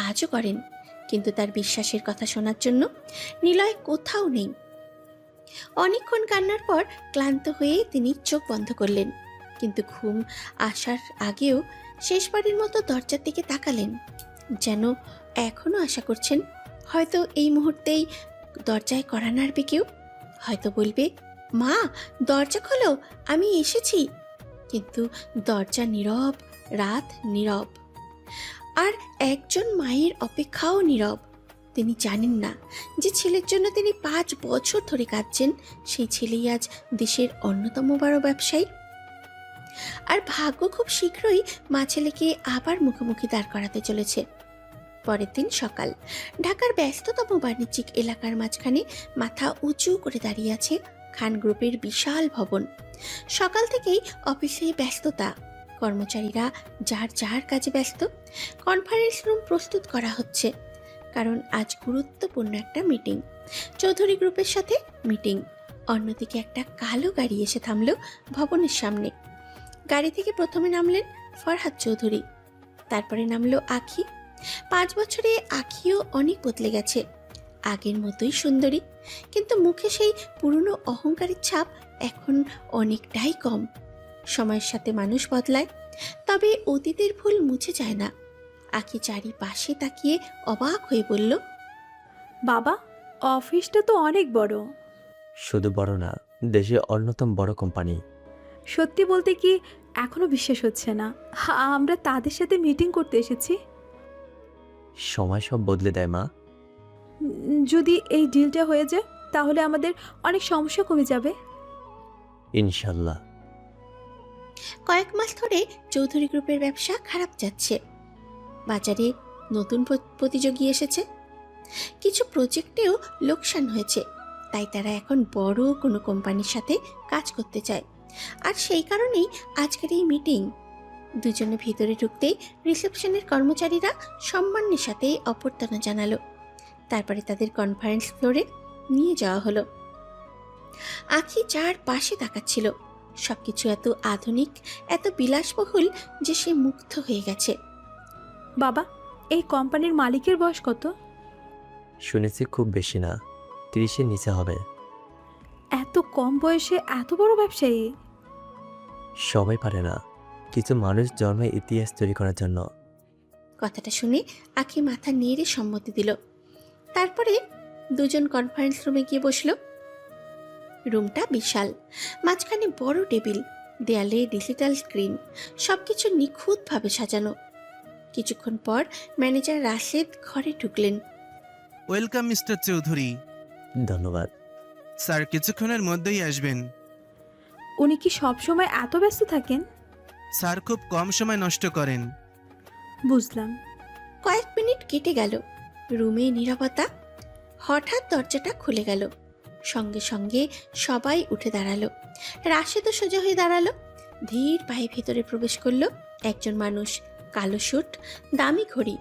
আজও করেন, কিন্তু তার বিশ্বাসের কথা শোনার জন্য নিলয় কোথাও নেই। অনেকক্ষণ কান্নার পর ক্লান্ত হয়ে তিনি চোখ বন্ধ করলেন, কিন্তু ঘুম আসার আগেও শেষবারের মতো দরজার দিকে তাকালেন, যেন এখনো আশা করছেন হয়তো এই মুহূর্তেই দরজায় কড়া নাড়বে কেউ, হয়তো বলবে, মা দরজা খোলো, আমি এসেছি। কিন্তু দরজা নীরব, রাত নীরব, আর একজন মায়ের অপেক্ষাও নীরব। তিনি জানেন না যে ছেলের জন্য তিনি 5 বছর ধরে কাঁদছেন, সেই ছেলেই আজ দেশের অন্যতম বড় ব্যবসায়ী। আর ভাগ্য খুব শীঘ্রই মা ছেলেকে আবার মুখোমুখি দাঁড় করাতে চলেছে। পরের দিন সকাল, ঢাকার ব্যস্ততম বাণিজ্যিক এলাকার মাঝখানে মাথা উঁচু করে দাঁড়িয়ে আছে খান গ্রুপের বিশাল ভবন। সকাল থেকেই অফিসে ব্যস্ততা, কর্মচারীরা যার যার কাজে ব্যস্ত। কনফারেন্স রুম প্রস্তুত করা হচ্ছে, কারণ আজ গুরুত্বপূর্ণ একটা মিটিং। চৌধুরী গ্রুপের সাথে মিটিং। অন্যদিকে একটা কালো গাড়ি এসে থামল ভবনের সামনে। গাড়ি থেকে প্রথমে নামলেন ফরহাদ চৌধুরী, তারপরে নামলো আখি। 5 বছরে আখিও অনেক বদলে গেছে, আগের মতোই সুন্দরী, কিন্তু মুখে সেই পুরনো অহংকারের ছাপ এখন অনেকটাই কম। সময়ের সাথে মানুষ বদলায়, তবে অতীতের ভুল মুছে যায় না। আখি চারিপাশে তাকিয়ে অবাক হয়ে বলল, বাবা অফিসটা তো অনেক বড়। শুধু বড় না, দেশের অন্যতম বড় কোম্পানি। সত্যি বলতে কি এখনো বিশ্বাস হচ্ছে না আমরা তাদের সাথে মিটিং করতে এসেছি। সময় সব বদলে দেয় মা। যদি এই ডিলটা হয়ে যায় তাহলে আমাদের অনেক সমস্যা কমে যাবে। ইনশাল্লাহ। কয়েক মাস ধরে চৌধুরী গ্রুপের ব্যবসা খারাপ যাচ্ছে। বাজারে নতুন প্রতিযোগী এসেছে, কিছু প্রজেক্টেও লোকসান হয়েছে। তাই তারা এখন বড় কোনো কোম্পানির সাথে কাজ করতে চায়। আর সেই কারণেই আজকের এই মিটিং। দুজনে ভিতরে ঢুকতেই রিসেপশনের কর্মচারীরা সম্মানের সাথে অভ্যর্থনা জানালো। তারপরে তাদের কনফারেন্স ফ্লোরে নিয়ে যাওয়া হলো। আখি চার পাশে তাকাচ্ছিল। সবকিছু এত আধুনিক, এত বিলাসবহুল যে সে মুগ্ধ হয়ে গেছে। বাবা, এই কোম্পানির মালিকের বয়স কত? শুনেছি খুব বেশি না, 30-এর নিচে হবে। এত কম বয়সে এত বড় ব্যবসায়ী? সবাই পারে না, কিছু মানুষ জন্মে ইতিহাস তৈরি করার জন্য। কথাটা শুনে আখি মাথা নেড়ে সম্মতি দিল। তারপরে দুজন কনফারেন্স রুমে গিয়ে বসলো। রুমটা বিশাল, মাঝখানে বড় টেবিল, দেয়ালে ডিজিটাল স্ক্রিন, সবকিছু নিখুঁতভাবে সাজানো। কিছুক্ষণ পর ম্যানেজার রাশেদ ঘরে ঢুকলেন। Welcome mister Chowdhury. ধন্যবাদ স্যার কিছুক্ষণের মধ্যেই আসবেন। উনি কি সব সময় এত ব্যস্ত থাকেন? স্যার খুব কম সময় নষ্ট করেন। বুঝলাম। কয়েক মিনিট কেটে গেল। রুমে নীরবতা। হঠাৎ দরজাটা খুলে গেল। সঙ্গে সঙ্গে সবাই উঠে দাঁড়ালো। রাশেদও সোজা হয়ে দাঁড়ালো। ধীর পায়ে ভেতরে প্রবেশ করলো একজন মানুষ। কালো স্যুট, দামি ঘড়ি,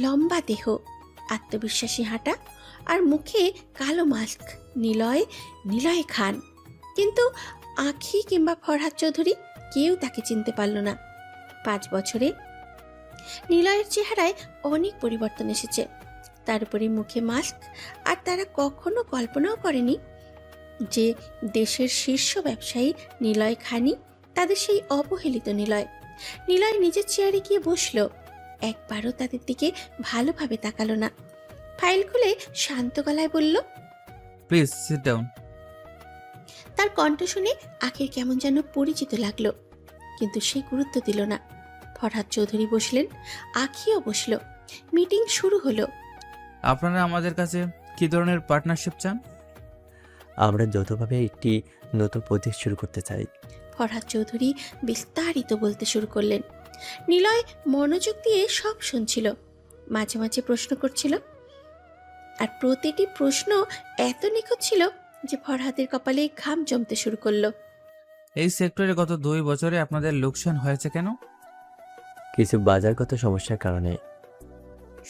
লম্বা দেহ, আত্মবিশ্বাসী হাঁটা আর মুখে কালো মাস্ক। নিলয় খান। কিন্তু আখি কিংবা ফরহাদ চৌধুরী কেউ তাকে চিনতে পারল না। 5 বছরে নিলয়ের চেহারায় অনেক পরিবর্তন এসেছে। তার উপরে মুখে মাস্ক। আর তারা কখনো কল্পনাও করেনি যে দেশের শীর্ষ ব্যবসায়ী নিলয় খানই তাদের সেই অবহেলিত নিলয়। নিলয় নিজের চেয়ারে গিয়ে বসল। একবারও তাদের দিকে ভালোভাবে তাকালো না। ফাইল খুলে শান্ত গলায় বলল, প্লিজ সিট ডাউন। তার কণ্ঠ শুনে আখির কেমন যেন পরিচিত লাগলো, কিন্তু সে গুরুত্ব দিল না। ফরহাদ চৌধুরী বসলেন, আখিও বসল। মিটিং শুরু হলো। আপনারা আমাদের কাছে কি ধরনের পার্টনারশিপ চান? আমরা যৌথভাবে একটি নতুন প্রজেক্ট শুরু করতে চাই। ফরহাদ চৌধুরী বিস্তারিত বলতে শুরু করলেন। নিলয় মনোযোগ দিয়ে সব শুনছিল, মাঝে মাঝে প্রশ্ন করছিল। আর প্রতিটি প্রশ্ন এত নিখুঁত ছিল যে ফরহাদের কপালে ঘাম জমতে শুরু করলো। এই সেক্টরে গত 2 বছরে আপনাদের লোকসান হয়েছে কেন? কিছু বাজারগত সমস্যার কারণে।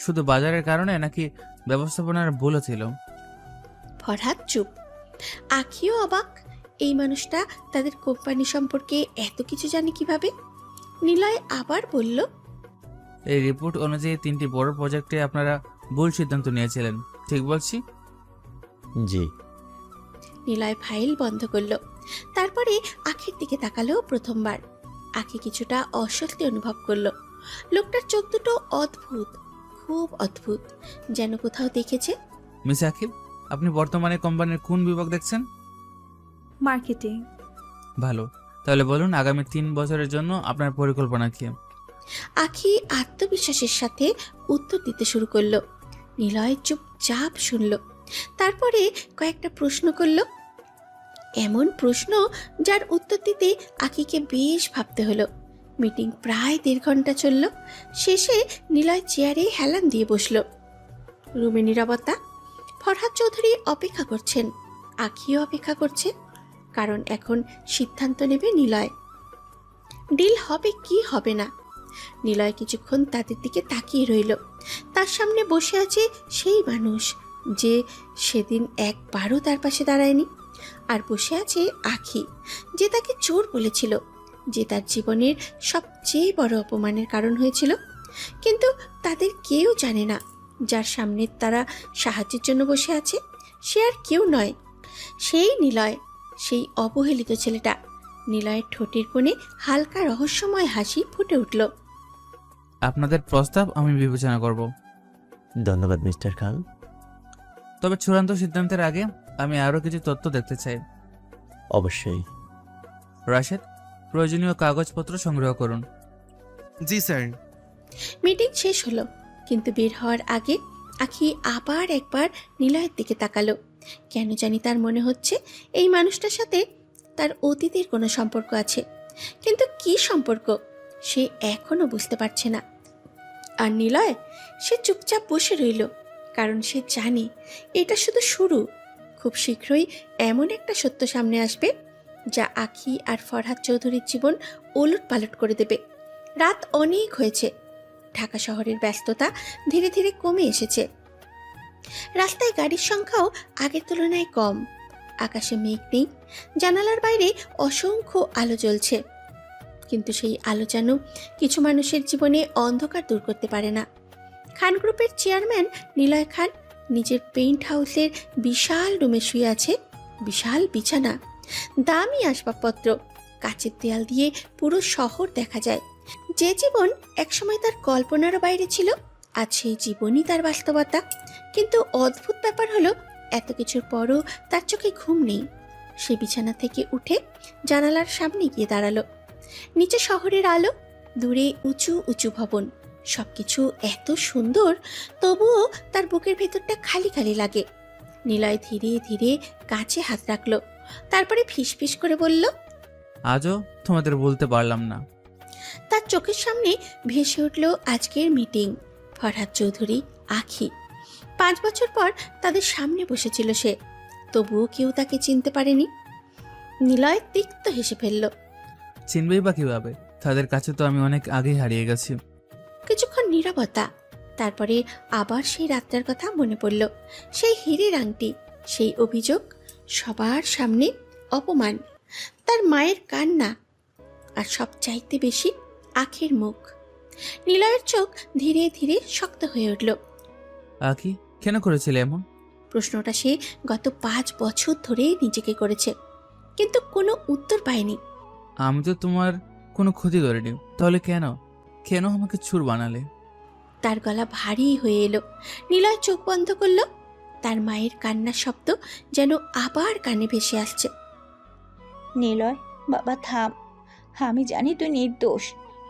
শুধু বাজারের কারণে নাকি ব্যবস্থাপনার ভুলও ছিল? ফরহাদ চুপ। আখিও অবাক, এই মানুষটা তাদের কোম্পানি সম্পর্কে এত কিছু জানে কিভাবে। নিলয় আবার বলল, এই রিপোর্ট অনুযায়ী 3টি বড় প্রজেক্টে আপনারা ভুল সিদ্ধান্ত নিয়েছিলেন, ঠিক বলছি? জি। নিলয় ফাইল বন্ধ করলো। তারপরে আখির দিকে তাকালো প্রথমবার। আখি কিছুটা অস্বস্তি অনুভব করলো। লোকটার চোখ দুটো অদ্ভুত, খুব অদ্ভুত, যেন কোথাও দেখেছে। মিস আকিব, আপনি বর্তমানে কোম্পানির কোন বিভাগ দেখছেন? মার্কেটিং। ভালো, তাহলে বলুন আগামী 3 বছরের জন্য আপনার পরিকল্পনা কি? আখি আত্মবিশ্বাসের সাথে উত্তর দিতে শুরু করলো। নিলয় চুপচাপ শুনল। তারপরে কয়েকটা প্রশ্ন করলো, এমন প্রশ্ন যার উত্তর দিতে আখিকে বেশ ভাবতে হলো। মিটিং প্রায় 1.5 ঘন্টা চলল। শেষে নিলয় চেয়ারে হেলান দিয়ে বসল। রুমে নীরবতা। ফরহাদ চৌধুরী অপেক্ষা করছেন, আখিও অপেক্ষা করছে, কারণ এখন সিদ্ধান্ত নেবে নিলয়। ডিল হবে কি হবে না। নিলয় কিছুক্ষণ তাদের দিকে তাকিয়ে রইল। তার সামনে বসে আছে সেই মানুষ যে সেদিন একবারও তার পাশে দাঁড়ায়নি। আর বসে আছে আখি, যে তাকে চোর বলেছিল, যে তার জীবনের সবচেয়ে বড় অপমানের কারণ হয়েছিল। কিন্তু তাদের কেউ জানে না যার সামনে তারা সাহায্যের জন্য বসে আছে সে আর কেউ নয়, সেই নিলয়, সেই অবহেলিত ছেলেটা। নিলয়ের ঠোঁটের কোণে হালকা রহস্যময় হাসি ফুটে উঠল। আপনাদের প্রস্তাব আমি বিবেচনা করব। ধন্যবাদ মিস্টার খান। তবে চূড়ান্ত সিদ্ধান্তের আগে আমি আরও কিছু তথ্য দেখতে চাই। অবশ্যই। রাশেদ, প্রয়োজনীয় কাগজপত্র সংগ্রহ করুন। জি স্যার। মিটিং শেষ হলো, কিন্তু বের হওয়ার আগে আখি আবার একবার নিলয়ের দিকে তাকালো। কেন জানি তার মনে হচ্ছে এই মানুষটার সাথে তার অতীতের কোনো সম্পর্ক আছে, কিন্তু কি সম্পর্ক সে এখনো বুঝতে পারছে না। আর নিলয়, সে চুপচাপ বসে রইল, কারণ সে জানে এটা শুধু শুরু। খুব শীঘ্রই এমন একটা সত্য সামনে আসবে যা আখি আর ফরহাদ চৌধুরীর জীবন ওলট পালট করে দেবে। রাত অনেক হয়েছে, ঢাকা শহরের ব্যস্ততা ধীরে ধীরে কমে এসেছে। রাস্তায় গাড়ির সংখ্যাও আগের তুলনায় কম। আকাশে মেঘ নেই, জানালার বাইরে অসংখ্য আলো জ্বলছে, কিন্তু সেই আলো যেন কিছু মানুষের জীবনে অন্ধকার দূর করতে পারে না। খান গ্রুপের চেয়ারম্যান নিলয় খান নিজের পেইন্ট হাউসের বিশাল রুমে শুয়ে আছে। বিশাল বিছানা, দামি আসবাবপত্র, কাচের দেয়াল দিয়ে পুরো শহর দেখা যায়। যে জীবন একসময় তার কল্পনারও বাইরে ছিল, আজ সেই জীবনই তার বাস্তবতা। কিন্তু অদ্ভুত ব্যাপার হলো, এত কিছুর পরও তার চোখে ঘুম নেই। সে বিছানা থেকে উঠে জানালার সামনে গিয়ে দাঁড়ালো। নিচে শহরের আলো, দূরে উঁচু উঁচু ভবন, সবকিছু এত সুন্দর, তবুও তার বুকের ভেতরটা খালি খালি লাগে। নিলয় ধীরে ধীরে কাছে হাত রাখলো, তারপরে ফিসফিস করে বলল, আজও তোমাদের বলতে পারলাম না। তার চোখের সামনে ভেসে উঠল আজকের মিটিং। ফরহাদ চৌধুরী, আখি। 5 বছর পর তাদের সামনে বসেছিল সে, তবুও কেউ তাকে চিনতে পারেনি। নিলয় তিক্ত হেসে ফেলল। চিনবেই বা কিভাবে? তাদের কাছে তো আমি অনেক আগেই হারিয়ে গেছি। কিছুক্ষণ নীরবতা, তারপরে আবার সেই রাতটার কথা মনে পড়ল। সেই হীরের আংটি, সেই অভিযোগ, সবার সামনে অপমান, তার মায়ের কান্না, আর সবচাইতে বেশি আখির মুখ। নিলয়ের চোখ ধীরে ধীরে শক্ত হয়ে উঠল। আখি, কেন করেছিলে এমন? প্রশ্নটা সে গত 5 বছর ধরে নিজেকে করেছে, কিন্তু কোনো উত্তর পায়নি। আমি তো তোমার কোনো ক্ষতি করিনি, তাহলে কেন কেন আমাকে চুর বানালে? তার গলা ভারী হয়ে এলো। নিলয় চোখ বন্ধ করল। তার মায়ের কান্নার শব্দ যেন আবার কানে ভেসে আসছে। নিলয় বাবা থাম, আমি জানি তুই নির্দোষ,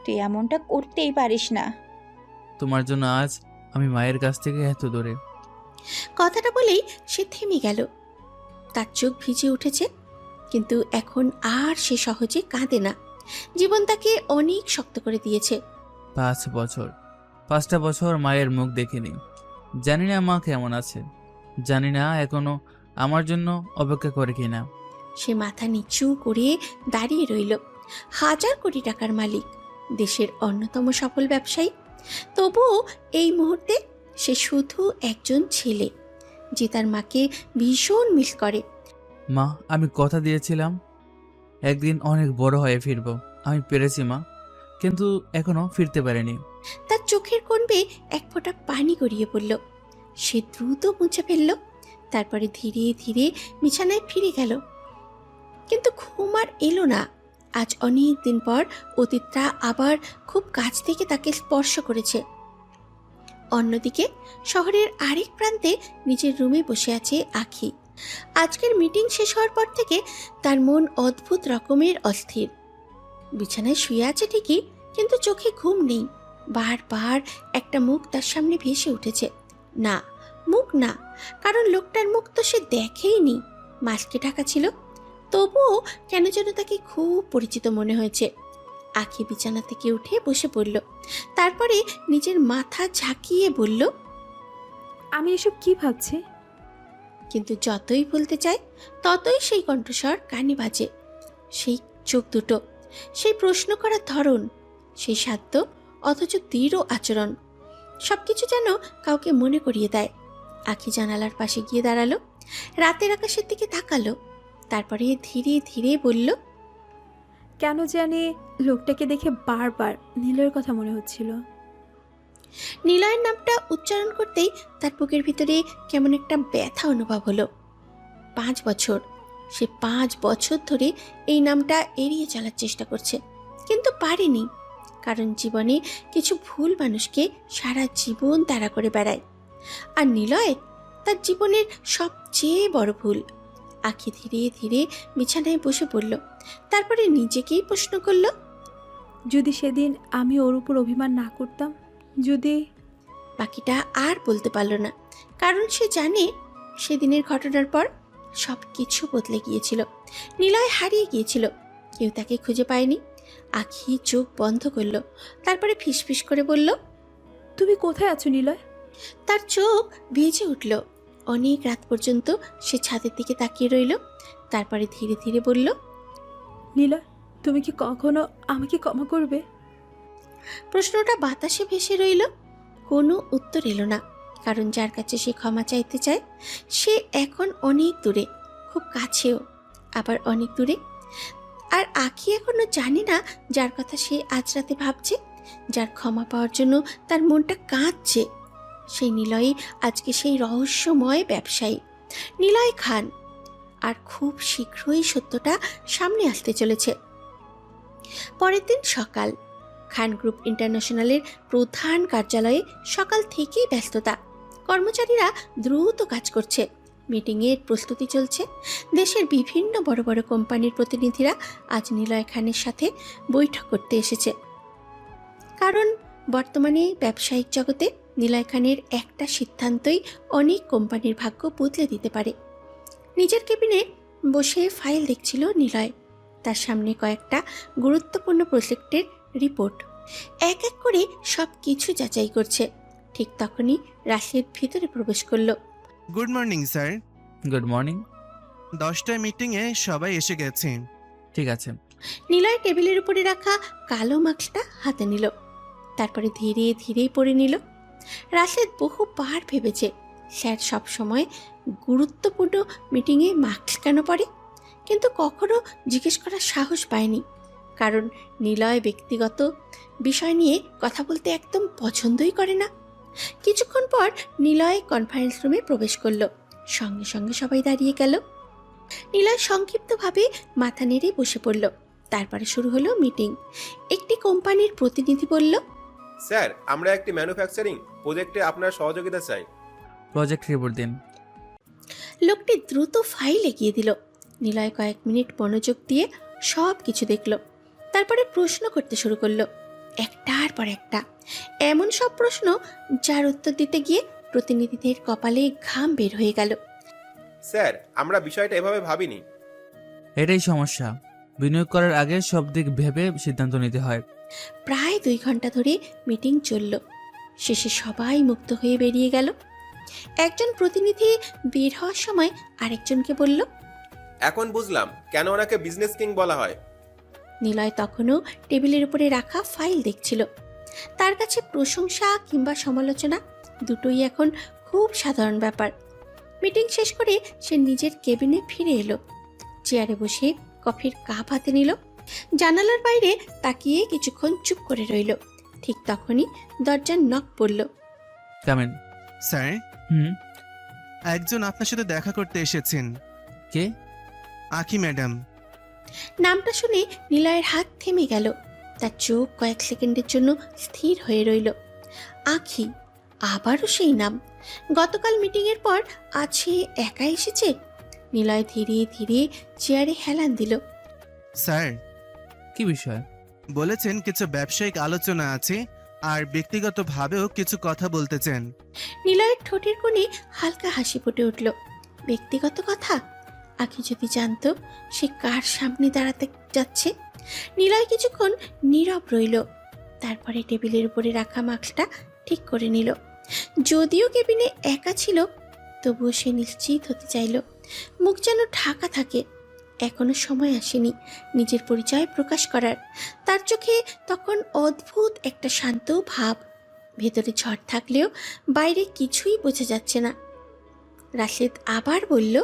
তুই এমনটা করতেই পারিস না। তোমার জন্য আজ আমি মায়ের কাছ থেকে এত দূরে। কথাটা বলেই সে থেমে গেল। তার চোখ ভিজে উঠেছে, কিন্তু এখন আর সে সহজে কাঁদে না। জীবন তাকে অনেক শক্ত করে দিয়েছে। 5 বছর, 5টা বছর মায়ের মুখ দেখিনি। জানি না মা কেমন আছে, জানি না এখনো আমার জন্য অপেক্ষা করে কিনা। সে মাথা নিচু করে দাঁড়িয়ে রইল। 1000 কোটি টাকার মালিক, দেশের অন্যতম সফল ব্যবসায়ী, তবুও এই মুহূর্তে সে শুধু একজন ছেলে যে তার মাকে ভীষণ মিস করে। মা, আমি কথা দিয়েছিলাম একদিন অনেক বড় হয়ে ফিরব। আমি পেরেছি মা, কিন্তু এখনো ফিরতে পারিনি। তার চোখের কোণ বেয়ে এক ফোঁটা পানি গড়িয়ে পড়ল। সে দ্রুত মুছে ফেলল, তারপরে ধীরে ধীরে বিছানায় ফিরে গেল। কিন্তু ঘুম আর এলো না। আজ অনেক দিন পর অতীতটা আবার খুব কাছ থেকে তাকে স্পর্শ করেছে। অন্যদিকে শহরের আরেক প্রান্তে নিজের রুমে বসে আছে আখি। আজকের মিটিং শেষ হওয়ার পর থেকে তার মন অদ্ভুত রকমের অস্থির। বিছানায় শুয়ে আছে ঠিকই, কিন্তু চোখে ঘুম নেই। বারবার একটা মুখ তার সামনে ভেসে উঠেছে। না, মুখ না, কারণ লোকটার মুখ তো সে দেখেইনি, মাস্কে ঢাকা ছিল। তবুও কেন যেন তাকে খুব পরিচিত মনে হয়েছে। আখি বিছানা থেকে উঠে বসে পড়ল, তারপরে নিজের মাথা ঝাঁকিয়ে বলল, আমি এসব কি ভাবছি? কিন্তু যতই বলতে চায় ততই সেই কণ্ঠস্বর কানে বাজে। সেই চোখ দুটো, সেই প্রশ্ন করার ধরন, সেই শান্ত অথচ দৃঢ় আচরণ, সবকিছু যেন কাউকে মনে করিয়ে দেয়। আখি জানালার পাশে গিয়ে দাঁড়ালো, রাতের আকাশের দিকে তাকালো, তারপরে ধীরে ধীরে বলল, কেন জানি লোকটাকে দেখে বারবার নীলের কথা মনে হচ্ছিল। নিলয়ের নামটা উচ্চারণ করতেই তার বুকের ভিতরে কেমন একটা ব্যথা অনুভব হলো। 5 বছর, সে 5 বছর ধরে এই নামটা এড়িয়ে চলার চেষ্টা করছে, কিন্তু পারেনি। কারণ জীবনে কিছু ভুল মানুষকে সারা জীবন তাড়া করে বেড়ায়। আর নিলয়, তার জীবনের সবচেয়ে বড় ভুল। আখি ধীরে ধীরে বিছানায় বসে পড়ল, তারপরে নিজেকেই প্রশ্ন করল, যদি সেদিন আমি ওর উপর অভিমান না করতাম, যদি... বাকিটা আর বলতে পারল না, কারণ সে জানে সেদিনের ঘটনার পর সব কিছু বদলে গিয়েছিল। নিলয় হারিয়ে গিয়েছিল, কেউ তাকে খুঁজে পায়নি। আখি চোখ বন্ধ করল, তারপরে ফিসফিস করে বলল, তুমি কোথায় আছো নিলয়? তার চোখ ভিজে উঠল। অনেক রাত পর্যন্ত সে ছাদের দিকে তাকিয়ে রইল, তারপরে ধীরে ধীরে বলল, নিলয়, তুমি কি কখনো আমাকে ক্ষমা করবে? প্রশ্নটা বাতাসে ভেসে রইল, কোনো উত্তর এলো না। কারণ যার কাছে সে ক্ষমা চাইতে চায় সে এখন অনেক দূরে, খুব কাছেও, আবার অনেক দূরে। আর আখি এখনো জানে না যার কথা সে আজ রাতে ভাবছে, যার ক্ষমা পাওয়ার জন্য তার মনটা কাঁদছে, সেই নিলয়ই আজকে সেই রহস্যময় ব্যবসায়ী নিলয় খান। আর খুব শীঘ্রই সত্যটা সামনে আসতে চলেছে। পরের দিন সকাল, খান গ্রুপ ইন্টারন্যাশনালের প্রধান কার্যালয়ে সকাল থেকেই ব্যস্ততা। কর্মচারীরা দ্রুত কাজ করছে, মিটিংয়ের প্রস্তুতি চলছে। দেশের বিভিন্ন বড় বড় কোম্পানির প্রতিনিধিরা আজ নিলয় খানের সাথে বৈঠক করতে এসেছে। কারণ বর্তমানে ব্যবসায়িক জগতে নিলয় খানের একটা সিদ্ধান্তই অনেক কোম্পানির ভাগ্য বদলে দিতে পারে। নিজের কেবিনে বসে ফাইল দেখছিল নিলয়। তার সামনে কয়েকটা গুরুত্বপূর্ণ প্রজেক্টের রিপোর্ট এক এক করে সব কিছু যাচাই করছে। ঠিক তখনই রাশিদ ভিতরে প্রবেশ করলো। Good morning sir. Good morning. 10টায় মিটিংয়ে সবাই এসে গেছে। ঠিক আছে। নিলয় টেবিলের উপরে রাখা কালো মাস্কটা হাতে নিল, তারপরে ধীরে ধীরে পরে নিল। রাশিদ বহুবার ভেবেছে স্যার সব সময় গুরুত্বপূর্ণ মিটিংয়ে মাস্ক কেন পরে, কিন্তু কখনো জিজ্ঞেস করার সাহস পায়নি। কারণ নিলয় ব্যক্তিগত বিষয় নিয়ে কথা বলতে একদম পছন্দই করে না। কিছুক্ষণ পর নিলয় কনফারেন্স রুমে প্রবেশ করলো, সঙ্গে সঙ্গে সবাই দাঁড়িয়ে গেল। নিলয় সংক্ষিপ্তভাবে মাথা নেড়ে বসে পড়ল। তারপরে শুরু হলো মিটিং। একটি কোম্পানির প্রতিনিধি বলল, স্যার, আমরা একটি ম্যানুফ্যাকচারিং প্রজেক্টে আপনার সহযোগিতা চাই। প্রজেক্ট রিপোর্ট দিন। লোকটি দ্রুত ফাইল এগিয়ে দিল। নিলয় কয়েক মিনিট মনোযোগ দিয়ে সব কিছু দেখল, তারপরে প্রশ্ন করতে শুরু করলো, একটার পর একটা। এমন সব প্রশ্ন যার উত্তর দিতে গিয়ে প্রতিনিধিদের কপালে ঘাম বের হয়ে গেল। স্যার, আমরা বিষয়টা এভাবে ভাবিনি। এটাই সমস্যা, বিনিয়োগ করার আগে সব দিক ভেবে সিদ্ধান্ত নিতে হয়। প্রায় 2 ঘন্টা ধরে মিটিং চলল। শেষে সবাই মুক্ত হয়ে বেরিয়ে গেল। একজন প্রতিনিধি বের হওয়ার সময় আরেকজনকে বলল, এখন বুঝলাম কেন ওনাকে বিজনেস কিং বলা হয়। নিলয় তখনও টেবিলের উপরে রাখা ফাইল দেখছিল। তার কাছে প্রশংসা কিংবা সমালোচনা দুটোই এখন খুব সাধারণ ব্যাপার। মিটিং শেষ করে সে নিজের কেবিনে ফিরে এলো। চেয়ারে বসে কফির কাপ হাতে নিল। জানালার বাইরে তাকিয়ে কিছুক্ষণ চুপ করে রইল। ঠিক তখনই দরজার নক পড়ল। কামেন। স্যার, হুম। একজন আপনার সাথে দেখা করতে এসেছেন। কে? আখি ম্যাডাম। নামটা শুনে নিলয়ের হাত থেমে গেল। তার চোখ কয়েক সেকেন্ডের জন্য স্থির হয়ে রইল। আখি, আবারও সেই নাম। গতকাল মিটিংয়ের পর আজ সে একা এসেছে। নিলয় ধীরে ধীরে চেয়ারে হেলান দিল। স্যার, কি বিষয়? বলেছেন কিছু ব্যবসায়িক আলোচনা আছে আর ব্যক্তিগতভাবেও কিছু কথা বলতে চান। নিলয়ের ঠোঁটের কোণে হালকা হাসি ফুটে উঠল। ব্যক্তিগত কথা? আখি যদি জানতো সে কার সামনে দাঁড়াতে যাচ্ছে। নিলয় কিছুক্ষণ নীরব রইল, তারপরে টেবিলের উপরে রাখা মাস্কটা ঠিক করে নিল। যদিও কেবিনে একা ছিল, তবুও সে নিশ্চিত হতে চাইল মুখ যেন ঢাকা থাকে। এখনো সময় আসেনি নিজের পরিচয় প্রকাশ করার। তার চোখে তখন অদ্ভুত একটা শান্ত ভাব। ভেতরে ঝড় থাকলেও বাইরে কিছুই বোঝা যাচ্ছে না। রাশেদ আবার বলল,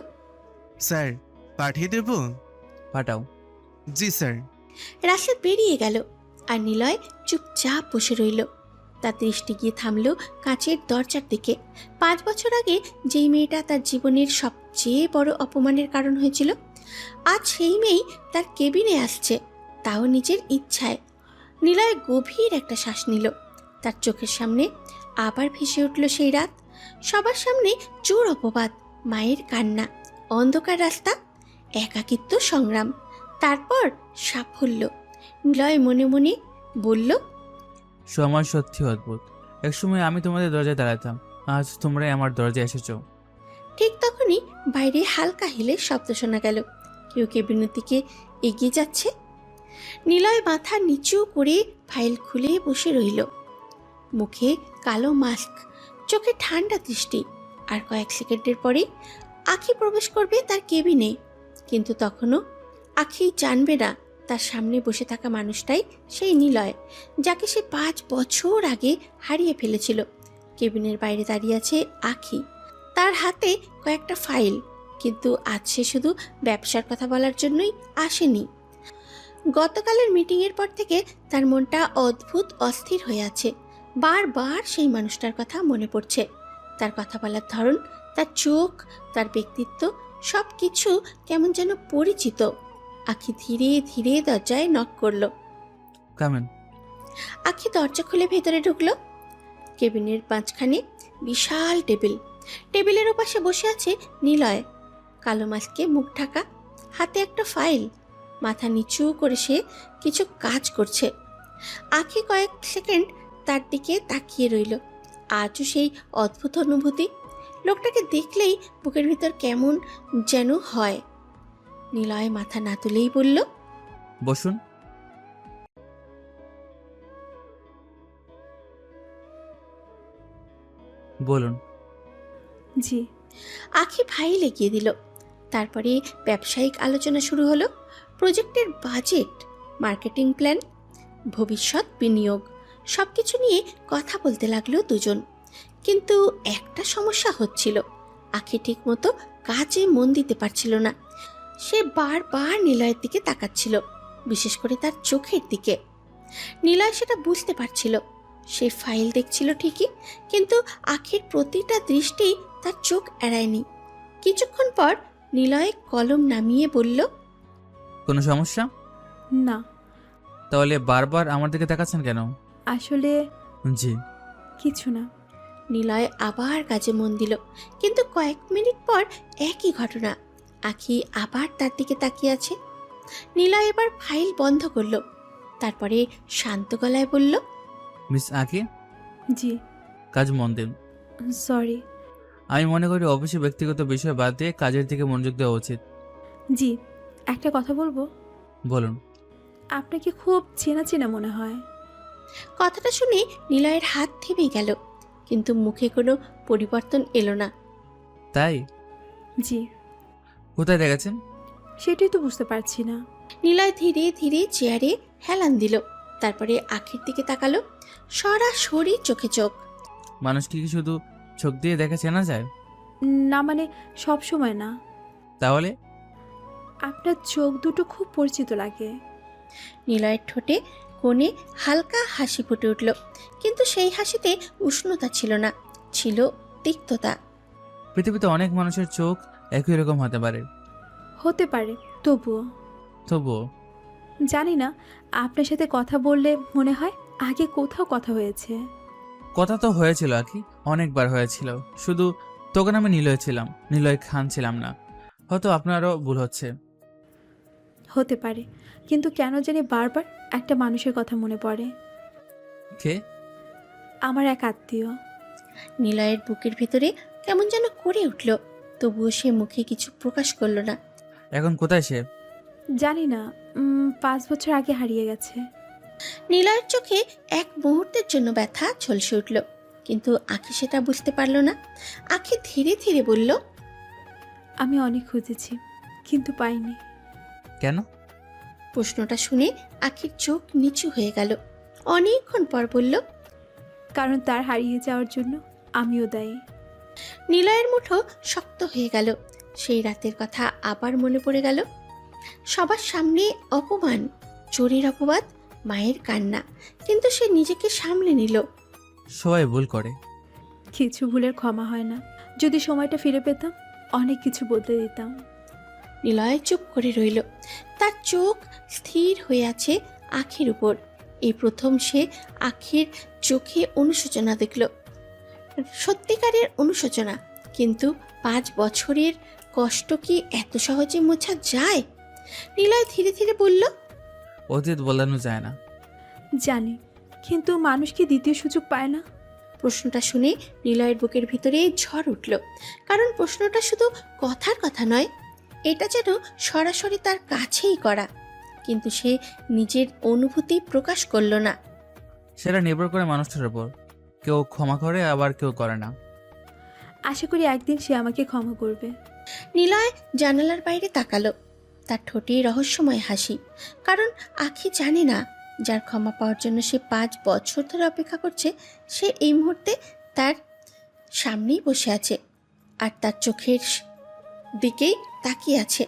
স্যার, পাঠিয়ে দেব? পাঠাও। জি স্যার। রাশেদ বেরিয়ে গেল আর নিলয় চুপচাপ বসে রইল। তার দৃষ্টি গিয়ে থামল কাঁচের দরজার দিকে। 5 বছর আগে যেই মেয়েটা তার জীবনের সবচেয়ে বড় অপমানের কারণ হয়েছিল, আজ সেই মেয়েই তার কেবিনে আসছে, তাও নিজের ইচ্ছায়। নিলয় গভীর একটা শ্বাস নিল। তার চোখের সামনে আবার ভেসে উঠল সেই রাত, সবার সামনে জোর অপবাদ, মায়ের কান্না, অন্ধকার রাস্তা, একাকিত্ব সংগ্রাম, তারপর সাফল্য। নিলয় মনে মনে বলল, সময় সত্যি অদ্ভুত। একসময় আমি তোমাদের দরজায় দাঁড়াতাম, আজ তোমরাই আমার দরজায় এসেছো। ঠিক তখনই বাইরে হালকা হিলে শব্দ শোনা গেল। কেউ কেবিনের দিকে এগিয়ে যাচ্ছে। নিলয় মাথা নিচু করে ফাইল খুলে বসে রইল। মুখে কালো মাস্ক, চোখে ঠান্ডা দৃষ্টি। আর কয়েক সেকেন্ডের পরে আখি প্রবেশ করবে তার কেবিনে। কিন্তু তখনও আখি জানবে না তার সামনে বসে থাকা মানুষটাই সেই নিলয়, যাকে সে 5 বছর আগে হারিয়ে ফেলেছিল। কেবিনের বাইরে দাঁড়িয়ে আছে আখি, তার হাতে কয়েকটা ফাইল। কিন্তু আজ সে শুধু ব্যবসার কথা বলার জন্যই আসেনি। গতকালের মিটিংয়ের পর থেকে তার মনটা অদ্ভুত অস্থির হয়ে আছে। বারবার সেই মানুষটার কথা মনে পড়ছে। তার কথা বলার ধরন, তার চোখ, তার ব্যক্তিত্ব, সব কিছু কেমন যেন পরিচিত। আখি ধীরে ধীরে দরজায় নক করলো। কামেন। আখি দরজা খুলে ভেতরে ঢুকলো। কেবিনের মাঝখানে বিশাল টেবিল। টেবিলের ওপাশে বসে আছে নিলয়, কালো মাস্কে মুখ ঢাকা, হাতে একটা ফাইল। মাথা নিচু করে সে কিছু কাজ করছে। আখি কয়েক সেকেন্ড তার দিকে তাকিয়ে রইল। আজও সেই অদ্ভুত অনুভূতি। লোকটাকে দেখলেই বুকের ভিতর কেমন যেন হয়। নিলয় মাথা না তুলেই বলল, বসুন। বলুন। জি। আখি ফাইল এগিয়ে দিল। তারপরে ব্যবসায়িক আলোচনা শুরু হলো। প্রজেক্টের বাজেট, মার্কেটিং প্ল্যান, ভবিষ্যৎ বিনিয়োগ, সব কিছু নিয়ে কথা বলতে লাগলো দুজন। কিন্তু একটা সমস্যা হচ্ছিল, আখি ঠিক মতো কাজে মন দিতে পারছিল না। সে বারবার নিলয়ের দিকে তাকাচ্ছিল, বিশেষ করে তার চোখের দিকে। নিলয় সেটা বুঝতে পারছিল। সে ফাইল দেখছিল ঠিকই, কিন্তু আখির প্রতিটা দৃষ্টি তার চোখ এড়ায়নি। কিছুক্ষণ পর নিলয় কলম নামিয়ে বলল, কোনো সমস্যা? না। তাহলে বারবার আমার দিকে তাকাচ্ছেন কেন? আসলে জি। কিছু না। নিলয় আবার কাজে মন দিল, কিন্তু কয়েক মিনিট পর একই ঘটনা। আখি আবার তার দিকে তাকিয়ে আছে। নিলয় এবার ফাইল বন্ধ করল। তারপরে শান্ত গলায় বলল, মিস আঁকি, জি। কাজ মন দিন। সরি। আমি মনে করি অফিসে ব্যক্তিগত বিষয় বাদ দিয়ে কাজের দিকে মনোযোগ দেওয়া উচিত। জি। একটা কথা বলবো? বলুন। আপনাকে খুব চেনা চেনা মনে হয়। কথাটা শুনে নিলয়ের হাত থেমে গেল, কিন্তু মুখে কোনো পরিবর্তন এলো না। তাই? জি। কোথায় দেখেছেন? সেটাই তো বুঝতে পারছি না। নিলয় ধীরে ধীরে চেয়ারে হেলান দিল। তারপরে আখির দিকে তাকালো, সরাসরি চোখে চোখ। মানুষ কি শুধু চোখ দিয়ে দেখে চেনা যায়? না মানে সব সময় না। তাহলে? আপনার চোখ দুটো খুব পরিচিত লাগে। নিলয়ের ঠোঁটে কোণে হালকা হাসি ফুটে উঠল, কিন্তু সেই হাসিতে উষ্ণতা ছিল না, ছিল তিক্ততা। পৃথিবীতে অনেক মানুষের চোখ একই রকম হতে পারে। হতে পারে, তবুও তবুও জানি না। আপনার সাথে কথা বললে মনে হয় আগে কোথাও কথা হয়েছে। কথা তো হয়েছিল আঁকি, অনেকবার হয়েছিল। শুধু তখন আমি নিলয় ছিলাম, নিলয় খান ছিলাম না। হয়তো আপনারও ভুল হচ্ছে। হতে পারে, কিন্তু কেন জানি বারবার একটা মানুষের কথা মনে পড়ে। কে? আমার এক আত্মীয়। নিলয়ের বুকের ভিতরে কেমন যেন করে উঠল, তবুও সে মুখে কিছু প্রকাশ করলো না। এখন কোথায় সে? জানি না, 5 বছর আগে হারিয়ে গেছে। নিলয়ের চোখে এক মুহূর্তের জন্য ব্যথা ঝলসে উঠল, কিন্তু আখি সেটা বুঝতে পারল না। আখি ধীরে ধীরে বলল, আমি অনেক খুঁজেছি, কিন্তু পাইনি। কেন? প্রশ্নটা শুনে আখির চোখ নিচু হয়ে গেল। অনেকক্ষণ পর বলল, কারণ তার হারিয়ে যাওয়ার জন্য আমিও দায়ী। নিলয়ের মুঠো শক্ত হয়ে গেল। সেই রাতের কথা আবার মনে পড়ে গেল। সবার সামনে অপমান, চোরের অপবাদ, মায়ের কান্না, কিন্তু সে নিজেকে সামলে নিল। সবাই ভুল করে। কিছু ভুলের ক্ষমা হয় না। যদি সময়টা ফিরে পেতাম, অনেক কিছু বদলে দিতাম। নিলয় চুপ করে রইল। তার চোখ স্থির হয়ে আছে আখির উপর। এই প্রথম সে আখির চোখে অনুশোচনা দেখল। সত্যিকারের অনুশোচনা, কিন্তু 5 বছরের কষ্ট কি এত সহজে মোছা যায়? নিলয় ধীরে ধীরে বলল, অতীত বলানো যায় না। জানি, কিন্তু মানুষ কি দ্বিতীয় সুযোগ পায় না? প্রশ্নটা শুনে নিলয়ের বুকের ভিতরে ঝড় উঠল। কারণ প্রশ্নটা শুধু কথার কথা নয়, এটা যেন সরাসরি তার কাছেই করা, কিন্তু সে নিজের অনুভূতি প্রকাশ করল না। সেটা নির্ভর করে মানুষটার উপর, কেউ ক্ষমা করে আবার কেউ করে না। আশা করি একদিন সে আমাকে ক্ষমা করবে। নিলয় জানালার বাইরে তাকালো, তার ঠোঁটে রহস্যময় হাসি। কারণ আখি জানে না, যার ক্ষমা পাওয়ার জন্য সে 5 বছর ধরে অপেক্ষা করছে, সে এই মুহূর্তে তার সামনেই বসে আছে আর তার চোখের দিকেই তাকিয়ে আছে।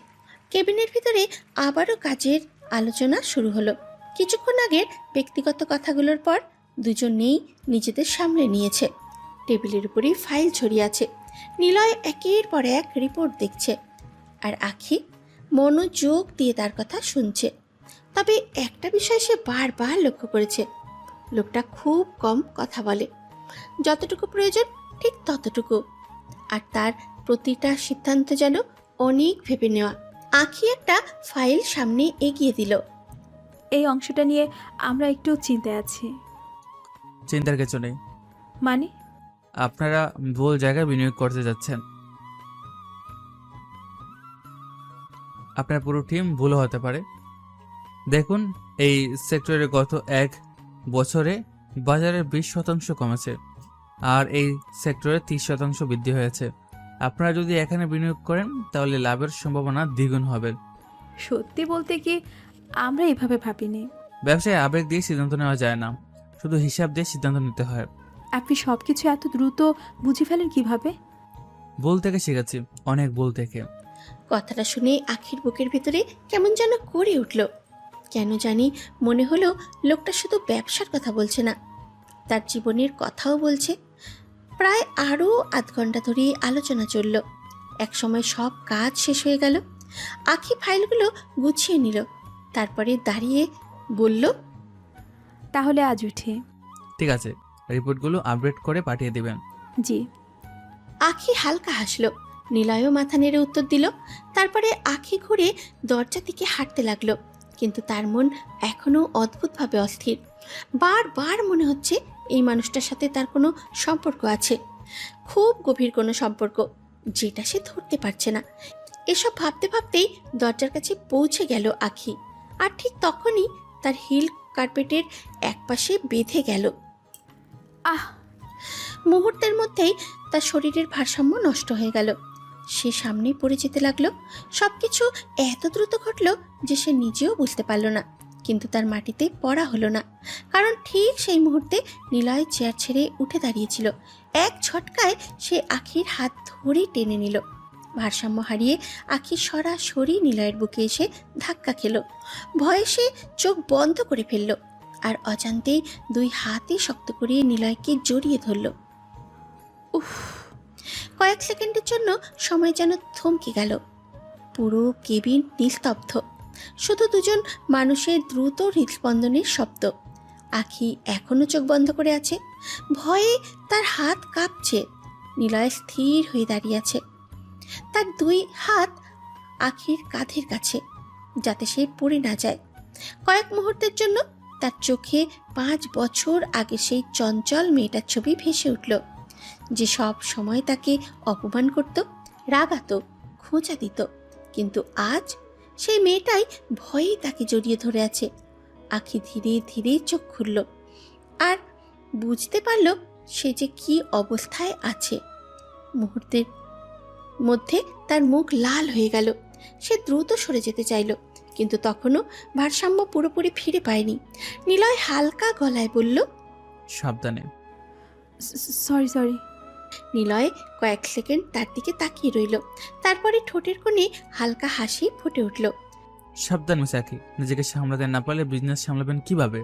কেবিনের ভিতরে আবারও কাজের আলোচনা শুরু হলো। কিছুক্ষণ আগের ব্যক্তিগত কথাগুলোর পর দুজনেই নিজেদের সামনে নিয়েছে। টেবিলের উপরেই ফাইল ছড়িয়ে আছে। নিলয় একের পর এক রিপোর্ট দেখছে আর আখি মনোযোগ দিয়ে তার কথা শুনছে। তবে একটা বিষয় সে বারবার লক্ষ্য করেছে, লোকটা খুব কম কথা বলে, যতটুকু প্রয়োজন ঠিক ততটুকু, আর তার প্রতিটা সিদ্ধান্ত যেন অনেক ভেবে নেওয়া। আখি একটা ফাইল সামনে এগিয়ে দিল। এই অংশটা নিয়ে আমরা একটু চিন্তায় আছি। চিন্তার কিছু নেই, মানে? আপনারা ভুল জায়গায় বিনিয়োগ করতে যাচ্ছেন। আপনার পুরো টিম ভুলও হতে পারে। দেখুন, এই সেক্টরে গত 1 বছরে বাজারের 20% কমেছে, আর এই সেক্টরে 30% বৃদ্ধি হয়েছে। আপনারা যদি এখানে বিনিয়োগ করেন তাহলে লাভের সম্ভাবনা দ্বিগুণ হবে। সত্যি বলতে কি, আমরা এভাবে ভাবিনি। ব্যবসায় আবেগ দিয়ে সিদ্ধান্ত নেওয়া যায় না, শুধু হিসাব দিয়ে সিদ্ধান্ত নিতে হয়। আপনি সবকিছু এত দ্রুত বুঝে ফেলেন কিভাবে? ভুল থেকে শিখেছি, অনেক ভুল থেকে। কথাটা শুনে আখির বুকের ভিতরে কেমন যেন করে উঠল। কেন জানি মনে হলো লোকটা শুধু ব্যবসার কথা বলছে না, তার জীবনের কথাও বলছে। প্রায় আরও আধ ঘন্টা ধরে আলোচনা চলল। একসময় সব কাজ শেষ হয়ে গেল। আখি ফাইলগুলো গুছিয়ে নিল, তারপরে দাঁড়িয়ে বলল, তাহলে আজ উঠি। ঠিক আছে, রিপোর্টগুলো আপডেট করে পাঠিয়ে দিবেন। জি। আখি হালকা হাসলো। নিলয়ও মাথা নেড়ে উত্তর দিল। তারপরে আখি ঘুরে দরজা দিকে হাঁটতে লাগলো, কিন্তু তার মন এখনও অদ্ভুতভাবে অস্থির। বারবার মনে হচ্ছে এই মানুষটার সাথে তার কোনো সম্পর্ক আছে, খুব গভীর কোনো সম্পর্ক, যেটা সে ধরতে পারছে না। এসব ভাবতে ভাবতেই দরজার কাছে পৌঁছে গেল আখি, আর ঠিক তখনই তার হিল কার্পেটের একপাশে বেঁধে গেল। আহ! মুহূর্তের মধ্যেই তার শরীরের ভারসাম্য নষ্ট হয়ে গেল। সে সামনেই পড়ে যেতে লাগলো। সবকিছু এত দ্রুত ঘটল যে সে নিজেও বুঝতে পারল না, কিন্তু তার মাটিতে পড়া হলো না। কারণ ঠিক সেই মুহূর্তে নিলয় চেয়ার ছেড়ে উঠে দাঁড়িয়েছিল। এক ঝটকায় সে আখির হাত ধরে টেনে নিল। ভারসাম্য হারিয়ে আখি সরাসরি নিলয়ের বুকে এসে ধাক্কা খেল। ভয়ে সে চোখ বন্ধ করে ফেলল, আর অজান্তেই 2 হাতই শক্ত করে নিলয়কে জড়িয়ে ধরল। উফ! কয়েক সেকেন্ডের জন্য সময় যেন থমকে গেল। পুরো কেবিন নিস্তব্ধ, শুধু দুজন মানুষের দ্রুত হৃদস্পন্দনের শব্দ। আখি এখনো চোখ বন্ধ করে আছে, ভয়ে তার হাত কাঁপছে। নিলয় স্থির হয়ে দাঁড়িয়ে আছে, তার 2 হাত আখির কাঁধের কাছে, যাতে সে পড়ে না যায়। কয়েক মুহূর্তের জন্য তার চোখে 5 বছর আগে সেই চঞ্চল মেয়েটার ছবি ভেসে উঠল, যে সব সময় তাকে অপমান করত, রাগাতো, খোঁচা দিত। কিন্তু আজ সেই মেয়েটাই ভয়ে তাকে জড়িয়ে ধরে আছে। আখি ধীরে ধীরে চোখ খুলল আর বুঝতে পারল সে যে কি অবস্থায় আছে। মুহূর্তের মধ্যে তার মুখ লাল হয়ে গেল। সে দ্রুত সরে যেতে চাইল, কিন্তু তখনও ভারসাম্য পুরোপুরি ফিরে পায়নি। নিলয় হালকা গলায় বলল, সাবধানে। সরি। নিলয় কয়েক সেকেন্ড তার দিকে তাকিয়ে রইল, তারপরে ঠোঁটের কোণে হালকা হাসি ফুটে উঠল। সাবধান মিস আখি, নিজেকে সামলাতে না পারলে বিজনেস সামলাবেন কিভাবে?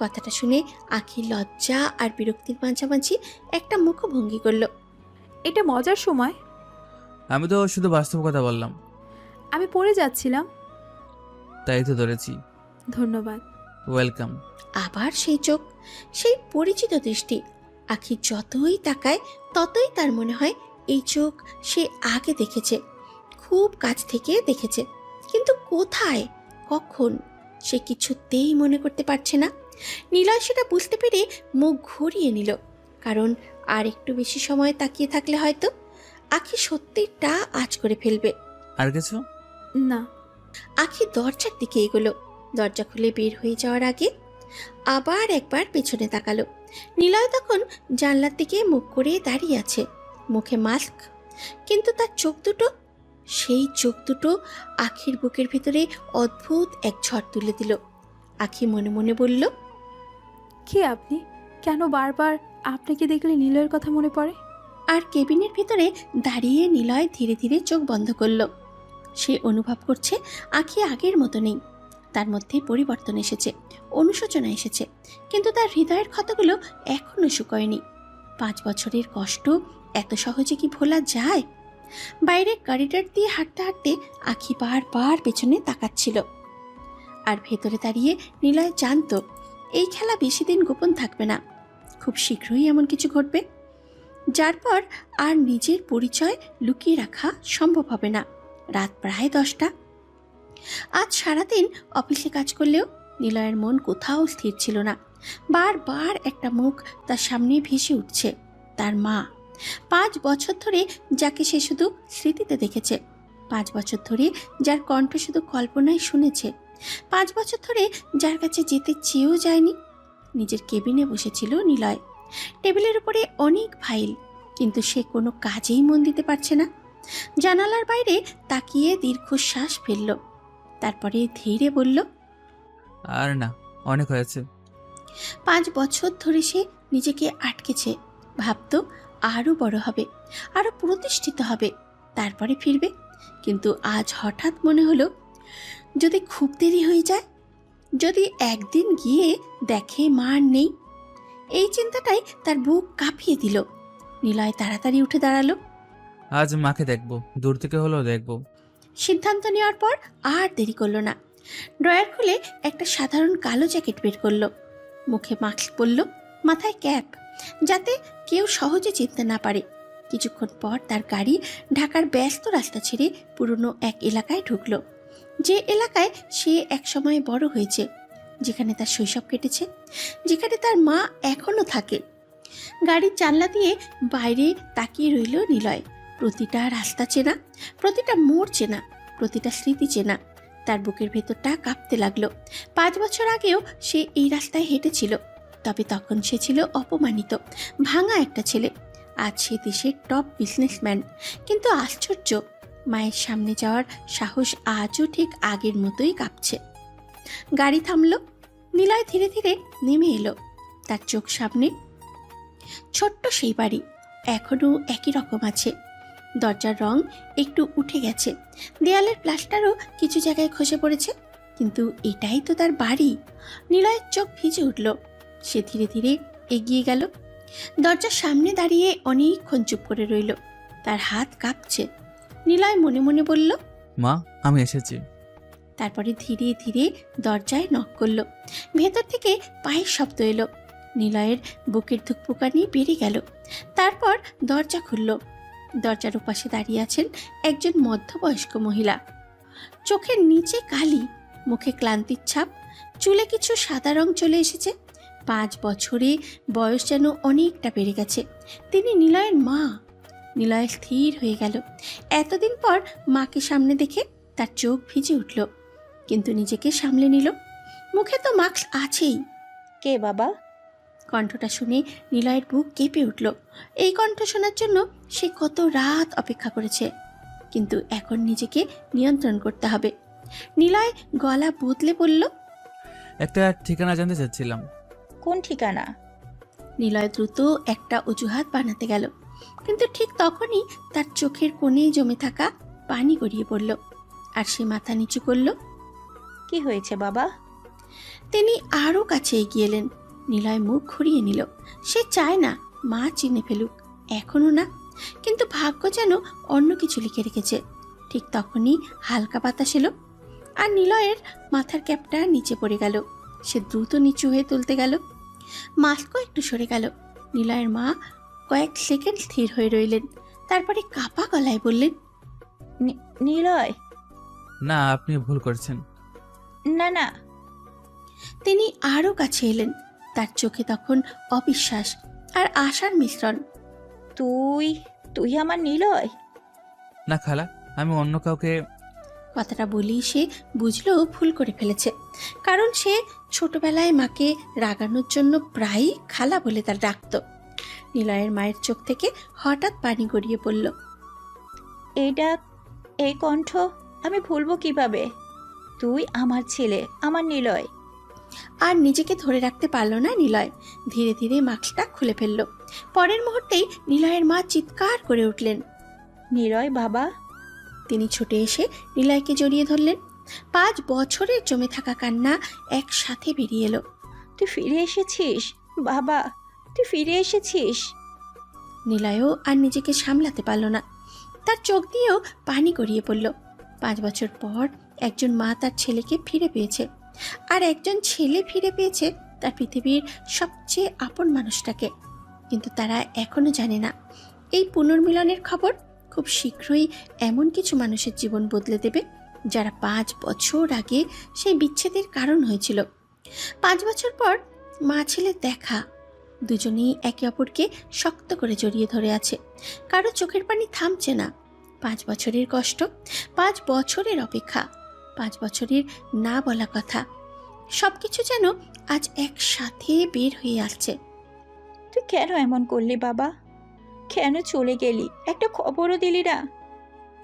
কথাটা শুনে আখি লজ্জা আর বিরক্তির মাঝামাঝি একটা মুখভঙ্গি করল। এটা মজার সময়। আমি তো শুধু বাস্তব কথা বললাম। আমি পড়ে যাচ্ছিলাম, তাই তো ধরেছি। ধন্যবাদ। ওয়েলকাম। আবার সেই চোখ, সেই পরিচিত দৃষ্টি, আখি যতই তাকায় ততই তার মনে হয় এই চোখ সে আগে দেখেছে, খুব কাছ থেকে দেখেছে, কিন্তু কোথায়, কখন সে কিছুতেই মনে করতে পারছে না। নিলয় সেটা বুঝতে পেরে মুখ ঘুরিয়ে নিল, কারণ আর একটু বেশি সময় তাকিয়ে থাকলে হয়তো আখি সত্যিটা আঁচ করে ফেলবে। আর কিছু? না। আখি দরজার দিকে এগোলো। দরজা খুলে বের হয়ে যাওয়ার আগে আবার একবার পেছনে তাকালো। নিলয় তখন জানলার দিকে মুখ করে দাঁড়িয়ে আছে, মুখে মাস্ক, কিন্তু তার চোখ দুটো, সেই চোখ দুটো আখির বুকের ভেতরে অদ্ভুত এক ঝড় তুলে দিল। আখি মনে মনে বলল, কে আপনি? কেন বারবার আপনাকে দেখলে নিলয়ের কথা মনে পড়ে? আর কেবিনের ভিতরে দাঁড়িয়ে নিলয় ধীরে ধীরে চোখ বন্ধ করল। সে অনুভব করছে আখি আগের মতো নেই, তার মধ্যে পরিবর্তন এসেছে, অনুশোচনা এসেছে, কিন্তু তার হৃদয়ের ক্ষতগুলো এখনো শুকোয়নি। 5 বছরের কষ্ট এত সহজে কি ভোলা যায়? বাইরে করিডর দিয়ে হাঁটতে হাঁটতে আখি বারবার পেছনে তাকাচ্ছিল, আর ভেতরে দাঁড়িয়ে নিলয় জানতো এই খেলা বেশি দিন গোপন থাকবে না, খুব শীঘ্রই এমন কিছু ঘটবে যার পর আর নিজের পরিচয় লুকিয়ে রাখা সম্ভব হবে না। রাত প্রায় 10টা। আজ সারাদিন অফিসে কাজ করলেও নিলয়ের মন কোথাও স্থির ছিল না। বারবার একটা মুখ তার সামনে ভেসে উঠছে, তার মা। 5 বছর ধরে যাকে সে শুধু স্মৃতিতে দেখেছে, 5 বছর ধরে যার কণ্ঠ শুধু কল্পনায় শুনেছে, 5 বছর ধরে যার কাছে যেতে চেয়েও যায়নি। নিজের কেবিনে বসেছিল নিলয়, টেবিলের উপরে অনেক ফাইল, কিন্তু সে কোনো কাজেই মন দিতে পারছে না। জানালার বাইরে তাকিয়ে দীর্ঘশ্বাস ফেলল, তারপরে ধীরে বলল, আর না, অনেক হয়েছে। 5 বছর ধরে সে নিজেকে আটকেছে, ভাবতো আরও বড় হবে, আরও প্রতিষ্ঠিত হবে, তারপরে ফিরবে। কিন্তু আজ হঠাৎ মনে হলো যদি খুব দেরি হয়ে যায়, যদি একদিন গিয়ে দেখে মা আর নেই। এই চিন্তাটাই তার বুক কাঁপিয়ে দিল। নিলয় তাড়াতাড়ি উঠে দাঁড়ালো। আজ মাকে দেখবো, দূর থেকে হলেও দেখবো। সিদ্ধান্ত নেওয়ার পর আর দেরি করলো না। ড্রয়ার খুলে একটা সাধারণ কালো জ্যাকেট বের করলো, মুখে মাস্ক পরল, মাথায় ক্যাপ, যাতে কেউ সহজে চিনতে না পারে। কিছুক্ষণ পর তার গাড়ি ঢাকার ব্যস্ত রাস্তা ছেড়ে পুরনো এক এলাকায় ঢুকলো, যে এলাকায় সে একসময় বড় হয়েছে, যেখানে তার শৈশব কেটেছে, যেখানে তার মা এখনো থাকে। গাড়ির জানলা দিয়ে বাইরে তাকিয়ে রইল নিলয়। প্রতিটা রাস্তা চেনা, প্রতিটা মোড় চেনা, প্রতিটা স্মৃতি চেনা। তার বুকের ভেতরটা কাঁপতে লাগলো। 5 বছর আগেও সে এই রাস্তায় হেঁটেছিল, তবে তখন সে ছিল অপমানিত, ভাঙা একটা ছেলে। আজ সে দেশের টপ বিজনেসম্যান। কিন্তু আশ্চর্য, মায়ের সামনে যাওয়ার সাহস আজও ঠিক আগের মতোই কাঁপছে। গাড়ি থামলো, নিলয় ধীরে ধীরে নেমে এলো। তার চোখ সামনে ছোট্ট সেই বাড়ি, এখনো একই রকম আছে। দরজার রং একটু উঠে গেছে, দেয়ালের প্লাস্টারও কিছু জায়গায় খসে পড়েছে, কিন্তু এটাই তো তার বাড়ি। নিলয়ের চোখ ভিজে উঠল। সে ধীরে ধীরে এগিয়ে গেল। দরজার সামনে দাঁড়িয়ে অনেকক্ষণ চুপ করে রইল, তার হাত কাঁপছে। নিলয় মনে মনে বলল, মা, আমি এসেছি। তারপরে ধীরে ধীরে দরজায় নক করলো। ভেতর থেকে পায়ের শব্দ এলো। নিলয়ের বুকের ধুকপুকানি বেড়ে গেল। তারপর দরজা খুলল। দরজার ওপাশে দাঁড়িয়ে আছেন একজন মধ্যবয়স্ক মহিলা। চোখের নিচে কালি, মুখে ক্লান্তির ছাপ, চুলে কিছু সাদা রং চলে এসেছে। 5 বছরে বয়স যেন অনেকটা বেড়ে গেছে। তিনি নিলয়ের মা। নিলয় স্থির হয়ে গেল। এতদিন পর মাকে সামনে দেখে তার চোখ ভিজে উঠল, কিন্তু নিজেকে সামলে নিল। মুখে তো মাস্ক আছেই। কে বাবা? কণ্ঠটা শুনে নিলয়ের বুক কেঁপে উঠল। এই কণ্ঠ শোনার জন্য সে কত রাত অপেক্ষা করেছে, কিন্তু এখন নিজেকে নিয়ন্ত্রণ করতে হবে। নিলয় গলা বদলে বলল, একটা ঠিকানা জানতে চাচ্ছিলাম। কোন ঠিকানা? নিলয় দ্রুত একটা অজুহাত বানাতে গেল, কিন্তু ঠিক তখনই তার চোখের কোণে জমে থাকা পানি গড়িয়ে পড়ল, আর সে মাথা নিচু করল। কি হয়েছে বাবা? তিনি আরও কাছে এগিয়ে এলেন। নিলয় মুখ ঘুরিয়ে নিল। সে চায় না মা চিনে ফেলুক, এখনো না, কিন্তু ভাগ্য যেন অন্য কিছু লিখে রেখেছে। ঠিক তখনই হালকা বাতাস এলো, আর নিলয়ের মাথার ক্যাপটা নিচে পড়ে গেল। সে দ্রুত নিচু হয়ে তুলতে গেল। মাস্কও একটু সরে গেল। নিলয়ের মা কয়েক সেকেন্ড স্থির হয়ে রইলেন, তারপরে কাপা গলায় বললেন, নিলয়। না, আপনি ভুল করছেন। না না। তিনি আরও কাছে এলেন। তার চোখে তখন অবিশ্বাস আর আশার মিশ্রণ। তুই তুই আমার নিলয়? না খালা, আমি অন্য কাউকে। কথাটা বলেই সে বুঝলো ভুল করে ফেলেছে, কারণ সে ছোটবেলায় মাকে রাগানোর জন্য প্রায়ই খালা বলে তার ডাকত। নিলয়ের মায়ের চোখ থেকে হঠাৎ পানি গড়িয়ে পড়ল। এই কণ্ঠ আমি ভুলবো কিভাবে? তুই আমার ছেলে, আমার নিলয়। আর নিজেকে ধরে রাখতে পারল না নিলয়, ধীরে ধীরে মাস্কটা খুলে ফেলল। পরের মুহূর্তেই নিলয়ের মা চিৎকার করে উঠলেন, নিলয় বাবা। তিনি ছুটে এসে নিলয়কে জড়িয়ে ধরলেন। 5 বছরের জমে থাকা কান্না একসাথে বেরিয়ে এলো। তুই ফিরে এসেছিস বাবা, তুই ফিরে এসেছিস। নিলয়ও আর নিজেকে সামলাতে পারল না, তার চোখ দিয়েও পানি গড়িয়ে পড়ল। 5 বছর পর একজন মা তার ছেলেকে ফিরে পেয়েছে, আর একজন ছেলে ফিরে পেয়েছে তার পৃথিবীর সবচেয়ে আপন মানুষটাকে। কিন্তু তারা এখনো জানে না এই পুনর্মিলনের খবর খুব শীঘ্রই এমন কিছু মানুষের জীবন বদলে দেবে যারা 5 বছর আগে সেই বিচ্ছেদের কারণ হয়েছিল। 5 বছর পর মা ছেলে দেখা, দুজনেই একে অপরকে শক্ত করে জড়িয়ে ধরে আছে। কারো চোখের পানি থামছে না। 5 বছরের কষ্ট, 5 বছরের অপেক্ষা, 5 বছরের না বলা কথা, সবকিছু যেন আজ একসাথে বের হয়ে আসছে। তুই কেন এমন করলি বাবা? কেন চলে গেলি? একটা খবরও দিলি না?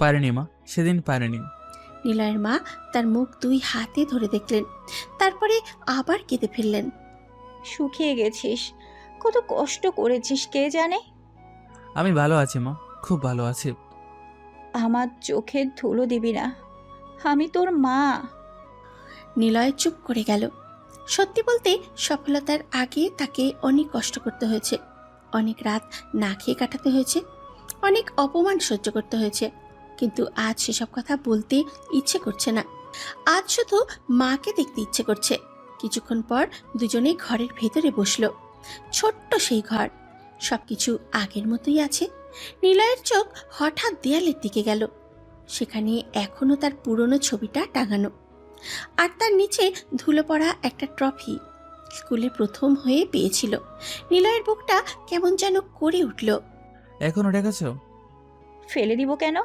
পারেনি মা, সেদিন পারেনি। নিলয়ের মা তার মুখ 2 হাতে ধরে দেখলেন, তারপরে আবার কেঁদে ফেললেন। শুকিয়ে গেছিস, কত কষ্ট করেছিস কে জানে। আমি ভালো আছি মা, খুব ভালো আছি। আমার চোখের ধুলো দিবি না, আমি তোর মা। নিলয় চুপ করে গেল। সত্যি বলতে সফলতার আগে তাকে অনেক কষ্ট করতে হয়েছে, অনেক রাত না খেয়ে কাটাতে হয়েছে, অনেক অপমান সহ্য করতে হয়েছে। কিন্তু আজ সেসব কথা বলতে ইচ্ছে করছে না। আজ শুধু মাকে দেখতে ইচ্ছে করছে। কিছুক্ষণ পর দুজনেই ঘরের ভেতরে বসলো। ছোট্ট সেই ঘর, সবকিছু আগের মতোই আছে। নিলয়ের চোখ হঠাৎ দেয়ালের দিকে গেল। সেখানে এখনো তার পুরনো ছবিটা টাঙানো, আর তার নিচে ধুলো পড়া একটা ট্রফি। স্কুলে প্রথম হয়ে পেয়েছিল। নিলয়ের বুকটা কেমন যেন করে উঠল। এখনো রেখেছ? ফেলে দিব কেন?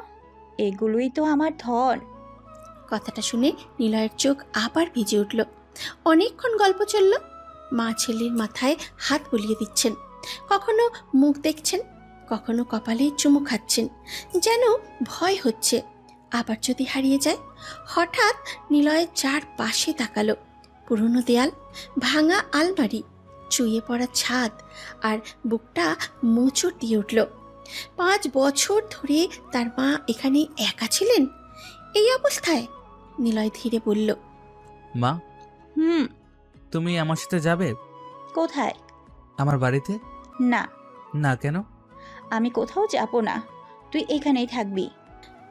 এগুলোই তো আমার ধন। কথাটা শুনে নিলয়ের চোখ আবার ভিজে উঠল। অনেকক্ষণ গল্প চলল। মা ছেলের মাথায় হাত বুলিয়ে দিচ্ছেন, কখনো মুখ দেখছেন, কখনো কপালে চুমু খাচ্ছেন, যেন ভয় হচ্ছে আবার যদি হারিয়ে যায়। হঠাৎ নিলয় চারপাশে তাকালো। পুরনো দেয়াল, ভাঙা আলমারি, চুইয়ে পড়া ছাদ, আর বুকটা মোচড় দিয়ে উঠল। 5 বছর ধরে তার মা এখানে একা ছিলেন এই অবস্থায়। নিলয় ধীরে বলল, মা, হুম। তুমি আমার সাথে যাবে? কোথায়? আমার বাড়িতে। না। না কেন? আমি কোথাও যাব না, তুই এখানেই থাকবি।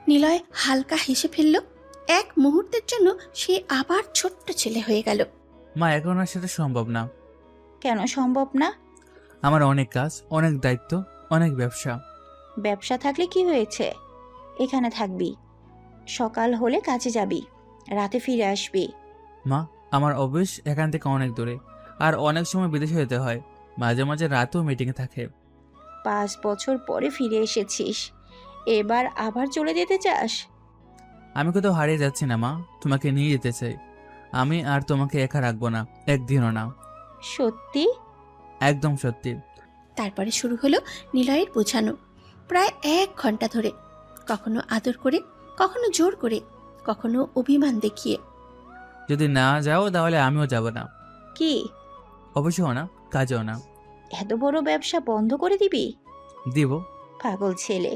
নিলয় হালকা হেসে ফেলল। এক মুহূর্তের জন্য সে আবার ছোট্ট ছেলে হয়ে গেল। মা, এখন আর সেটা সম্ভব না। কেন সম্ভব না? আমার অনেক কাজ, অনেক দায়িত্ব, অনেক ব্যবসা। ব্যবসা থাকলে কি হয়েছে? এখানে থাকবি, সকাল হলে কাজে যাবি, রাতে ফিরে আসবি। মা, আমার অফিস এখান থেকে অনেক দূরে, আর অনেক সময় বিদেশে যেতে হয়। মাঝে মাঝে রাতেও মিটিংয়ে থাকে। 5 বছর পরে ফিরে এসেছিস, এবার আবার চলে যেতে চাস? আমি কোথাও হারিয়ে যাচ্ছি না মা, তোমাকে নিয়ে যেতে চাই। আমি আর তোমাকে একা রাখবো না, একদিনও না। সত্যি? একদম সত্যি। তারপরে শুরু হলো নিলয়ের বোঝানো, প্রায় 1 ঘন্টা ধরে, কখনো আদর করে, কখনো জোর করে, কখনো অভিমান দেখিয়ে। যদি না যাও তাহলে আমিও যাব না। কি? অবশ্যও না, কাজেও না। এত বড় ব্যবসা বন্ধ করে দিবি? দিব। পাগল ছেলে।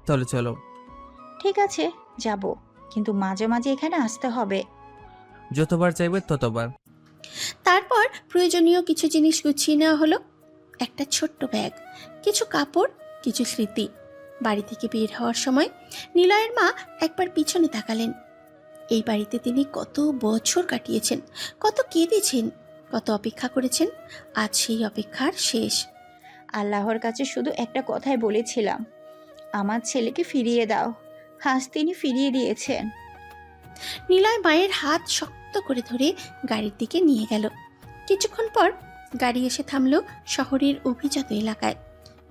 চলো চলো। ঠিক আছে, যাব, কিন্তু মাঝে মাঝে এখানে আসতে হবে। যতবার চাইবে ততবার। তারপর প্রয়োজনীয় কিছু জিনিস গুছিয়ে নেওয়া হলো। একটা ছোট্ট ব্যাগ, কিছু কাপড়, কিছু স্মৃতি। বাড়ি থেকে বের হওয়ার সময় নিলয়ের মা একবার পিছনে তাকালেন। এই বাড়িতে তিনি কত বছর কাটিয়েছেন, কত কেঁদেছেন, কত অপেক্ষা করেছেন। আজ সেই অপেক্ষার শেষ। আল্লাহর কাছে শুধু একটা কথাই বলেছিলাম, আমার ছেলেকে ফিরিয়ে দাও। আজ তিনি ফিরিয়ে দিয়েছেন। নিলয় মায়ের হাত শক্ত করে ধরে গাড়ির দিকে নিয়ে গেল। কিছুক্ষণ পর গাড়ি এসে থামলো শহরের অভিজাত এলাকায়।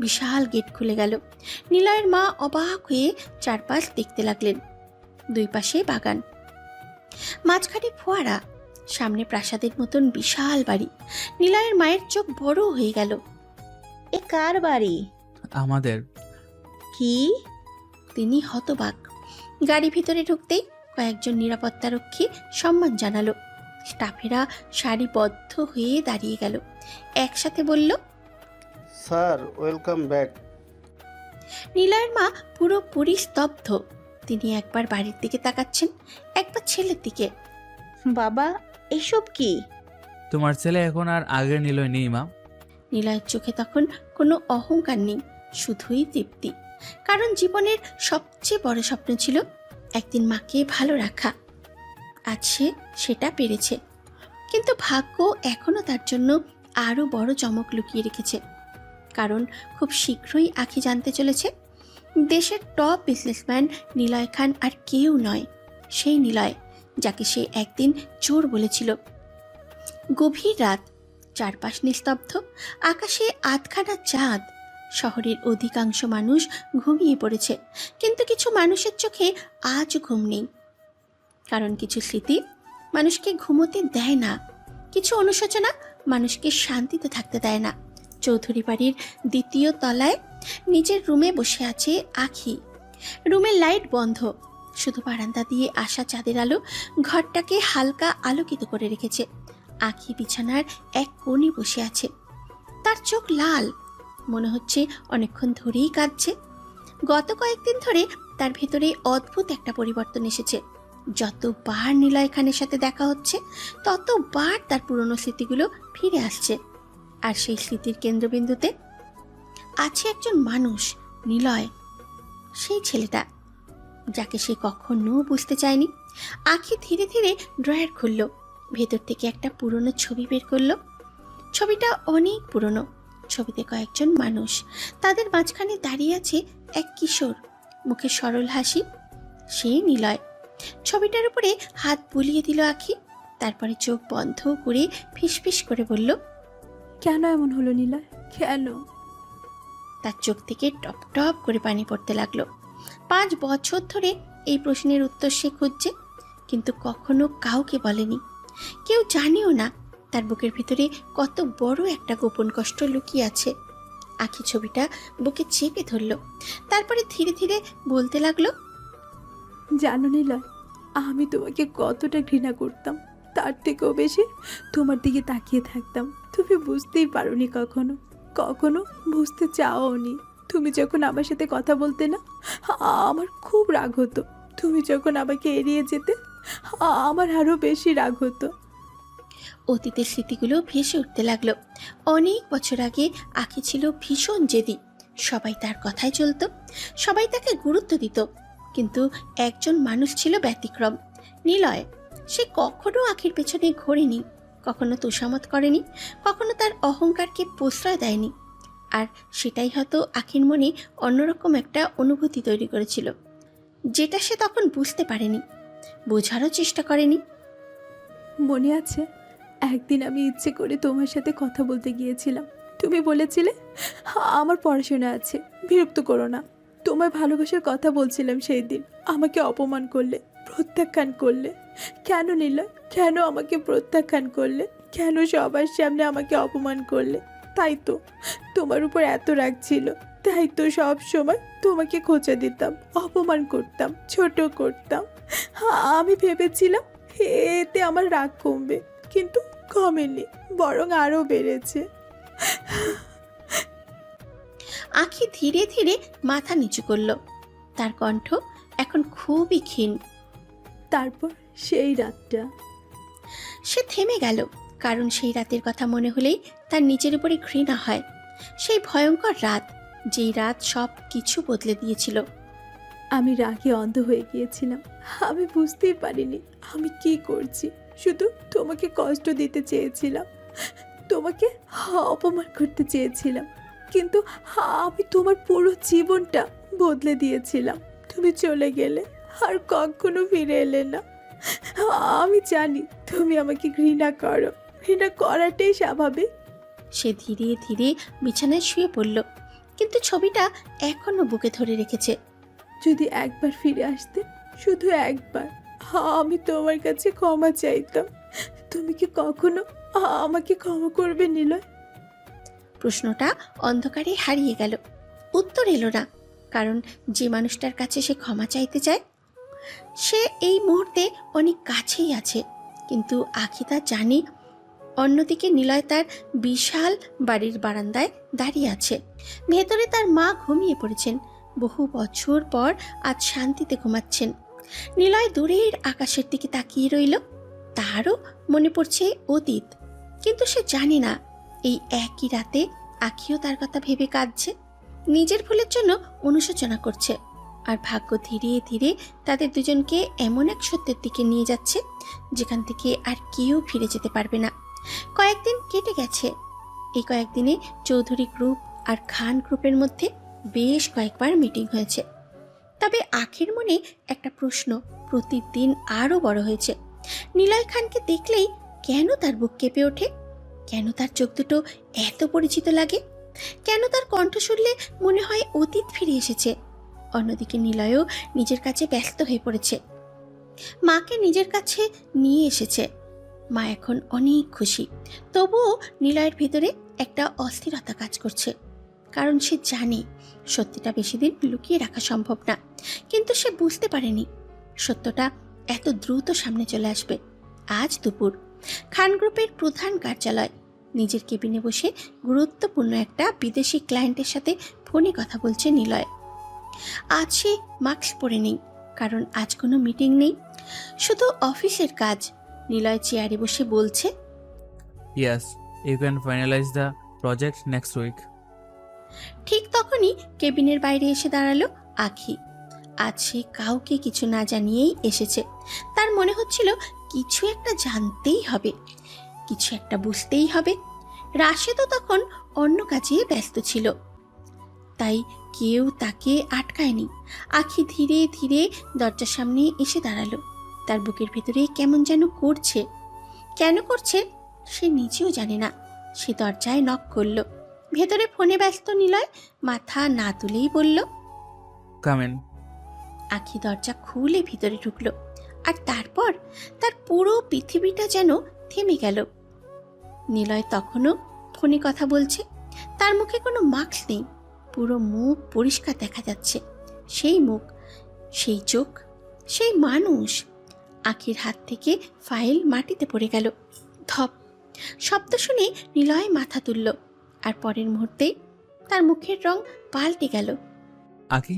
বিশাল গেট খুলে গেল। নিলয়ের মা অবাক হয়ে চারপাশ দেখতে লাগলেন। দুই পাশে বাগান, মাঝখানে ফোয়ারা, সামনে প্রাসাদের মতন বিশাল বাড়ি। নিলয়ের মায়ের চোখ বড় হয়ে গেল। এ কার বাড়ি? আমাদের। কি? তিনি হতবাক। গাড়ি ভিতরে ঢুকতেই কয়েকজন নিরাপত্তারক্ষী সম্মান জানালো। স্টাফেরা সারিবদ্ধ হয়ে দাঁড়িয়ে গেল। একসাথে বলল, স্যার ওয়েলকাম ব্যাক। নিলয়ের মা পুরোপুরি স্তব্ধ। তিনি একবার বাড়ির দিকে তাকাচ্ছেন, একবার ছেলের দিকে। বাবা, এসব কি? তোমার ছেলে এখন আর আগের নিলয় নেই মা। নিলয়ের চোখে তখন কোনো অহংকার নেই, শুধুই তৃপ্তি। কারণ জীবনের সবচেয়ে বড় স্বপ্ন ছিল একদিন মাকে ভালো রাখা। আজ সে সেটা পেরেছে। কিন্তু ভাগ্য এখনও তার জন্য আরও বড় চমক লুকিয়ে রেখেছে। কারণ খুব শীঘ্রই আখি জানতে চলেছে দেশের টপ বিজনেসম্যান নিলয় খান আর কেউ নয়, সেই নিলয় যাকে সে একদিন চোর বলেছিল। গভীর রাত, চারপাশ নিস্তব্ধ, আকাশে আধখানা চাঁদ। শহরের অধিকাংশ মানুষ ঘুমিয়ে পড়েছে, কিন্তু কিছু মানুষের চোখে আজও ঘুম নেই। কারণ কিছু স্মৃতি মানুষকে ঘুমোতে দেয় না, কিছু অনুশোচনা মানুষকে শান্তিতে থাকতে দেয় না। চৌধুরী বাড়ির দ্বিতীয় তলায় নিজের রুমে বসে আছে আখি। রুমের লাইট বন্ধ, শুধু বারান্দা দিয়ে আসা চাঁদের আলো ঘরটাকে হালকা আলোকিত করে রেখেছে। আখি বিছানার এক কোণে বসে আছে। তার চোখ লাল, মনে হচ্ছে অনেকক্ষণ ধরেই কাঁদছে। গত কয়েকদিন ধরে তার ভেতরে অদ্ভুত একটা পরিবর্তন এসেছে। যতবার নিলয় খানের সাথে দেখা হচ্ছে ততবার তার পুরনো স্মৃতিগুলো ফিরে আসছে। আর সেই স্মৃতির কেন্দ্রবিন্দুতে আছে একজন মানুষ, নিলয়, সেই ছেলেটা যাকে সে কখনো বুঝতে চায়নি। আখি ধীরে ধীরে ড্রয়ার খুলল, ভেতর থেকে একটা পুরনো ছবি বের করলো। ছবিটা অনেক পুরনো। ছবিতে কয়েকজন মানুষ, তাদের মাঝখানে দাঁড়িয়ে আছে এক কিশোর, মুখে সরল হাসি। সেই নিলয়। ছবিটার উপরে হাত বুলিয়ে দিল আখি, তারপরে চোখ বন্ধ করে ফিসফিস করে বলল, কেন এমন হলো নিলয়, কেন? তার চোখ থেকে টপ টপ করে পানি পড়তে লাগলো। 5 বছর ধরে এই প্রশ্নের উত্তর সে খুঁজছে, কিন্তু কখনো কাউকে বলেনি। কেউ জানেও না তার বুকের ভিতরে কত বড় একটা গোপন কষ্ট লুকিয়ে আছে। আখি ছবিটা বুকে চেপে ধরল, তারপরে ধীরে ধীরে বলতে লাগলো, জানো নিলয়, আমি তোমাকে কতটা ঘৃণা করতাম, তার থেকেও বেশি তোমার দিকে তাকিয়ে থাকতাম। তুমি বুঝতেই পারোনি, কখনো কখনো বুঝতে চাওনি। তুমি যখন আমার সাথে কথা বলতে না, আমার খুব রাগ হতো। তুমি যখন আমাকে এড়িয়ে যেতে, আমার আরও বেশি রাগ হতো। অতীতের স্মৃতিগুলো ভেসে উঠতে লাগলো। অনেক বছর আগে আখি ছিল ভীষণ জেদি। সবাই তার কথায় চলতো, সবাই তাকে গুরুত্ব দিত। কিন্তু একজন মানুষ ছিল ব্যতিক্রম, নিলয়। সে কখনো আখির পেছনে ঘোরেনি, কখনো তোষামত করেনি, কখনো তার অহংকারকে প্রশ্রয় দেয়নি। আর সেটাই হয়তো আখির মনে অন্যরকম একটা অনুভূতি তৈরি করেছিল, যেটা সে তখন বুঝতে পারেনি, বোঝারও চেষ্টা করেনি। মনে আছে, একদিন আমি ইচ্ছে করে তোমার সাথে কথা বলতে গিয়েছিলাম। তুমি বলেছিলে আমার পড়াশোনা আছে, বিরক্ত করো না। তোমায় ভালোবাসার কথা বলছিলাম সেই দিন, আমাকে অপমান করলে, প্রত্যাখ্যান করলে। কেন নিলয়, কেন আমাকে প্রত্যাখ্যান করলে? কেন সবার সামনে আমাকে অপমান করলে? তাই তো তোমার উপর এত রাগ ছিল, তাই তো সব সময় তোমাকে খোঁচা দিতাম, অপমান করতাম, ছোট করতাম। আমি ভেবেছিলাম এতে আমার রাগ কমবে, কিন্তু কমেনি, বরং আরও বেড়েছে। আখি ধীরে ধীরে মাথা নিচু করল, তার কণ্ঠ এখন খুবই ক্ষীণ। তারপর সেই রাতটা। সে থেমে গেল, কারণ সেই রাতের কথা মনে হলেই তার নিজের উপরে ঘৃণা হয়। সেই ভয়ঙ্কর রাত, যেই রাত সব কিছু বদলে দিয়েছিল। আমি রাগে অন্ধ হয়ে গিয়েছিলাম। আমি বুঝতেই পারিনি আমি কি করছি। শুধু তোমাকে কষ্ট দিতে চেয়েছিলাম, তোমাকে অপমান করতে চেয়েছিলাম। কিন্তু আমি তোমার পুরো জীবনটা বদলে দিয়েছিলাম। তুমি চলে গেলে আর কখনো ফিরে এলে না। আমি জানি তুমি আমাকে ঘৃণা করো, ঘৃণা করাটাই স্বাভাবিক। সে ধীরে ধীরে বিছানায় শুয়ে পড়ল, কিন্তু ছবিটা এখনো বুকে ধরে রেখেছে। যদি একবার ফিরে আসতে, শুধু একবার, আমি তোমার কাছে ক্ষমা চাইতাম। তুমি কি কখনো আমাকে ক্ষমা করবে নিলয়? প্রশ্নটা অন্ধকারে হারিয়ে গেল। উত্তর এলো না, কারণ যে মানুষটার কাছে সে ক্ষমা চাইতে চায় সে এই মুহূর্তে অনেক কাছেই আছে। কিন্তু আখি তা জানে, অন্যদিকে নিলয় তার বিশাল বাড়ির বারান্দায় দাঁড়িয়ে আছে। ভেতরে তার মা ঘুমিয়ে পড়েছেন, বহু বছর পর আজ শান্তিতে ঘুমাচ্ছেন। নিলয় দূরের আকাশের দিকে তাকিয়ে রইল। তারও মনে পড়ছে অতীত, কিন্তু সে জানে না এই একই রাতে আখিও তার কথা ভেবে কাঁদছে, নিজের ভুলের জন্য অনুশোচনা করছে। আর ভাগ্য ধীরে ধীরে তাদের দুজনকে এমন এক সত্যের দিকে নিয়ে যাচ্ছে যেখান থেকে আর কেউ ফিরে যেতে পারবে না। কয়েকদিন কেটে গেছে। এই কয়েকদিনে চৌধুরী গ্রুপ আর খান গ্রুপের মধ্যে বেশ কয়েকবার মিটিং হয়েছে। তবে আখির মনে একটা প্রশ্ন প্রতিদিন আরও বড় হয়েছে। নিলয় খানকে দেখলেই কেন তার বুক কেঁপে ওঠে? কেন তার চোখ দুটো এত পরিচিত লাগে? কেন তার কণ্ঠ শুনলে মনে হয় অতীত ফিরে এসেছে? অন্যদিকে নিলয়ও নিজের কাছে ব্যস্ত হয়ে পড়েছে। মাকে নিজের কাছে নিয়ে এসেছে। মা এখন অনেক খুশি। তবুও নিলয়ের ভিতরে একটা অস্থিরতা কাজ করছে, কারণ সে জানে সত্যিটা বেশি দিন লুকিয়ে রাখা সম্ভব না। কিন্তু সে বুঝতে পারেনি সত্যটা এত দ্রুত সামনে চলে আসবে। আজ দুপুর খান গ্রুপের প্রধান কার্যালয়, নিজের কেবিনে বসে গুরুত্বপূর্ণ একটা বিদেশি ক্লায়েন্টের সাথে ফোনে কথা বলছে নিলয়। আজ সে মাস্ক পরে নেই, কারণ আজ কোনো মিটিং নেই, শুধু অফিসের কাজ। নিলয় চেয়ারে বসে বলছে, yes, you can finalise the project next week. ঠিক তখনই কেবিনের বাইরে এসে দাঁড়ালো আখি। আজ সে কাউকে কিছু না জানিয়েই এসেছে। তার মনে হচ্ছিল কিছু একটা জানতেই হবে, কিছু একটা বুঝতেই হবে। রাশেদও তখন অন্য কাজে ব্যস্ত ছিল, তাই কেউ তাকে আটকায়নি। আখি ধীরে ধীরে দরজার সামনে এসে দাঁড়ালো। তার বুকের ভেতরে কেমন যেন করছে। কেন করছে সে নিজেও জানে না। সে দরজায় নক করলো। ভেতরে ফোনে ব্যস্ত নিলয় মাথা না তুলেই বলল, কাম ইন। আখি দরজা খুলে ভিতরে ঢুকলো। আর তারপর তার পুরো পৃথিবীটা যেন থেমে গেল। নিলয় তখনও ফোনে কথা বলছে। তার মুখে কোনো মাস্ক নেই, পুরো মুখ পরিষ্কার দেখা যাচ্ছে। সেই মুখ, সেই চোখ, সেই মানুষ। আখির হাত থেকে ফাইল মাটিতে পড়ে গেল। ধপ শব্দ শুনে নিলয় মাথা তুলল, আর পরের মুহূর্তেই তার মুখের রং পাল্টে গেল। আখি,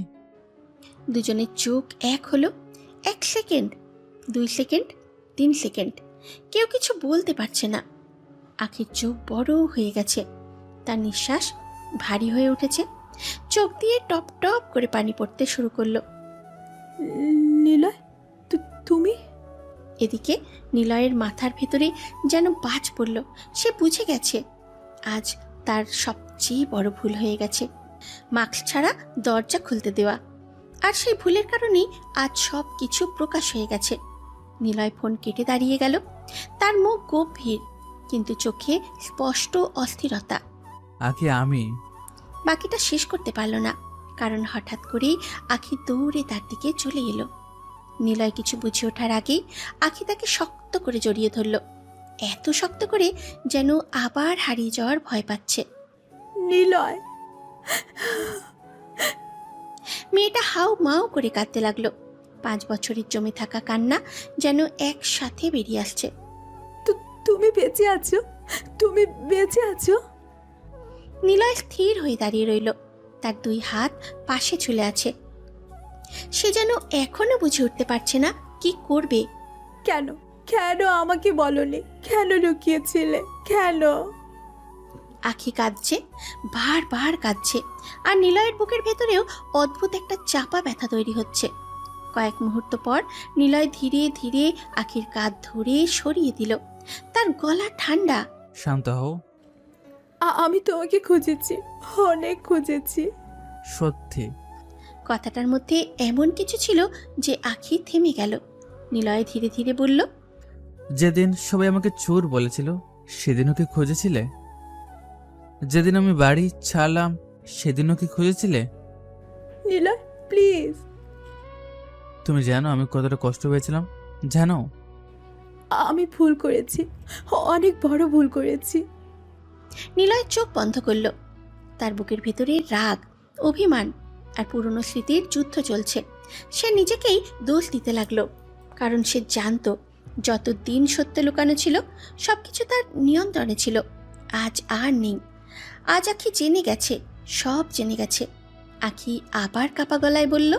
দুজনের চোখ এক হলো। 1 সেকেন্ড, 2 সেকেন্ড, 3 সেকেন্ড, কেউ কিছু বলতে পারছে না। আখির চোখ বড় হয়ে গেছে, তার নিঃশ্বাস ভারী হয়ে উঠেছে। চোখ দিয়ে টপ টপ করে পানি পড়তে শুরু করলো। নিলয়, তুমি? এদিকে নিলয়ের মাথার ভেতরে যেন বাজ পড়ল। সে বুঝে গেছে আজ তার সবচেয়ে বড় ভুল হয়ে গেছে, মাস্ক ছাড়া দরজা খুলতে দেওয়া। আর সেই ভুলের কারণেই আজ সব কিছু প্রকাশ হয়ে গেছে। নিলয় ফোন কেটে দাঁড়িয়ে গেল। তার মুখ গম্ভীর, কিন্তু চোখে স্পষ্ট অস্থিরতা। আখি, আমি বাকিটা শেষ করতে পারল না, কারণ হঠাৎ করেই আখি দৌড়ে তার দিকে চলে এলো। নিলয় কিছু বুঝে ওঠার আগেই আখি তাকে শক্ত করে জড়িয়ে ধরল, এত শক্ত করে যেন আবার হারিয়ে যাওয়ার ভয় পাচ্ছে। নিলয়! মেয়েটা হাউ মাউ করে কাঁদতে লাগলো। 5 বছরের জমে থাকা কান্না যেন একসাথে বেরিয়ে আসছে। তুমি বেঁচে আছো? তুমি বেঁচে আছো? নিলয় স্থির হয়ে দাঁড়িয়ে রইল, তার 2 হাত পাশে ঝুলে আছে। সে যেন এখনো বুঝে উঠতে পারছে না কি করবে। কেন কেন আমাকে বলনি? কেন লুকিয়েছিলে? কেন? আখি কাঁদছে, বারবার কাঁদছে। আর নিলয়ের বুকের ভেতরেও অদ্ভুত একটা চাপা ব্যথা তৈরি হচ্ছে। কয়েক মুহূর্ত পর নিলয় ধীরে ধীরে আখির কাঁধ ধরে সরিয়ে দিল। তার গলা ঠান্ডা। শান্ত হও। আমি তোমাকে খুঁজেছি, অনেক খুঁজেছি। সত্যি? কথাটার মধ্যে এমন কিছু ছিল যে আখি থেমে গেল। নিলয় ধীরে ধীরে বলল, যেদিন সবাই আমাকে চোর বলেছিল সেদিনও কি খুঁজেছিলে? যেদিন আমি বাড়ি ছাড়লাম সেদিনও কি খুঁজেছিলে? নিলয় প্লিজ। তুমি জানো আমি কতটা কষ্ট পেয়েছিলাম? জানো? আমি ভুল করেছি, অনেক বড় ভুল করেছি। নিলয় চোখ বন্ধ করল। তার বুকের ভেতরে রাগ, অভিমান আর পুরনো স্মৃতির যুদ্ধ চলছে। সে নিজেকেই দোষ দিতে লাগলো, কারণ সে জানতো যত দিন সত্য লুকানো ছিল সবকিছু তার নিয়ন্ত্রণে ছিল, আজ আর নেই। আজ আখি জেনে গেছে, সব জেনে গেছে। আখি আবার কাপা গলায় বলল,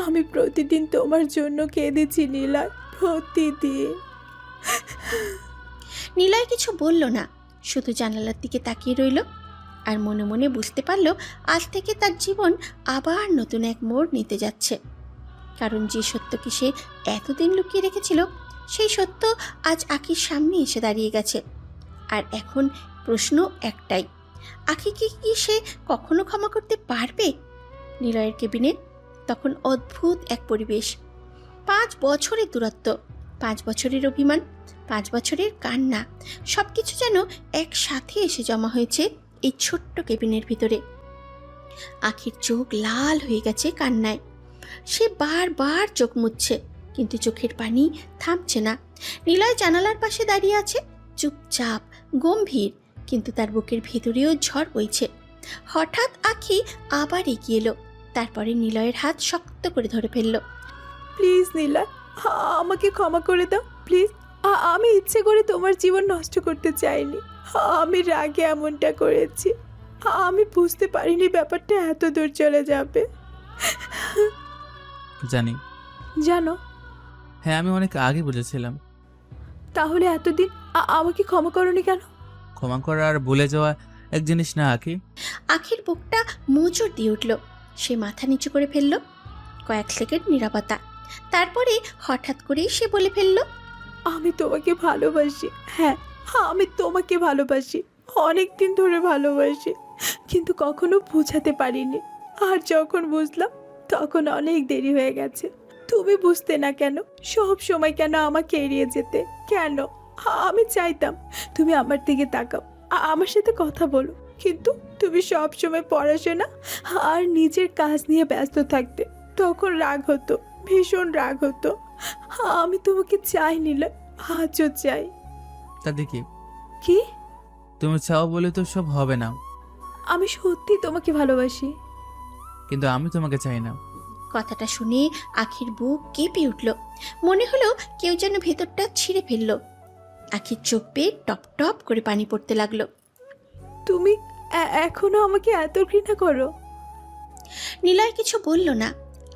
আমি প্রতিদিন তোমার জন্য কেঁদেছি নিলয়, প্রতিদিন। নিলয় কিছু বলল না, শুধু জানালার দিকে তাকিয়ে রইল। আর মনে মনে বুঝতে পারল আজ থেকে তার জীবন আবার নতুন এক মোড় নিতে যাচ্ছে। কারণ যে সত্যকে সে এতদিন লুকিয়ে রেখেছিল সেই সত্য আজ আখির সামনে এসে দাঁড়িয়ে গেছে। আর এখন প্রশ্ন একটাই, আখিকে কি সে কখনো ক্ষমা করতে পারবে? নিলয়ের কেবিনে তখন অদ্ভুত এক পরিবেশ। 5 বছরের দূরত্ব, 5 বছরের অভিমান, 5 বছরের কান্না, সবকিছু যেন একসাথে এসে জমা হয়েছে এই ছোট্ট কেবিনের ভিতরে। আখির চোখ লাল হয়ে গেছে কান্নায়। সে বারবার চোখ মুছছে, কিন্তু চোখের পানি থামছে না। নিলয় জানালার পাশে দাঁড়িয়ে আছে, চুপচাপ, গম্ভীর, কিন্তু তার বুকের ভেতরেও ঝড় বইছে। হঠাৎ আখি আবার এগিয়ে এলো, তারপরে নিলয়ের হাত শক্ত করে ধরে ফেলল। প্লিজ নিলয়, আমাকে ক্ষমা করে দাও প্লিজ। আমি ইচ্ছে করে তোমার জীবন নষ্ট করতে চাইনি। আমি রাগে এমনটা করেছি। আমি বুঝতে পারিনি ব্যাপারটা এত দূর চলে যাবে। জানি। জানো? হ্যাঁ, আমি অনেক আগে বুঝেছিলাম। তাহলে এতদিন আমাকে ক্ষমা করনি কেন? ক্ষমা করা আর ভুলে যাওয়া এক জিনিস না আঁকি। আখির বুকটা মোচড় দিয়ে উঠল। সে মাথা নিচু করে ফেলল। কয়েক সেকেন্ড নীরবতা, তারপরে হঠাৎ করেই সে বলে ফেলল, আমি তোমাকে ভালোবাসি। হ্যাঁ, আমি তোমাকে ভালোবাসি, অনেক দিন ধরে ভালোবাসি, কিন্তু কখনো বোঝাতে পারিনি। আর যখন বুঝলাম তখন অনেক দেরি হয়ে গেছে। তুমি বুঝতে না কেন? সব সময় কেন আমাকে এড়িয়ে যেতে? কেন? আমি চাইতাম তুমি আমার দিকে তাকাও, আমার সাথে কথা বলো, কিন্তু তুমি সব সময় পড়াশোনা আর নিজের কাজ নিয়ে ব্যস্ত থাকতে। তখন রাগ হতো, ভীষণ রাগ হতো। আমি তোমাকে চাই নিলয়, আজও চাই। তাতে কি? কি? তুমি চাও বলে তো সব হবে না। আমি সত্যি তোমাকে ভালোবাসি, কিন্তু আমি তোমাকে চাই না। কথাটা শুনে আখির বুক কেঁপে উঠল। মনে হলো কেউ যেন ভেতরটা ছিঁড়ে ফেলল। আখির চোখ বেয়ে টপ টপ করে পানি পড়তে লাগলো। তুমি এখনো আমাকে এত ঘৃণা করো? নিলয় কিছু বলল না।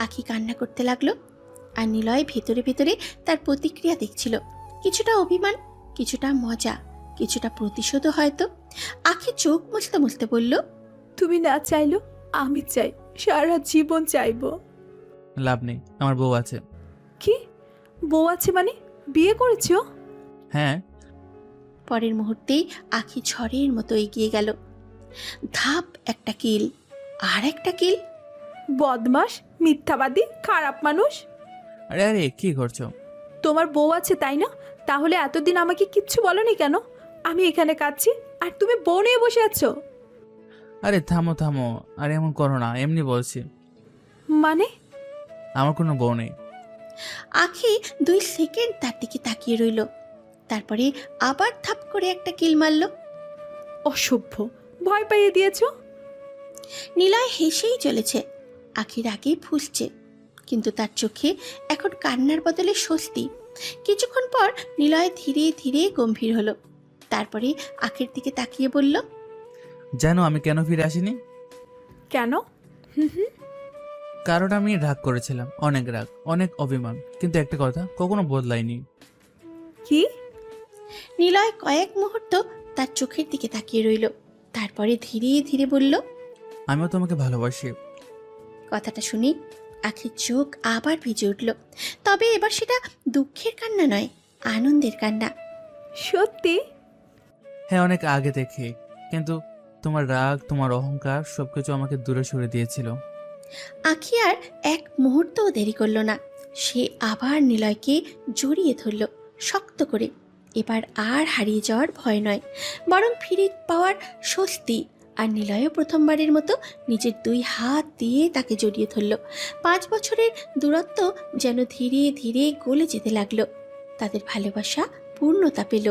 আখি কান্না করতে লাগলো। আর নিলয় ভেতরে ভেতরে তার প্রতিক্রিয়া দেখছিল, কিছুটা অভিমান, কিছুটা মজা, কিছুটা প্রতিশোধও হয়তো। আখি চোখ মুছতে মুছতে বলল, তুমি না চাইলো আমি চাই, সারা জীবন চাইবো। লাভ নেই, আমার বউ আছে। কি? বউ আছে মানে? বিয়ে করেছো? হ্যাঁ। পরের মুহূর্তেই আখি ঝড়ের মতো এগিয়ে গেল। ধাপ একটা কিল, আর একটা কিল। বদমাস, মিথ্যাবাদী, খারাপ মানুষ। আরে আরে, কি করছো? তোমার বউ আছে তাই না? তাহলে এতদিন আমাকে কিচ্ছু বলনি কেন? আমি এখানে কাঁদছি আর তুমি বউ নিয়ে বসে আছো। আরে থামো থামো, আরে এমন করো না, এমনি বলছি। মানে? আমার কোনো বউ নেই। আখি 2 সেকেন্ড তার দিকে তাকিয়ে রইল, তারপরে আবার থাপ করে একটা কিল মারল। অসভ্য, ভয় পাইয়ে দিয়েছো। নিলয় হেসেই চলেছে। আখির আগে ফুঁসছে, কিন্তু তার চোখে এখন কান্নার বদলে স্বস্তি। কিছুক্ষণ পর নিলয় ধীরে ধীরে গম্ভীর হলো, তারপরে আখির দিকে তাকিয়ে বলল, জানো আমি কেন ফিরে আসিনি? কেন? কারণ আমি রাগ করেছিলাম, অনেক রাগ, অনেক অভিমান, কিন্তু একটা কথা কখনো বদলাইনি। কি? নিলয় কয়েক মুহূর্ত তার চোখের দিকে তাকিয়ে রইল, তারপরে ধীরে ধীরে বলল, আমিও তোমাকে ভালোবাসি। কথাটা শুনে আখির চোখ আবার ভিজে উঠল, তবে এবার সেটা দুঃখের কান্না নয়, আনন্দের কান্না। সত্যি? হ্যাঁ, অনেক আগে থেকে, কিন্তু তোমার রাগ, তোমার অহংকার সবকিছু আমাকে দূরে সরে দিয়েছিল। আঁখি আর এক মুহূর্তও দেরি করলো না। সে আবার নিলয়কে জড়িয়ে ধরল শক্ত করে। এবার আর হারিয়ে যাওয়ার ভয় নয়, বরং ফিরে পাওয়ার স্বস্তি। আর নিলয়ও প্রথমবারের মতো নিজের 2 হাত দিয়ে তাকে জড়িয়ে ধরল। 5 বছরের দূরত্ব যেন ধীরে ধীরে গলে যেতে লাগলো। তাদের ভালোবাসা পূর্ণতা পেল।